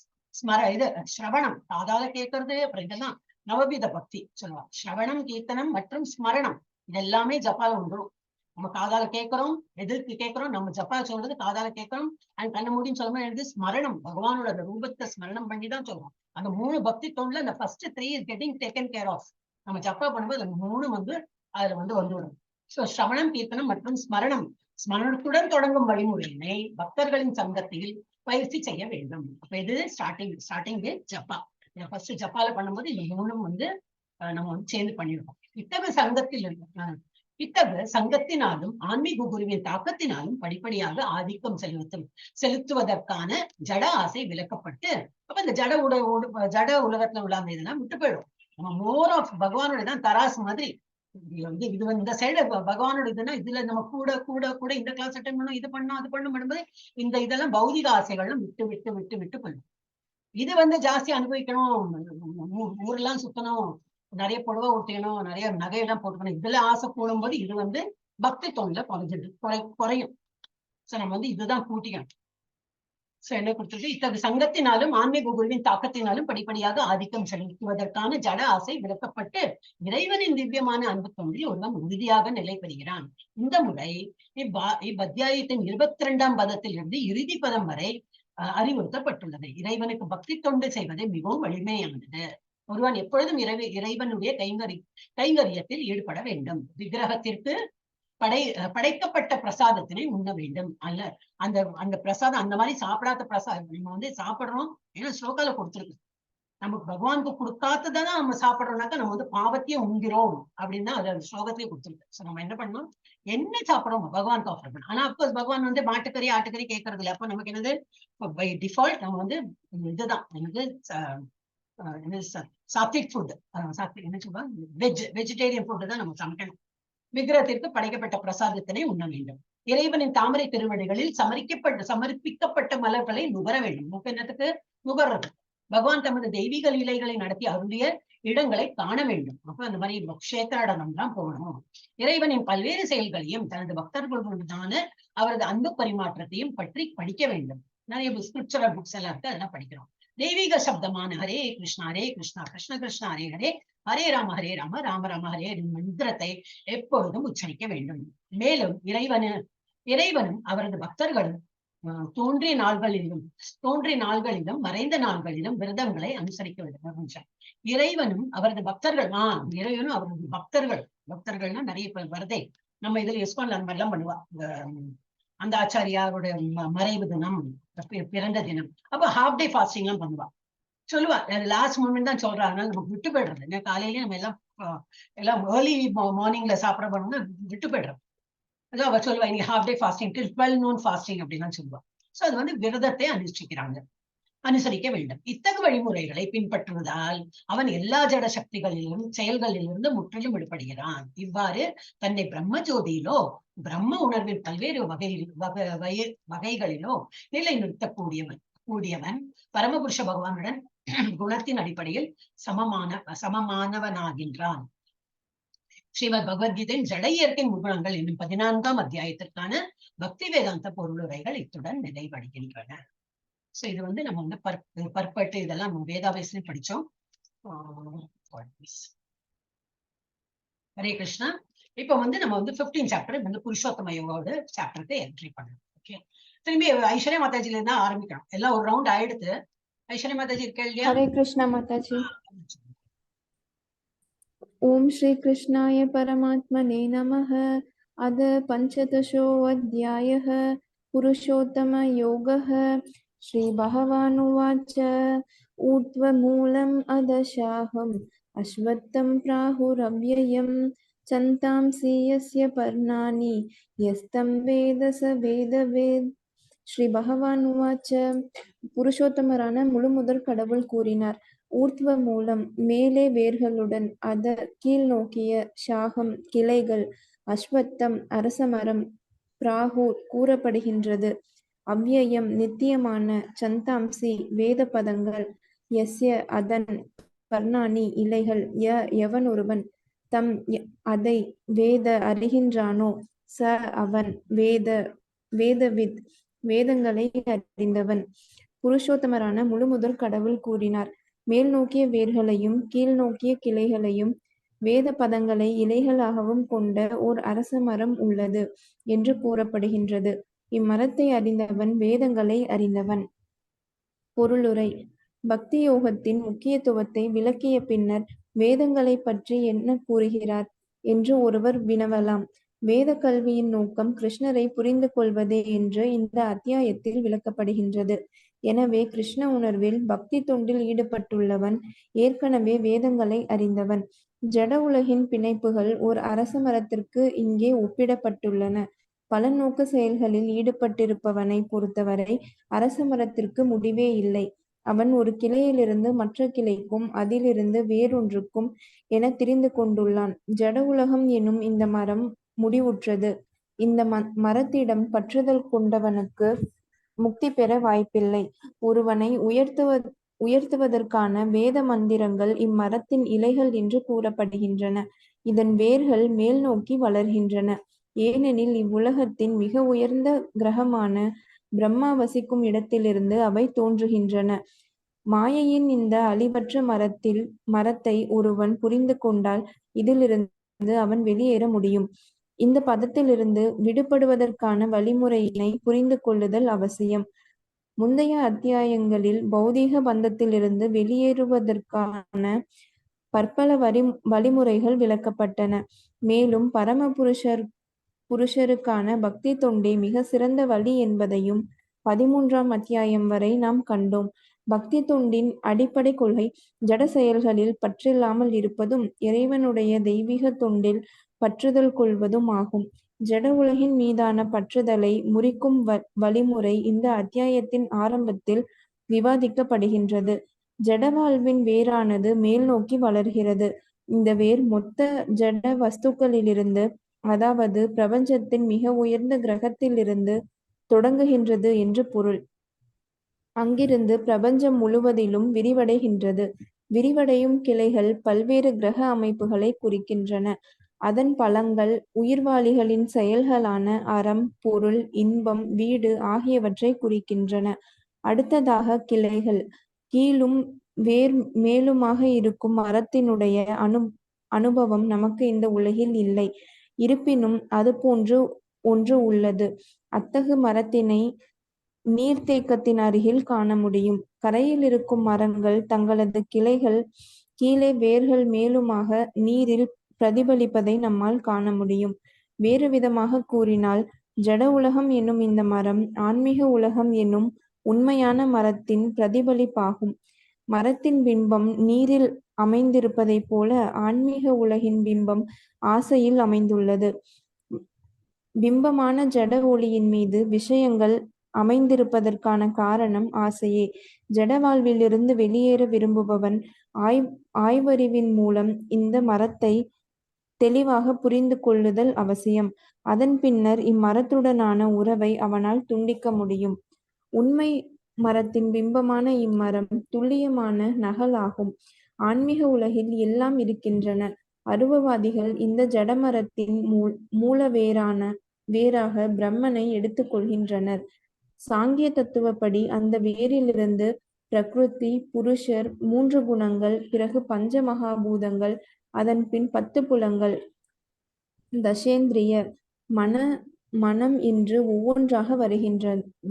ஸ்ரவணம், காதால கேட்கறது. அப்புறம் இதெல்லாம் நவவித பக்தி சொல்லுவாங்க. ஸ்ரவணம், கீர்த்தனம் மற்றும் ஸ்மரணம் இதெல்லாமே ஜப்பால வந்துடும். நம்ம காதால கேட்கிறோம், எதிர்க்கு கேட்கிறோம், நம்ம ஜப்பா சொல்றது காதால கேட்கிறோம். அண்ட் கண்ண மூடின்னு சொல்லும்போது எழுது ஸ்மரணம், பகவானோட ரூபத்தை ஸ்மரணம் பண்ணி தான் சொல்லுவோம். அந்த 3 பக்தி தொண்டுல இந்த first 3 is getting taken care of. நம்ம ஜப்பா பண்ணும்போது அந்த 3 வந்து அதுல வந்து வந்துவிடும். சோ ஸ்ரவணம், கீர்த்தனம் மற்றும் ஸ்மரணத்துடன் தொடங்கும் வழிமுறையினை பக்தர்களின் சங்கத்தில் பயிற்சி செய்ய வேண்டும். அப்ப இது ஸ்டார்டிங் வித் ஜப்பா. ஃபர்ஸ்ட் ஜப்பால பண்ணும்போது இந்த 3 வந்து நம்ம வந்து சேர்ந்து பண்ணிருக்கோம். இத்தகைய சங்கத்தில் இத்தகைய சங்கத்தினாலும் ஆன்மீக குருவின் தாக்கத்தினாலும் படிப்படியாக ஆதிக்கம் செலுத்துவதற்கான ஜட ஆசை விலக்கப்பட்டு, அப்ப இந்த ஜட உலகத்துல உள்ள அந்த இதெல்லாம் விட்டு போயிடும். நம்ம மோர் ஆஃப் பகவானோட தான் தராசு மாதிரி. இது இந்த சைடு பகவானோட இதுன்னா இதுல நம்ம கூட கூட கூட இந்த கிளாஸ் அட்டன் பண்ணணும், இது பண்ணணும், அது பண்ணணும் பண்ணும்போது இந்த இதெல்லாம் பௌதிக ஆசைகளும் விட்டு விட்டு விட்டு விட்டு போயிடும். இது ஜாஸ்தி அனுபவிக்கணும், ஊரெல்லாம் சுத்தணும், நிறைய புடவை ஊட்டிக்கணும், நிறைய நகையெல்லாம் போட்டுக்கணும், இதுல ஆசை கூடும்போது இது பக்தி தொண்டில குறையும். சோ நம்ம இதுதான் கூட்டிக்கணும். சோ என்ன கொடுத்துருக்கு, இத்தகைய சங்கத்தினாலும் ஆன்மீக குருவின் தாக்கத்தினாலும் படிப்படியாக ஆதிக்கம் செலுத்துவதற்கான ஜட ஆசை விலக்கப்பட்டு இறைவனின் திவ்யமான அன்பு தொண்டில் ஒருவன் உறுதியாக நிலை பெறுகிறான். இந்த முறை இவ்வத்தியாயத்தின் 22ஆம் பதத்திலிருந்து இறுதி பதம் வரை அறிவுறுத்தப்பட்டுள்ளது. இறைவனுக்கு பக்தி தொண்டு செய்வது மிகவும் வலிமையானது. ஒருவன் எப்பொழுதும் இறைவனுடைய கைங்கரியத்தில் ஈடுபட வேண்டும். விக்கிரகத்திற்கு படைக்கப்பட்ட பிரசாதத்தினை உண்ண வேண்டும். அல்ல அந்த பிரசாதம் அந்த மாதிரி சாப்பிடாத பிரசாதம் நம்ம சாப்பிடுறோம். ஏன்னா ஸ்லோகால கொடுத்துருக்கு, நமக்கு பகவானுக்கு கொடுக்காததான் நம்ம சாப்பிடுறோம்னாக்கா நம்ம பாவத்தையே உண்கிறோம் அப்படின்னு தான் அது ஸ்லோகத்திலேயே கொடுத்துருக்கு. சோ நம்ம என்ன பண்ணணும், என்ன சாப்பிடுறோம் பகவானுக்கு ஆஃபர் பண்ணணும். ஆனா அப்கோர்ஸ் பகவான் மாட்டுக்கறி ஆட்டுக்கறி கேட்கறது இல்லை. அப்ப நமக்கு என்னது, பை டிஃபால்ட் நம்ம இதுதான் சாத்விக் ஃபுட், என்ன சொல்லுவாங்க, வெஜிடேரியன் ஃபுட் தான் நம்ம சமைக்கணும். விக்கிரகத்திற்கு படைக்கப்பட்ட பிரசாதத்தினை உண்ண வேண்டும். இறைவனின் தாமரை திருவடிகளில் சமர்ப்பிக்கப்பட்ட மலர்களை நுகர வேண்டும். என்னத்துக்கு நுகர்றது? பகவான் தமது தெய்வீக லீலைகளை நடத்தி அருளிய இடங்களை காண வேண்டும். அப்ப அந்த மாதிரி கஷேத்திரம் தான் போகணும். இறைவனின் பல்வேறு செயல்களையும் தனது பக்தர்களுடனான அவரது அன்பு பரிமாற்றத்தையும் பற்றி படிக்க வேண்டும். நிறைய ஸ்கிரிப்சரல் புக்ஸ் எல்லாம் இருக்கு, அதெல்லாம் படிக்கிறோம். தெய்வீக சப்தமான ஹரே கிருஷ்ணா கிருஷ்ண கிருஷ்ண ஹரே ஹரே, ஹரே ராம ராம ராம ஹரே மந்திரத்தை எப்பொழுதும் உச்சரிக்க வேண்டும். மேலும் இறைவனும் அவரது பக்தர்களும் தோன்றிய நாள்களிலும் மறைந்த நாள்களிலும் விரதங்களை அனுசரிக்க வேண்டும். இறைவனும் அவரது பக்தர்கள்னா நிறைய பேர் வரதே. நம்ம இதுல ISKCON அந்த மாதிரிலாம் பண்ணுவா. அந்த ஆச்சாரியாருடைய மறைவு தினம், பிறந்த தினம், அப்ப ஹாஃப் டே ஃபாஸ்டிங் எல்லாம் பண்ணுவா. சொல்லுவா லாஸ்ட் மூமெண்ட் தான் சொல்றா, அதனால நமக்கு விட்டு போயிடுறது. காலையிலேயே நம்ம எல்லாம் ஏர்லி மார்னிங்ல சாப்பிட போனோம்னா விட்டு போயிடுறோம். அதோ அவ சொல்லுவா, இன்னைக்கு half day fasting, 12 noon fasting அப்படின்னு சொல்லுவா. சோ அது விரதத்தை அனுசரிக்க வேண்டும். இத்தகைய வழிமுறைகளை பின்பற்றுவதால் அவன் எல்லா ஜட செயல்களிலிருந்து முற்றிலும் விடுபடுகிறான். இவ்வாறு தன்னை பிரம்ம ஜோதியிலோ பிரம்ம உணர்வின் பல்வேறு வகைகளிலோ நிலைநிறுத்தக்கூடியவன் பரமபுருஷ பகவானுடன் குணத்தின் அடிப்படையில் சமமானவனாகின்றான். ஸ்ரீமத் பகவத்கீதையின் ஜட இயற்கை முகுணங்கள் என்னும் 14ஆம் அத்தியாயத்திற்கான பக்தி வேதாந்த பொருளுரைகள் இத்துடன் நிறைவடைகின்றன. சோ இது நம்ம பர்பட்டு இதெல்லாம் வேதாபேஸ்ல படிச்சோம். ஹரே கிருஷ்ணா. இப்ப நம்ம 15 சாப்டர் புருஷோத்தம யோகாவோட சாப்டருக்கு என்ட்ரி பண்ணணும். ஓகே, திரும்பி ஐஸ்வர்யா மாதாஜில இருந்தா ஆரம்பிக்கணும். எல்லாம் ஒரு ரவுண்ட் ஆயிடுத்து. ஐஸ்வர்யா மாதாஜி இருக்கா இல்லையா? ஹரே கிருஷ்ணா மாதாஜி. ஓம் ஸ்ரீ கிருஷ்ணாய பரமாத்மனே நமः. அத பஞ்சதசோऽध्यायः புருஷோத்தம யோகः. ஸ்ரீ பகவானுவாச்ச ஊர்த்வமூலம் அதசாஹம் அஸ்வத்தம் பிராஹுரவ்யயம் சந்தாம்சி யஸ்ய பர்ணானி யஸ்தம் வேத ச வேதவேத். ஸ்ரீ பகவானுவாச்ச, புருஷோத்தமரான முழுமுதற் கடவுள் கூறினார். ஊர்த்வ மூலம் மேலே வேர்களுடன், அத கீழ் நோக்கிய, சாகம் கிளைகள், அஸ்வத்தம் அரசமரம், பிராஹூர் கூறப்படுகின்றது, அவ்யயம் நித்தியமான, சந்தாம்சி வேத பதங்கள், யஸ்ய அதன், பர்ணானி இலைகள், எவனொருவன், தம் அதை வேத அறிகின்றானோ, ச அவன், வேதவித் வேதங்களை அறிந்தவன். புருஷோத்தமரான முழுமுதற் கடவுள் கூறினார். மேல் நோக்கிய வேர்களையும் கீழ் நோக்கிய கிளைகளையும் வேத பதங்களை இலைகளாகவும் கொண்ட ஓர் அரச மரம் உள்ளது என்று கூறப்படுகின்றது. இம்மரத்தை அறிந்தவன் வேதங்களை அறிந்தவன். பொருளுரை. பக்தி யோகத்தின் முக்கியத்துவத்தை விளக்கிய பின்னர் வேதங்களை பற்றி என்ன கூறுகிறார் என்று ஒருவர் வினவலாம். வேத கல்வியின் நோக்கம் கிருஷ்ணரை புரிந்து கொள்வதே என்று இந்த அத்தியாயத்தில் விளக்கப்படுகின்றது. எனவே கிருஷ்ண உணர்வில் பக்தி தொண்டில் ஈடுபட்டுள்ளவன் ஏற்கனவே வேதங்களை அறிந்தவன். ஜட உலகின் பிணைப்புகள் ஓர் அரச மரத்திற்கு இங்கே ஒப்பிடப்பட்டுள்ளன. பல நோக்கு செயல்களில் ஈடுபட்டிருப்பவனை பொறுத்தவரை அரச மரத்திற்கு முடிவே இல்லை. அவன் ஒரு கிளையிலிருந்து மற்ற கிளைக்கும் அதிலிருந்து வேறொன்றுக்கும் என திரிந்து கொண்டுள்ளான். ஜட உலகம் எனும் இந்த மரம் முடிவுற்றது. இந்த மரத்திடம் பற்றுதல் கொண்டவனுக்கு முக்தி பெற வாய்ப்பில்லை. ஒருவனை உயர்த்துவதற்கான வேத மந்திரங்கள் இம்மரத்தின் இலைகள் என்று கூறப்படுகின்றன. இதன் வேர்கள் மேல் நோக்கி வளர்கின்றன. ஏனெனில் இவ்வுலகத்தின் மிக உயர்ந்த கிரகமான பிரம்மா வசிக்கும் இடத்திலிருந்து அவை தோன்றுகின்றன. மாயையின் இந்த அழிவற்ற மரத்தை ஒருவன் புரிந்து கொண்டால் இதிலிருந்து அவன் வெளியேற முடியும். இந்த பதத்திலிருந்து விடுபடுவதற்கான வழிமுறையினை புரிந்து கொள்ளுதல் அவசியம். முந்தைய அத்தியாயங்களில் பௌதீக பந்தத்திலிருந்து வெளியேறுவதற்கான பற்பல வழிமுறைகள் விளக்கப்பட்டன. மேலும் பரம புருஷருக்கான பக்தி தொண்டே மிக சிறந்த வழி என்பதையும் 13ஆம் அத்தியாயம் வரை நாம் கண்டோம். பக்தி தொண்டின் அடிப்படை கொள்கை ஜட செயல்களில் பற்றில்லாமல் இருப்பதும் இறைவனுடைய தெய்வீக தொண்டில் பற்றுதல் கொள்வதும் ஆகும். ஜட உலகின் மீதான பற்றுதலை முறிக்கும் வழிமுறை இந்த அத்தியாயத்தின் ஆரம்பத்தில் விவாதிக்கப்படுகின்றது. ஜட வாழ்வின் வேரானது மேல் நோக்கி வளர்கிறது. இந்த வேர் மொத்த ஜட வஸ்துக்களிலிருந்து, அதாவது பிரபஞ்சத்தின் மிக உயர்ந்த கிரகத்திலிருந்து தொடங்குகின்றது என்று பொருள். அங்கிருந்து பிரபஞ்சம் முழுவதிலும் விரிவடைகின்றது. விரிவடையும் கிளைகள் பல்வேறு கிரக அமைப்புகளை குறிக்கின்றன. அதன் பலங்கள் உயிர்வாளிகளின் செயல்களான அறம், பொருள், இன்பம், வீடு ஆகியவற்றை குறிக்கின்றன. அடுத்ததாக கிளைகள். கீழும் வேர் மேலுமாக இருக்கும் மரத்தினுடைய அனுபவம் நமக்கு இந்த உலகில் இல்லை. இருப்பினும் அது போன்று ஒன்று உள்ளது. அத்தகு மரத்தினை நீர்த்தேக்கத்தின் அருகில் காண முடியும். கரையில் இருக்கும் மரங்கள் தங்களது கிளைகள் கீழே வேர்கள் மேலுமாக நீரில் பிரதிபலிப்பதை நம்மால் காண முடியும். வேறு விதமாக கூறினால், ஜட உலகம் என்னும் இந்த மரம் ஆன்மீக உலகம் என்னும் உண்மையான மரத்தின் பிரதிபலிப்பாகும். மரத்தின் பிம்பம் நீரில் அமைந்திருப்பதைப் போல ஆன்மீக உலகின் பிம்பம் ஆசையில் அமைந்துள்ளது. பிம்பமான ஜட ஒளியின் மீது விஷயங்கள் அமைந்திருப்பதற்கான காரணம் ஆசையே. ஜட வாழ்விலிருந்து வெளியேற விரும்புபவன் ஆய்வறிவின் மூலம் இந்த மரத்தை தெளிவாக புரிந்து கொள்ளுதல் அவசியம். அதன் பின்னர் இம்மரத்துடனான உறவை அவனால் துண்டிக்க முடியும். உண்மை மரத்தின் பிம்பமான இம்மரம் துல்லியமான நகலாகும். ஆன்மீக உலகில் எல்லாம் இருக்கின்றன. அருவவாதிகள் இந்த ஜடமரத்தின் மூல வேராக பிரம்மனை எடுத்துக் கொள்கின்றனர். சாங்கிய தத்துவப்படி அந்த வேரிலிருந்து பிரகிருதி, புருஷர், 3 குணங்கள், பிறகு பஞ்ச மகாபூதங்கள், அதன் பின் 10 புலங்கள், தசேந்திரிய, மனம் என்று ஒவ்வொன்றாக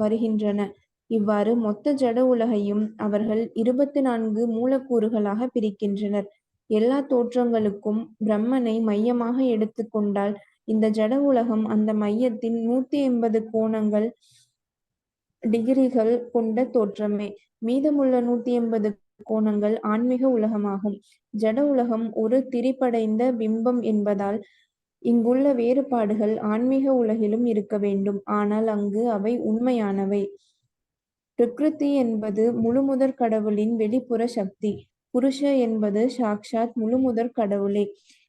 வருகின்றன. இவ்வாறு மொத்த ஜட உலகையும் அவர்கள் 24 மூலக்கூறுகளாக பிரிக்கின்றனர். எல்லா தோற்றங்களுக்கும் பிரம்மனை மையமாக எடுத்து கொண்டால் இந்த ஜட உலகம் அந்த மையத்தின் 180 கோணங்கள் டிகிரிகள் கொண்ட தோற்றமே. மீதமுள்ள 180 கோணங்கள் ஆன்மீக உலகமாகும். ஜட உலகம் ஒரு திரிபடைந்த பிம்பம் என்பதால் இங்குள்ள வேறுபாடுகள் ஆன்மீக உலகிலும் இருக்க வேண்டும். ஆனால் அங்கு அவை உண்மையானவை. பிரகிருதி என்பது முழுமுதற் கடவுளின் வெளிப்புற சக்தி. புருஷ என்பது சாக்ஷாத் முழுமுதற் கடவுளே.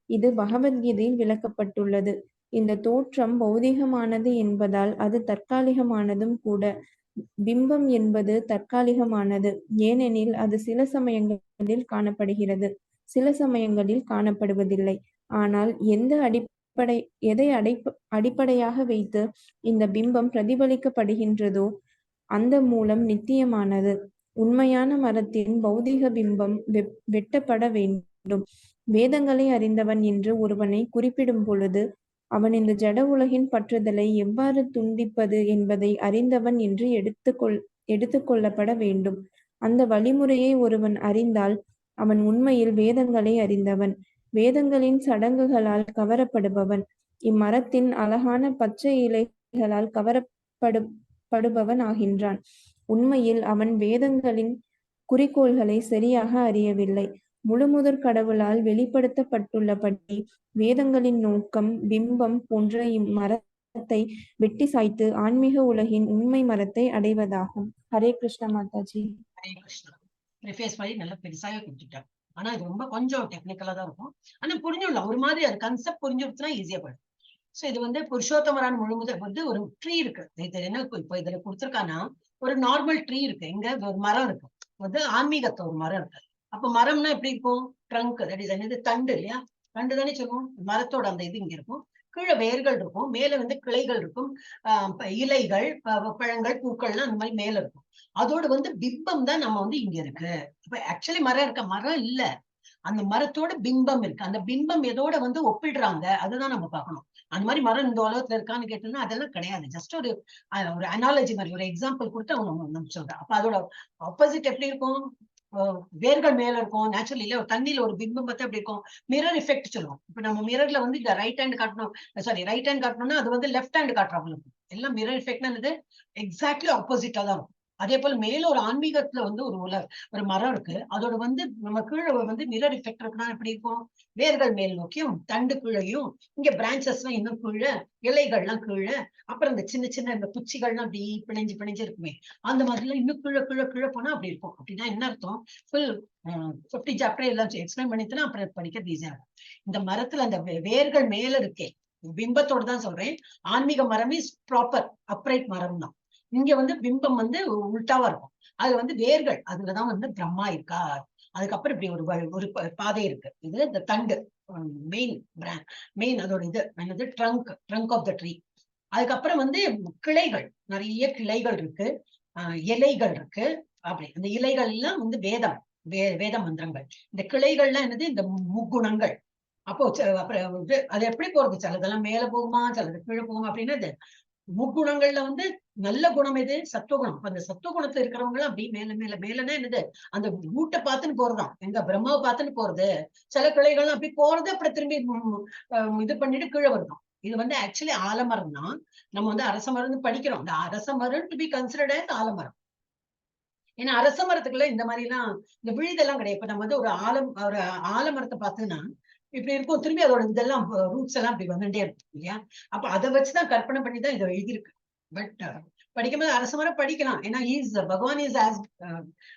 இது பகவத்கீதையில் விளக்கப்பட்டுள்ளது. இந்த தோற்றம் பௌதிகமானது என்பதால் அது தற்காலிகமானதும் கூட. பிம்பம் என்பது தற்காலிகமானது, ஏனெனில் அது சில சமயங்களில் காணப்படுகிறது, சில சமயங்களில் காணப்படுவதில்லை. ஆனால் எதை அடிப்படையாக வைத்து இந்த பிம்பம் பிரதிபலிக்கப்படுகின்றதோ அந்த மூலம் நித்தியமானது. உண்மையான மரத்தின் பௌதிக பிம்பம் வெட்டப்பட வேண்டும். வேதங்களை அறிந்தவன் என்று ஒருவனை குறிப்பிடும் பொழுது அவன் இந்த ஜட உலகின் பற்றுதலை எவ்வாறு துண்டிப்பது என்பதை அறிந்தவன் என்று எடுத்துக்கொள்ளப்பட வேண்டும். அந்த வழிமுறையை ஒருவன் அறிந்தால் அவன் உண்மையில் வேதங்களை அறிந்தவன், வேதங்களின் சடங்குகளால் கவரப்படுபவன், இம்மரத்தின் அழகான பச்சை இலைகளால் கவரப்படுபவன் ஆகின்றான். உண்மையில் அவன் வேதங்களின் குறிக்கோள்களை சரியாக அறியவில்லை. முழுமுதற் கடவுளால் வெளிப்படுத்தப்பட்டுள்ளபடி வேதங்களின் நோக்கம் பிம்பம் போன்ற இம்மரத்தை வெட்டி சாய்த்து ஆன்மீக உலகின் உண்மை மரத்தை அடைவதாகும். ஹரே கிருஷ்ண மாதாஜி. ஹரே கிருஷ்ணா. ப்ரிஃபேஸ் மாதிரி நல்லா பெருசாக கொடுத்துட்டாங்க. ஆனா இது ரொம்ப கொஞ்சம் டெக்னிக்கலா தான் இருக்கும். ஆனா புரிஞ்சுடலாம், ஒரு மாதிரி அது கான்செப்ட் புரிஞ்சுடுச்சுன்னா ஈஸியா போயிடும். சோ இது வந்து புருஷோத்தமரான் முழுமுதல் வந்து ஒரு ட்ரீ இருக்கு. இது என்ன இப்ப இதுல கொடுத்துருக்கானா, ஒரு நார்மல் ட்ரீ இருக்கு, இங்க ஒரு மரம் இருக்கு, வந்து ஆன்மீகத்தை ஒரு மரம் இருக்கு. அப்ப மரம்னா எப்படி இருக்கும்? ட்ரங்க், தட் இஸ் என்னது, தண்டு இல்லையா? தண்டு தானே சொல்லுவோம். மரத்தோட அந்த இது இங்க இருக்கும், கீழே வேர்கள் இருக்கும், மேல வந்து கிளைகள் இருக்கும், இலைகள், பழங்கள், பூக்கள்லாம் அந்த மாதிரி மேல இருக்கும். அதோட வந்து பிம்பம் தான் நம்ம வந்து இங்க இருக்கு. இப்ப ஆக்சுவலி மரம் இருக்க, மரம் இல்ல, அந்த மரத்தோட பிம்பம் இருக்கு. அந்த பிம்பம் எதோட வந்து ஒப்பிடுறாங்க, அதுதான் நம்ம பார்க்கணும். அந்த மாதிரி மரம் இந்த உலகத்துல இருக்கான்னு கேட்டோம்னா அதெல்லாம் கிடையாது. ஜஸ்ட் ஒரு அனாலஜி மாதிரி, ஒரு எக்ஸாம்பிள் கொடுத்து அவங்க நம்ம சொல்றேன். அப்ப அதோட ஆப்போசிட் எப்படி இருக்கும்? வேர்கள் மேல இருக்கும். நேச்சுரலி இல்ல, ஒரு தண்ணியில ஒரு பிம்பம் பார்த்தா எப்படி இருக்கும்? மிரர் எஃபெக்ட் சொல்லுவோம். இப்ப நம்ம மிரர்ல வந்து இந்த ரைட் ஹேண்ட் காட்டணும், சாரி ரைட் ஹேண்ட் காட்டணும்னா அது வந்து லெஃப்ட் ஹேண்ட் காட்டுறாங்க. எல்லாம் மிரர் எஃபெக்ட்னா எக்ஸாக்ட்லி ஆப்போசிட்டா தான் இருக்கும். அதே போல மேல ஒரு ஆன்மீகத்துல வந்து ஒரு மரம் இருக்கு, அதோட வந்து நம்ம கீழே வந்து மிரர் எஃபெக்ட் இருக்குன்னா எப்படி இருக்கும்? வேர்கள் மேல் நோக்கியும் தண்டு கீழையும், இங்க பிரான்சஸ் எல்லாம் இன்னும் கீழே, இலைகள்லாம் கீழே, அப்புறம் இந்த சின்ன சின்ன இந்த குச்சிகள்லாம் அப்படி பிணைஞ்சு பிணைஞ்சு இருக்குமே, அந்த மாதிரி எல்லாம் இன்னும் கீழே கீழே கீழே போனா அப்படி இருக்கும். அப்படின்னா என்ன அர்த்தம்? ஃபுல் 50 சாப்டர் எல்லாம் எக்ஸ்பிளைன் பண்ணிட்டுனா அப்புறம் படிக்கிறது ஈஸியா இருக்கும். இந்த மரத்துல அந்த வேர்கள் மேல இருக்கே, பிம்பத்தோட தான் சொல்றேன். ஆன்மீக மரம் இஸ் ப்ராப்பர் அப்ரைட் மரம் தான். இங்க வந்து பிம்பம் வந்து உள்டாவா இருக்கும். அது வந்து வேர்கள், அதுலதான் வந்து பிரம்மா இருக்கா. அதுக்கப்புறம் இப்படி ஒரு பாதை இருக்கு. இது இந்த தண்டு, மெயின் அதோட இது என்னது, ட்ரங்க் ஆஃப் த ட்ரீ. அதுக்கப்புறம் வந்து கிளைகள், நிறைய கிளைகள் இருக்கு, இலைகள் இருக்கு. அப்படி அந்த இலைகள் எல்லாம் வந்து வேத மந்திரங்கள். இந்த கிளைகள்லாம் என்னது, இந்த முக்குணங்கள். அப்போ அப்புறம் அது எப்படி போறது? சிலதெல்லாம் மேல போகுமா, சிலது கீழே போகுமா அப்படின்னு. முக்குணங்கள்ல வந்து நல்ல குணம் எது? சத்துவகுணம். அந்த சத்துவகுணத்துல இருக்கிறவங்க எல்லாம் அப்படி மேல மேல மேலன்னா என்னது, அந்த ரூட்டை பார்த்துன்னு போறதுதான். எங்க பிரம்மாவை பார்த்துன்னு போறது. சில கிளைகள்லாம் அப்படி போறது, அப்புறம் திரும்பி இது பண்ணிட்டு கீழே வருதான். இது வந்து ஆக்சுவலி ஆலமரம் தான். நம்ம வந்து அரச மரம் படிக்கிறோம். இந்த அரச மரம் டு பி கன்சிடர்ட் as ஆலமரம். ஏன்னா அரச மரத்துக்குள்ள இந்த மாதிரி எல்லாம் இந்த விழுதெல்லாம் கிடையாது. இப்ப நம்ம வந்து ஒரு ஆலமரத்தை பார்த்தோம்னா இப்படி இருக்கும், திரும்பி அதோட இதெல்லாம் ரூட்ஸ் எல்லாம் இப்படி வந்துட்டே இருக்கும் இல்லையா? அப்ப அதை வச்சுதான் கற்பனை பண்ணிதான் இதை எழுதியிருக்கு. பட் படிக்கும்போது அரச மரம் படிக்கலாம். ஏன்னா பகவான் இஸ் ஆஸ்,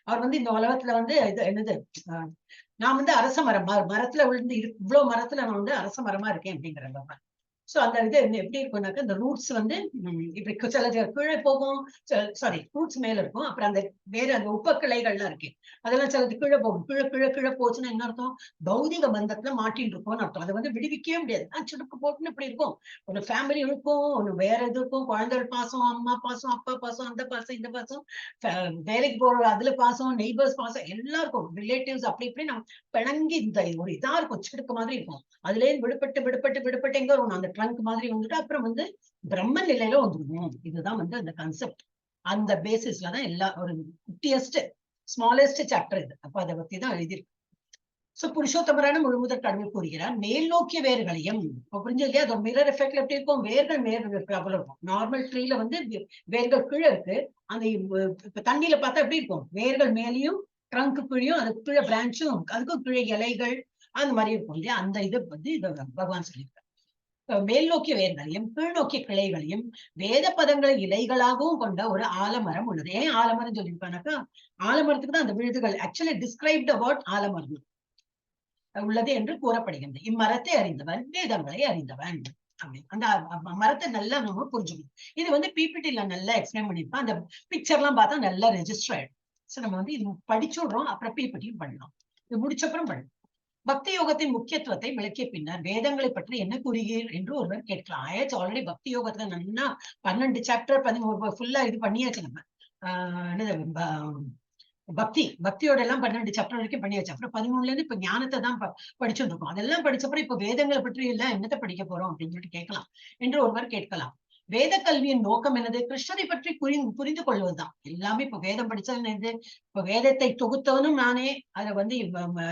அவர் வந்து இந்த உலகத்துல வந்து இது என்னது, நான் வந்து அரச மரத்துல விழுந்து இவ்வளவு மரத்துல நான் வந்து அரச மரமா இருக்கேன் அப்படிங்கிற பகவான். சோ அந்த இது எப்படி இருக்கும்னாக்க, இந்த ரூட்ஸ் வந்து இப்படி சில கீழே போகும், சாரி ரூட்ஸ் மேல இருக்கும். அப்புறம் அந்த வேற அந்த உப்பக்கிளைகள்லாம் இருக்கு, அதெல்லாம் சிலது கீழே போகும். கீழே கீழே கீழே போச்சுன்னா என்ன அர்த்தம்? பௌதிக பந்தத்துல மாட்டின்னு இருக்கும்னு அர்த்தம். அதை வந்து விடுவிக்கவே முடியாது. சுடுக்கு போட்டுன்னு இப்படி இருக்கும். ஒரு ஃபேமிலி இருக்கும், ஒரு வேற இது இருக்கும், குழந்தைகள் பாசம், அம்மா பாசம், அப்பா பாசம், அந்த பாசம், இந்த பாசம், வேலைக்கு போற அதுல பாசம், நெய்பர்ஸ் பாசம், எல்லாம் இருக்கும், ரிலேட்டிவ்ஸ், அப்படி இப்படி நம்ம பிணங்கி இந்த ஒரு இதா இருக்கும், சிடுக்கு மாதிரி இருக்கும். அதுல இருந்து விடுபட்டு விடுபட்டு விடுபட்டு எங்க வரும்? அந்த ட்ரங்க் மாதிரி வந்துட்டு அப்புறம் வந்து பிரம்ம நிலையில வந்துருவோம். இதுதான் வந்து அந்த கான்செப்ட். அந்த பேசிஸ்லதான் எல்லா ஒரு குட்டியஸ்ட் ஸ்மாலஸ்ட் சாப்டர் இது. அப்ப அதை பத்தி தான் எழுதியிருக்கு. சோ புருஷோத்தமரான முழுமுதற் கடவுள் கூறுகிறார், மேல் நோக்கிய வேர்களையும். இப்ப புரிஞ்சு இல்லையா? அதோட மிரர் எஃபெக்ட்ல எப்படி இருக்கும்? வேர்கள் மேல் அவ்வளவு இருக்கும். நார்மல் ட்ரீல வந்து வேர்கள் கீழே இருக்கு. அந்த இப்ப தண்ணியில பார்த்தா எப்படி இருக்கும்? வேர்கள் மேலேயும் ட்ரங்க் கீழையும், அதுக்கு கீழே பிரான்ச்சும், அதுக்கும் கீழே இலைகள், அந்த மாதிரி இருக்கும் இல்லையா? அந்த இதை வந்து இதை பகவான் சொல்லியிருக்காரு. மேல் நோக்கிய வேர்களையும் கீழ் நோக்கிய கிளைகளையும் வேத பதங்களை இலைகளாகவும் கொண்ட ஒரு ஆலமரம் உள்ளது. ஏன் ஆலமரம் சொல்லியிருப்பானாக்கா, ஆலமரத்துக்கு தான் அந்த விழுதுகள் ஆக்சுவலி டிஸ்கிரைப்ட் அபவுட் ஆலமரம் உள்ளது என்று கூறப்படுகிறது. இம்மரத்தை அறிந்தவன் வேதங்களை அறிந்தவன். அந்த மரத்தை நல்லா நம்ம புரிஞ்சுக்கணும். இது வந்து பிபிடில நல்லா எக்ஸ்பிளைன் பண்ணிருப்பான். அந்த பிக்சர் எல்லாம் பார்த்தா நல்லா ரெஜிஸ்டர் ஆயிடும். சோ நம்ம வந்து இது படிச்சு விடுறோம், அப்புறம் பிபிடியும் பண்ணலாம். இது முடிச்சப்புறம் பண்ணலாம். பக்தி யோகத்தின் முக்கியத்துவத்தை விளக்கிய பின்னர் வேதங்களை பற்றி என்ன கூறுகிறீர் என்று ஒருவர் கேட்கலாம். ஆயாச்சு ஆல்ரெடி பக்தி யோகத்துல நல்லா 12 சாப்டர் ஃபுல்லா இது பண்ணியாச்சு. நம்ம பக்தியோட எல்லாம் 12 சாப்டர் வரைக்கும் பண்ணியாச்சு. அப்புறம் 13ல இருந்து இப்ப ஞானத்தை தான் படிச்சுட்டு இருக்கோம். அதெல்லாம் படிச்சப்பறம் இப்ப வேதங்களை பற்றி எல்லாம் என்னத்தை படிக்க போறோம் அப்படின்னு சொல்லிட்டு கேட்கலாம் என்று ஒருவர் கேட்கலாம். வேத கல்வியின் நோக்கம் என்னது? கிருஷ்ணரை பற்றி புரிந்து கொள்வதுதான். எல்லாமே இப்ப வேதம் படிச்சது என்னது? இப்ப வேதத்தை தொகுத்தவனும் நானே. அதை வந்து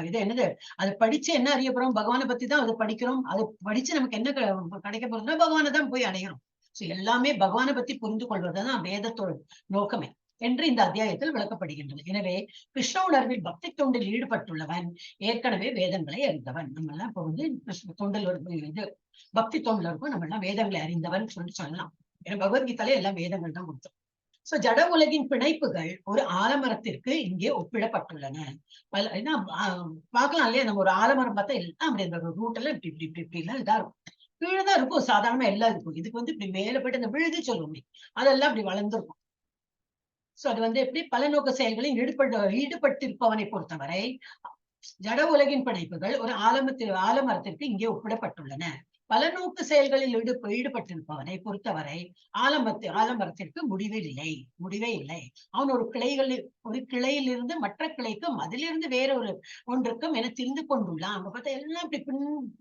இது என்னது, அதை படிச்சு என்ன அறிய போறோம்? பகவானை பத்தி தான் அதை படிக்கிறோம். அதை படிச்சு நமக்கு என்ன கிடைக்க போறதுன்னா பகவானை தான் போய் அடைகிறோம். சோ எல்லாமே பகவானை பத்தி புரிந்து கொள்வதுதான் வேதத்தோட நோக்கமே. என்று இந்த அத்தியாயத்தில் விளக்கப்படுகின்றது. எனவே கிருஷ்ண உணர்வில் பக்தி தொண்டில் ஈடுபட்டுள்ளவன் ஏற்கனவே வேதங்களை அறிந்தவன். நம்ம எல்லாம் இப்ப வந்து தொண்டில் இது பக்தி தொண்டில் இருக்கும், நம்ம எல்லாம் வேதங்களை அறிந்தவன் சொல்லலாம். ஏன்னா பகவத்கீதாலே எல்லாம் வேதங்கள் தான் கொடுத்தோம். சோ ஜட உலகின் பிணைப்புகள் ஒரு ஆலமரத்திற்கு இங்கே ஒப்பிடப்பட்டுள்ளன. பார்க்கலாம் இல்லையா, நம்ம ஒரு ஆலமரம் பார்த்தா எல்லாம் அப்படி அந்த ரூட்ல இப்படி இப்படி இப்படி இப்படி எல்லாம் இதா இருக்கும், கீழதான் இருக்கும், சாதாரணமா எல்லாம் இருக்கும். இதுக்கு வந்து இப்படி மேல போயிட்டு அந்த விழுது சொல்லுவோமே அதெல்லாம் அப்படி வளர்ந்துருக்கும். சோ அது வந்து எப்படி பல நோக்க செயல்களில் ஈடுபட்டிருப்பவனை பொறுத்தவரை ஜட உலகின் பிணைப்புகள் ஒரு ஆலமரத்திற்கு இங்கே ஒப்பிடப்பட்டுள்ளன. பல நோக்கு செயல்களில் ஈடுபட்டிருப்பவனை பொறுத்தவரை ஆலமரத்திற்கு முடிவே இல்லை. அவன் ஒரு கிளையில் இருந்து மற்ற கிளைக்கும் அதிலிருந்து வேற ஒரு ஒன்றுக்கும் என திரிந்து கொண்டுள்ளான். அங்க பார்த்தா எல்லாம் அப்படி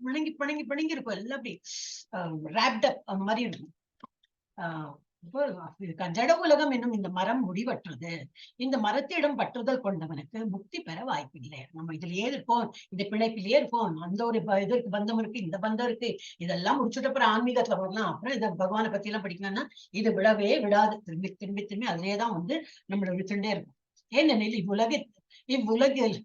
பிணங்கி இருக்கும், எல்லாம் அப்படி ராப்டப் அந்த மாதிரி இருக்கும். ஜட உலகம் என்னும் இந்த மரம் முடிவற்றது. இந்த மரத்திடம் பற்றுதல் கொண்டவனுக்கு முக்தி பெற வாய்ப்பில்லை. நம்ம இதுலயே இருப்போம், இந்த பிணைப்பிலேயே இருப்போம், அந்த ஒரு இதற்கு பந்தம் இருக்கு, இந்த பந்தம் இருக்கு, இதெல்லாம் முடிச்சுட்டு அப்புறம் ஆன்மீகத்துல வரலாம், அப்புறம் இதை பகவானை பத்தி எல்லாம் படிக்கலாம்னா இது விடவே விடாது. திரும்பி அதுலயேதான் வந்து நம்மள விட்டுட்டே இருக்கும். ஏனெனில் இவ்வுலகில்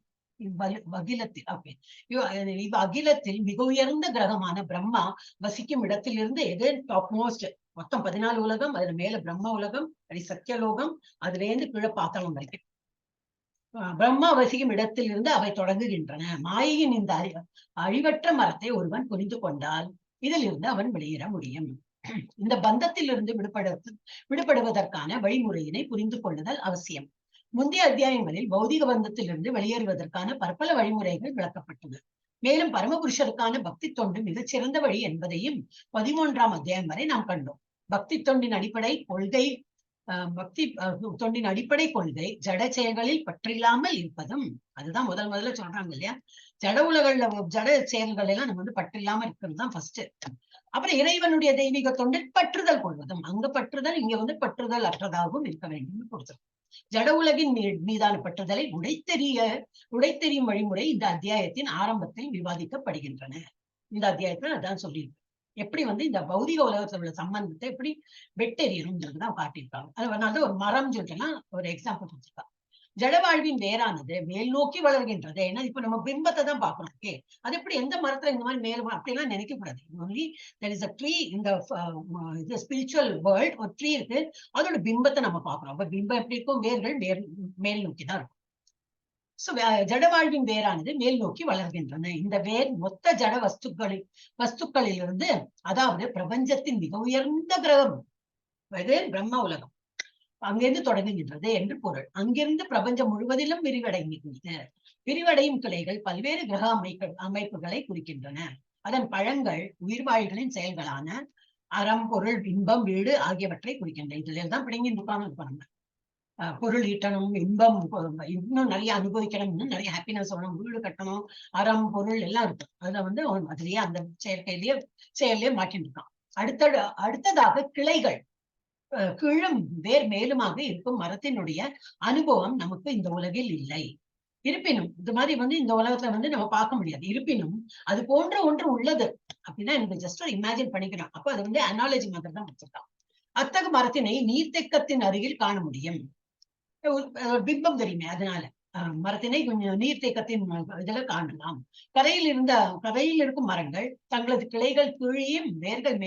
அகிலத்தில் மிக உயர்ந்த கிரகமான பிரம்மா வசிக்கும் இடத்திலிருந்து எது டாப் மோஸ்ட் மொத்தம் 14 உலகம், அதுல மேல பிரம்ம உலகம், அப்படி சத்தியலோகம், அதுல இருந்து கீழே பாத்தாளம் வரைக்கும் பிரம்மா வசிக்கும் இடத்திலிருந்து அவை தொடங்குகின்றன. மாயையின் இந்த அழிவற்ற மரத்தை ஒருவன் புரிந்து கொண்டால் இதிலிருந்து அவன் வெளியேற முடியும். இந்த பந்தத்திலிருந்து விடுபடுவதற்கான வழிமுறையினை புரிந்து கொள்ளுதல் அவசியம். முந்தைய அத்தியாயங்களில் பௌதிக பந்தத்திலிருந்து வெளியேறுவதற்கான பற்பல வழிமுறைகள் விளக்கப்பட்டது. மேலும் பரமபுருஷருக்கான பக்தி தொண்டு மிகச்சிறந்த வழி என்பதையும் 13ஆம் அத்தியாயம் வரை நாம் கண்டோம். பக்தி தொண்டின் அடிப்படை கொள்கை ஜட செயல்களில் பற்றில்லாமல் இருப்பதும், அதுதான் முதல்ல சொல்றாங்க இல்லையா, ஜட உலகங்கள்ல ஜட செயல்கள் எல்லாம் நம்ம வந்து பற்றில்லாம இருக்கிறது தான் ஃபர்ஸ்ட். அப்புறம் இறைவனுடைய தெய்வீக தொண்டில் பற்றுதல் கொள்வதும், அங்க பற்றுதல் இங்க வந்து பற்றுதல் அற்றதாகவும் இருக்க வேண்டும் கொடுத்தோம். ஜட உலகின் மீதான பற்றுதலை உடைத்தெறியும் வழிமுறை இந்த அத்தியாயத்தின் ஆரம்பத்தில் விவாதிக்கப்படுகின்றன. இந்த அத்தியாயத்துல அதான் சொல்லியிருக்கு. எப்படி வந்து இந்த பௌதிக உலகத்துல உள்ள சம்பந்தத்தை எப்படி வெட்டெறியணும்ன்றதுதான் காட்டியிருக்காங்க. அதனால ஒரு மரம் சொல்லிட்டுன்னா ஒரு எக்ஸாம்பிள் கொடுத்துருக்காங்க. ஜட வாழ்வின் வேறானது மேல் நோக்கி வளர்கின்றது. ஏன்னா இப்ப நம்ம பிம்பத்தை தான் பாக்குறோம். ஓகே, அது எப்படி எந்த மரத்துல இந்த மாதிரி மேல அப்படிலாம் நினைக்க கூடாது. Only there is a tree இந்த ஸ்பிரிச்சுவல் வேர்ல்ட், ஒரு ட்ரீ இருக்கு, அதோட பிம்பத்தை நம்ம பாக்குறோம். அப்ப பிம்பம் எப்படி இருக்கும், வேர்கள் மேல் நோக்கி தான் இருக்கும். சோ ஜட வாழ்வின் வேறானது மேல் நோக்கி வளர்கின்றன. இந்த வேர் மொத்த ஜட வஸ்துக்களிலிருந்து, அதாவது பிரபஞ்சத்தின் மிக உயர்ந்த கிரகம் பிரம்ம உலகம், அங்கிருந்து தொடங்குகின்றது என்று பொருள். அங்கிருந்து பிரபஞ்சம் முழுவதிலும் விரிவடையும் கிளைகள் பல்வேறு கிரக அமைப்புகளை குறிக்கின்றன. அதன் பழங்கள் உயிர்வாழிகளின் செயல்களான அறம், பொருள், இன்பம், வீடு ஆகியவற்றை குறிக்கின்றன. இதுல தான் பிடிங்கி இருப்பாங்க. பொருள் ஈட்டணும், இன்பம் இன்னும் நிறைய அனுபவிக்கணும், இன்னும் நிறைய ஹாப்பினஸ் வரணும், வீடு கட்டணும், அறம், பொருள் எல்லாம் இருக்கும். அதுல வந்து அதுலயே அந்த செயல்லையே மாற்றிட்டு இருக்கான். அடுத்ததாக கிளைகள், கீழும் வேர் மேலுமாக இருக்கும் மரத்தினுடைய அனுபவம் நமக்கு இந்த உலகில் இல்லை. இருப்பினும் இது மாதிரி வந்து இந்த உலகத்துல வந்து நம்ம பார்க்க முடியாது. இருப்பினும் அது போன்ற ஒன்று உள்ளது அப்படின்னா எனக்கு ஜஸ்ட் ஒரு இமேஜின் பண்ணிக்கிறோம். அப்ப அது வந்து அனாலஜி மாதிரி தான் வச்சிருக்கான். அத்தகு மரத்தினை நீர்த்தேக்கத்தின் அருகில் காண முடியும். பிம்பம் தெரியுமே, அதனால மரத்தினை கொஞ்சம் நீர்த்தேக்கத்தின் இதுல காணலாம். கரையில் இருக்கும் மரங்கள் தங்களது கிளைகள் கீழேயும் வேர்கள்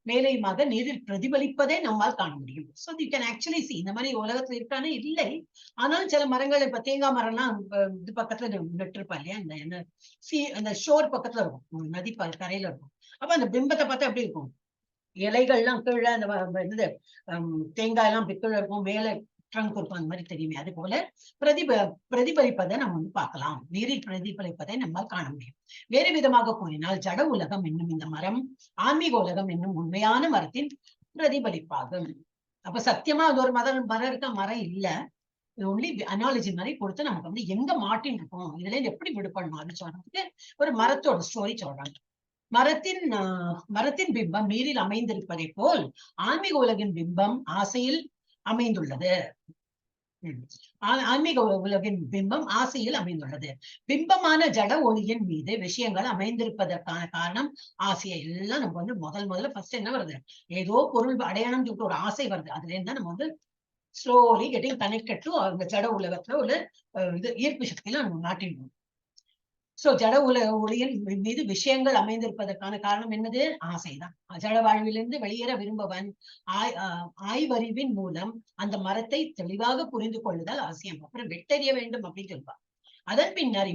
மேலேயுமாக நீரில் பிரதிபலிப்பதே நம்மால் காண முடியும். So you can actually see இந்த மாதிரி உலகத்துல இருக்கானே இல்லை. ஆனாலும் சில மரங்கள் இப்ப தேங்காய் மரம்லாம் இது பக்கத்துல நட்டுருப்பா இல்லையா, அந்த ஷோர் பக்கத்துல இருக்கும், நதி கரையில இருக்கும். அப்ப அந்த பிம்பத்தை பார்த்தா எப்படி இருக்கும், இலைகள்லாம் கீழே அந்த தேங்காய் எல்லாம் கீழே இருக்கும், மேல ட்ரங்க் இருக்கும், அந்த மாதிரி தெரியுமே. அது போல பிரதிபலிப்பதை நம்ம வந்து பார்க்கலாம், நீரில் பிரதிபலிப்பதை நம்மால் காண முடியும். வேறு விதமாக கூறினால் ஜட உலகம் என்னும் இந்த மரம் ஆன்மீக உலகம் என்னும் உண்மையான மரத்தின் பிரதிபலிப்பாகும். அப்ப சத்தியமா அது ஒரு மரம் இருக்க மரம் இல்ல, ஒன்லி அனாலஜி மாதிரி கொடுத்து நமக்கு வந்து எங்க மாட்டின் இருக்கும், இதுல இருந்து எப்படி விடுபடணும் அப்படின்னு சொல்றதுக்கு ஒரு மரத்தோட ஸ்டோரி சொல்றாங்க. மரத்தின் பிம்பம் நீரில் அமைந்திருப்பதை போல் ஆன்மீக உலகின் பிம்பம் ஆசையில் அமைந்துள்ளது. ஆன்மீக உலகின் பிம்பம் ஆசையில் அமைந்துள்ளது. பிம்பமான ஜட ஒளியின் மீது விஷயங்கள் அமைந்திருப்பதற்கான காரணம் ஆசையை எல்லாம் நம்ம வந்து முதல்ல ஃபர்ஸ்ட் என்ன வருது, ஏதோ பொருள் அடையாளம் சொல்லிட்டு ஒரு ஆசை வருது. அதுல இருந்தா நம்ம வந்து ஸ்லோலி கெட்டிங் கனெக்டட் டு அந்த ஜட உலகத்துல உள்ள இது ஈர்ப்பு சக்தியில நம்ம மாட்டிடுவோம். சோ ஜட ஒளியின் மீது விஷயங்கள் அமைந்திருப்பதற்கான காரணம் என்னது? ஆசைதான். ஜட வாழ்விலிருந்து வெளியேற விரும்பவன் ஆய்வறிவின் மூலம் அந்த மரத்தை தெளிவாக புரிந்து கொள்ளுதல் அவசியம். அப்புறம் வெட்டறிய வேண்டும் அப்படின்னு சொல்லுவார். அதன் பின்னர்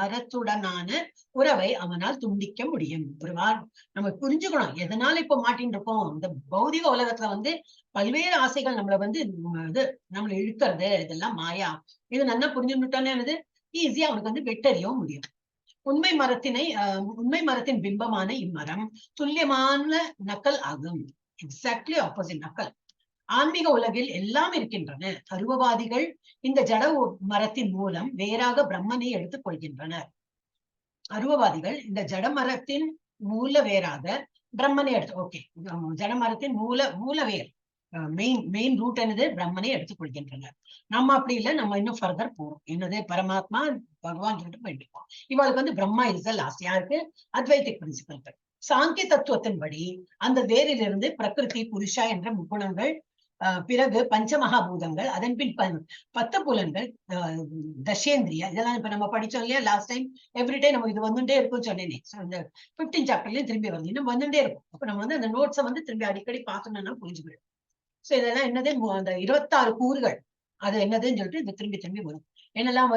மரத்துடனான உறவை அவனால் துண்டிக்க முடியும். நம்ம புரிஞ்சுக்கணும் எதனால இப்ப மாட்டின்னு இருக்கோம். இந்த பௌதிக உலகத்துல பல்வேறு ஆசைகள் நம்மளை இழுக்கிறது, இதெல்லாம் மாயா. இது நல்லா புரிஞ்சுட்டானே என்னது ஈஸியா அவனுக்கு வெட்டறியவும் முடியும். உண்மை மரத்தின் பிம்பமான இம்மரம் துல்லியமான நக்கல் ஆகும். எக்ஸாக்ட்லி ஆப்போசிட் நக்கல். ஆன்மீக உலகில் எல்லாம் இருக்கின்றன. அருவவாதிகள் இந்த ஜட மரத்தின் மூலம் வேறாக பிரம்மனை எடுத்துக் கொள்கின்றனர். அருவவாதிகள் இந்த ஜட மரத்தின் மூல வேறாக பிரம்மனை ஜட மரத்தின் மூல வேர் மெயின் ரூட் என்னது? பிரம்மனை எடுத்துக் கொள்கின்றனர். நம்ம அப்படி இல்லை, நம்ம இன்னும் ஃபர்தர் போறோம். என்னது? பரமாத்மா பகவான் சொல்லிட்டு போயிட்டு இருக்கோம். இவளுக்கு பிரம்மா இஸ் த லாஸ்ட். யாருக்கு? அத்வைத்திக் பிரின்சிபல். சாங்கிய தத்துவத்தின்படி அந்த வேரிலிருந்து பிரகிருதி, புருஷா என்ற முக்குணங்கள், பிறகு பஞ்சமகாபூதங்கள், அதன் பின் 10 புலன்கள், தசேந்திரியா, இதெல்லாம் இப்ப நம்ம படிச்சோம் இல்லையா லாஸ்ட் டைம். எவ்ரிடே நம்ம இது வந்துட்டே இருக்கும் சொன்னேனே. இந்த 15 சாப்டர்லயும் திரும்பி வருது, இன்னும் வந்துட்டே இருக்கும். அப்ப நம்ம அந்த நோட்ஸை திரும்பி அடிக்கடி பார்த்தோம்னா புரிஞ்சுக்கிடும். சோ இதெல்லாம் என்னது? அந்த 26 கூறுகள் அது என்னதுன்னு சொல்லிட்டு இது திரும்பி வரும். என்னெல்லாம்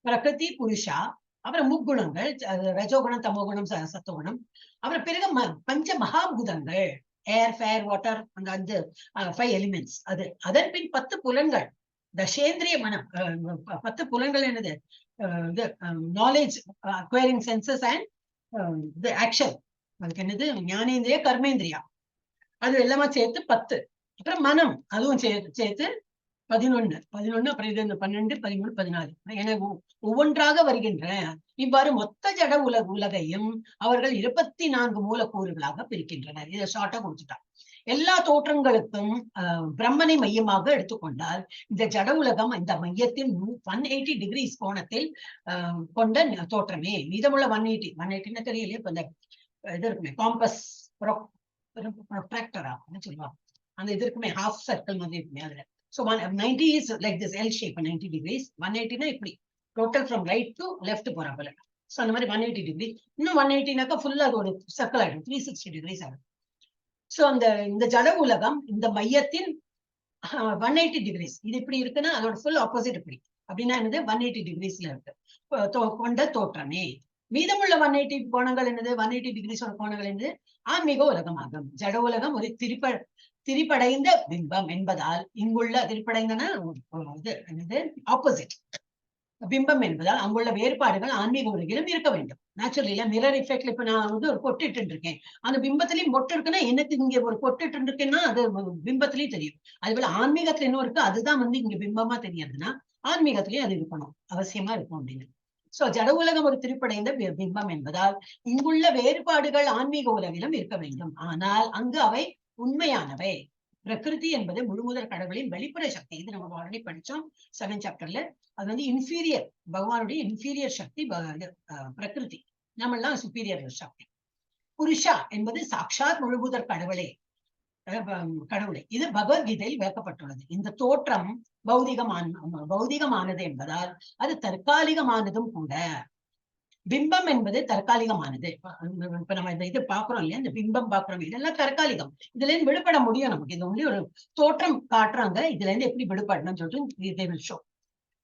பிரகிருதி, புருஷா, அப்புறம் முக்குணங்கள், ரஜோகுணம், தமோகுணம், சத்துவகுணம், அப்புறம் பிறகு பஞ்ச மகாபூதங்கள், ஏர், ஃபயர், வாட்டர், அந்த 5 எலிமெண்ட்ஸ். அது அதன் பின் 10 புலன்கள், தசேந்திரிய மனம். 10 புலன்கள் என்னது? Knowledge acquiring senses and action. அதுக்கு என்னது? ஞானேந்திரியா, கர்மேந்திரியா, அது எல்லாமே சேர்த்து 10. அப்புறம் மனம், அதுவும் சேர்த்து 11. அப்புறம் இது 12, 13, 14 என ஒவ்வொன்றாக வருகின்ற இவ்வாறு மொத்த ஜட உலகையும் அவர்கள் 24 மூலக்கூறுகளாக பிரிக்கின்றனர். இதை ஷார்ட்டா கொடுத்துட்டாங்க. எல்லா தோற்றங்களுக்கும் பிரம்மனை மையமாக எடுத்துக்கொண்டால் இந்த ஜட உலகம் இந்த மையத்தின் 180 டிகிரிஸ் கோணத்தில் கொண்ட தோற்றமே. மீதமுள்ள 180 தெரியலையே. இப்ப இந்த இது இருக்குமே காம்பஸ் ப்ராக்டரா சொல்லுவாங்க, அந்த இது இருக்குமே, ஹாஃப் சர்க்கிள் மாதிரி இருக்குமே. அதுல so 90 is like this L shape, 90 degrees. 180 na ipdi total from right to left போறாங்கல. சோ அந்த மாதிரி 180 டிகிரி. இன்னும் 180 நாக்க ஃபுல்லா ஒரு சர்க்கிள் ஆயிடும், 360 டிகிரிஸ் ஆகும். சோ இந்த ஜட உலகம் இந்த மையத்தின் 180 டிகிரிஸ் இது இப்படி இருக்குன்னா அதோட ஃபுல் ஆப்போசிட் இப்படி. அப்படின்னா என்னது? 180 டிகிரிஸ்ல இருக்கு கொண்ட தோற்றமே. மீதமுள்ள 180 கோணங்கள் என்னது? 180 டிகிரிஸோட கோணங்கள் என்னது? ஆன்மீக உலகமாகும். ஜட உலகம் ஒரு திரிபடைந்த பிம்பம் என்பதால் இங்குள்ள திரிபடைந்தனா இது ஆப்போசிட் பிம்பம் என்பதால் அங்குள்ள வேறுபாடுகள் ஆன்மீக உலகிலும் இருக்க வேண்டும். நேச்சுரலி இல்ல, மிரர் எஃபெக்ட்ல இப்ப நான் ஒரு பொட்டுட்டு இருக்கேன், அந்த பிம்பத்திலையும் பொட்டு இருக்குன்னா எனக்கு இங்க ஒரு பொட்டுட்டு இருக்கேன்னா அது பிம்பத்திலையும் தெரியும். அதுபோல ஆன்மீகத்துல என்ன இருக்கு, அதுதான் இங்க பிம்பமா தெரியாதுன்னா ஆன்மீகத்திலயும் அது இருக்கணும், அவசியமா இருக்கும் அப்படின்னு. சோ ஜட உலகம் ஒரு திரிபடைந்த பிம்பம் என்பதால் இங்குள்ள வேறுபாடுகள் ஆன்மீக உலகிலும் இருக்க வேண்டும். ஆனால் அங்கு அவை உண்மையானவை. பிரகிருதி என்பது முழுமுதற் கடவுளின் வெளிப்புற சக்தி. இது நம்ம ஆல்ரெடி படிச்சோம் 7th சாப்டர்ல. அது இன்ஃபீரியர், பகவானுடைய இன்ஃபீரியர் சக்தி பிரகிருதி. நம்ம எல்லாம் சுப்பீரியர் சக்தி. புருஷா என்பது சாட்சாத் முழுமுதற் கடவுளே. இது பகவத்கீதையில் விளக்கப்பட்டுள்ளது. இந்த தோற்றம் பௌதிகமானது என்பதால் அது தற்காலிகமானதும் கூட. பிம்பம் என்பது தற்காலிகமானது. இப்ப நம்ம இந்த இது பாக்குறோம் இல்லையா, இந்த பிம்பம் பாக்குறோம், இதெல்லாம் தற்காலிகம். இதுல இருந்து விடுபட முடியும் நமக்கு. இது ஒன்லி ஒரு தோற்றம் காட்டுறாங்க, இதுல இருந்து எப்படி விடுபடணும்னு சொல்லிட்டு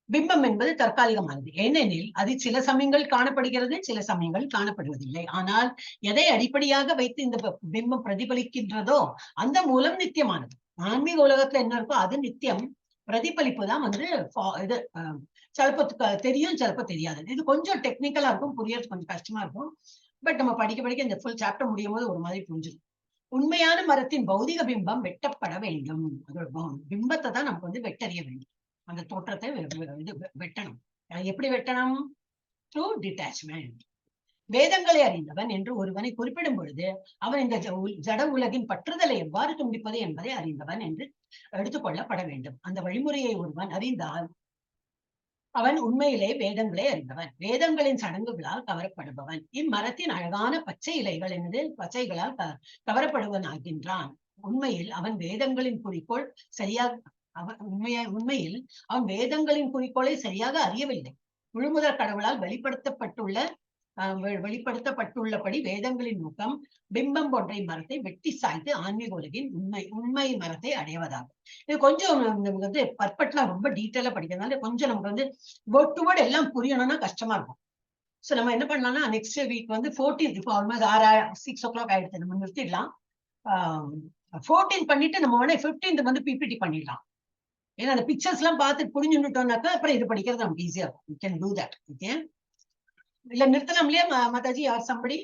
பிம்பம் என்பது தற்காலிகமானது. ஏனெனில் அது சில சமயங்கள் காணப்படுகிறது, சில சமயங்கள் காணப்படுவதில்லை. ஆனால் எதை அடிப்படையாக வைத்து இந்த பிம்பம் பிரதிபலிக்கின்றதோ அந்த மூலம் நித்தியமானது. ஆன்மீக உலகத்துல என்ன இருக்கோ அது நித்தியம். பிரதிபலிப்பு தான் இது சிலப்ப தெரியும், சிலப்ப தெரியாது. இது கொஞ்சம் டெக்னிக்கலா இருக்கும், புரியறது கொஞ்சம் கஷ்டமா இருக்கும். பட் நம்ம படிக்க இந்த ஃபுல் சாப்டர் முடியும் போது ஒரு மாதிரி புரிஞ்சிடும். உண்மையான மரத்தின் பௌதிக பிம்பம் வெட்டப்பட வேண்டும். அதோட பிம்பத்தை தான் நமக்கு வெட்டறிய வேண்டும். அந்த தோற்றத்தை வெட்டணும். எப்படி வெட்டணும்? Through detachment. வேதங்களை அறிந்தவன் என்று ஒருவனை குறிப்பிடும் பொழுது அவன் இந்த ஜட உலகின் பற்றுதலை எவ்வாறு துண்டிப்பது என்பதை அறிந்தவன் என்று எடுத்துக்கொள்ளப்பட வேண்டும். அந்த வழிமுறையை ஒருவன் அறிந்தால் அவன் உண்மையிலே வேதங்களை அறிந்தவன், வேதங்களின் சடங்குகளால் கவரப்படுபவன். இம்மரத்தின் அழகான பச்சை இலைகள் என்பது பச்சைகளால் கவரப்படுவன் ஆகின்றான். உண்மையில் அவன் வேதங்களின் குறிக்கோள் சரியாக உண்மையில் அவன் வேதங்களின் குறிக்கோளை சரியாக அறியவில்லை. முழுமுதற் கடவுளால் வெளிப்படுத்தப்பட்டுள்ளபடி வேதங்களின் நோக்கம் பிம்பம் போன்ற மரத்தை வெட்டி சாய்த்து ஆன்மீக உலகின் உண்மை மரத்தை அடைவதாகும். இது கொஞ்சம் நமக்கு வந்து பர்பெக்ட்லா ரொம்ப டீட்டெயிலா படிக்கிறதுனால கொஞ்சம் நமக்கு வந்து வேர்ட் டு வேர்ட் எல்லாம் புரியணும்னா கஷ்டமா இருக்கும். சோ நம்ம என்ன பண்ணலாம்னா நெக்ஸ்ட் வீக் வந்து 14 இப்போ ஆல்மோஸ்ட் 6 o'clock ஆயிடுச்சு, நம்ம நிறுத்திடலாம். 14 பண்ணிட்டு நம்ம உடனே 15 வந்து பிபிடி பண்ணிடலாம். ஏன்னா அந்த பிக்சர்ஸ் எல்லாம் பார்த்து புரிஞ்சுட்டோம்னாக்கா அப்புறம் இது படிக்கிறது நமக்கு ஈஸியா இருக்கும். You can do that. Okay, இல்ல நிறுத்தலாம் இல்லையா மாதாஜி? R somebody?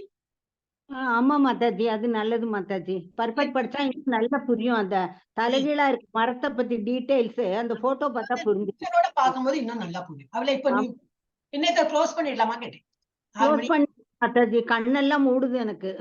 ஆமா மாதாஜி, அது நல்லது மாதாஜி. பர்ஃபெக்ட் படிச்சா எனக்கு நல்லா புரியும். அந்த தலைகீழா இருக்கு மரத்தை பத்தி டீடைல்ஸ் அந்த போட்டோ பார்த்தா புரிஞ்சுச்சோட பார்க்கும்போது இன்னும் நல்லா புரியும். அவளை இப்ப நீ இன்னைக்கு க்ளோஸ் பண்ணிடலாமா கேட்டேன். க்ளோஸ் பண்ணி மாதாஜி, கண்ணெல்லாம் மூடுது எனக்கு.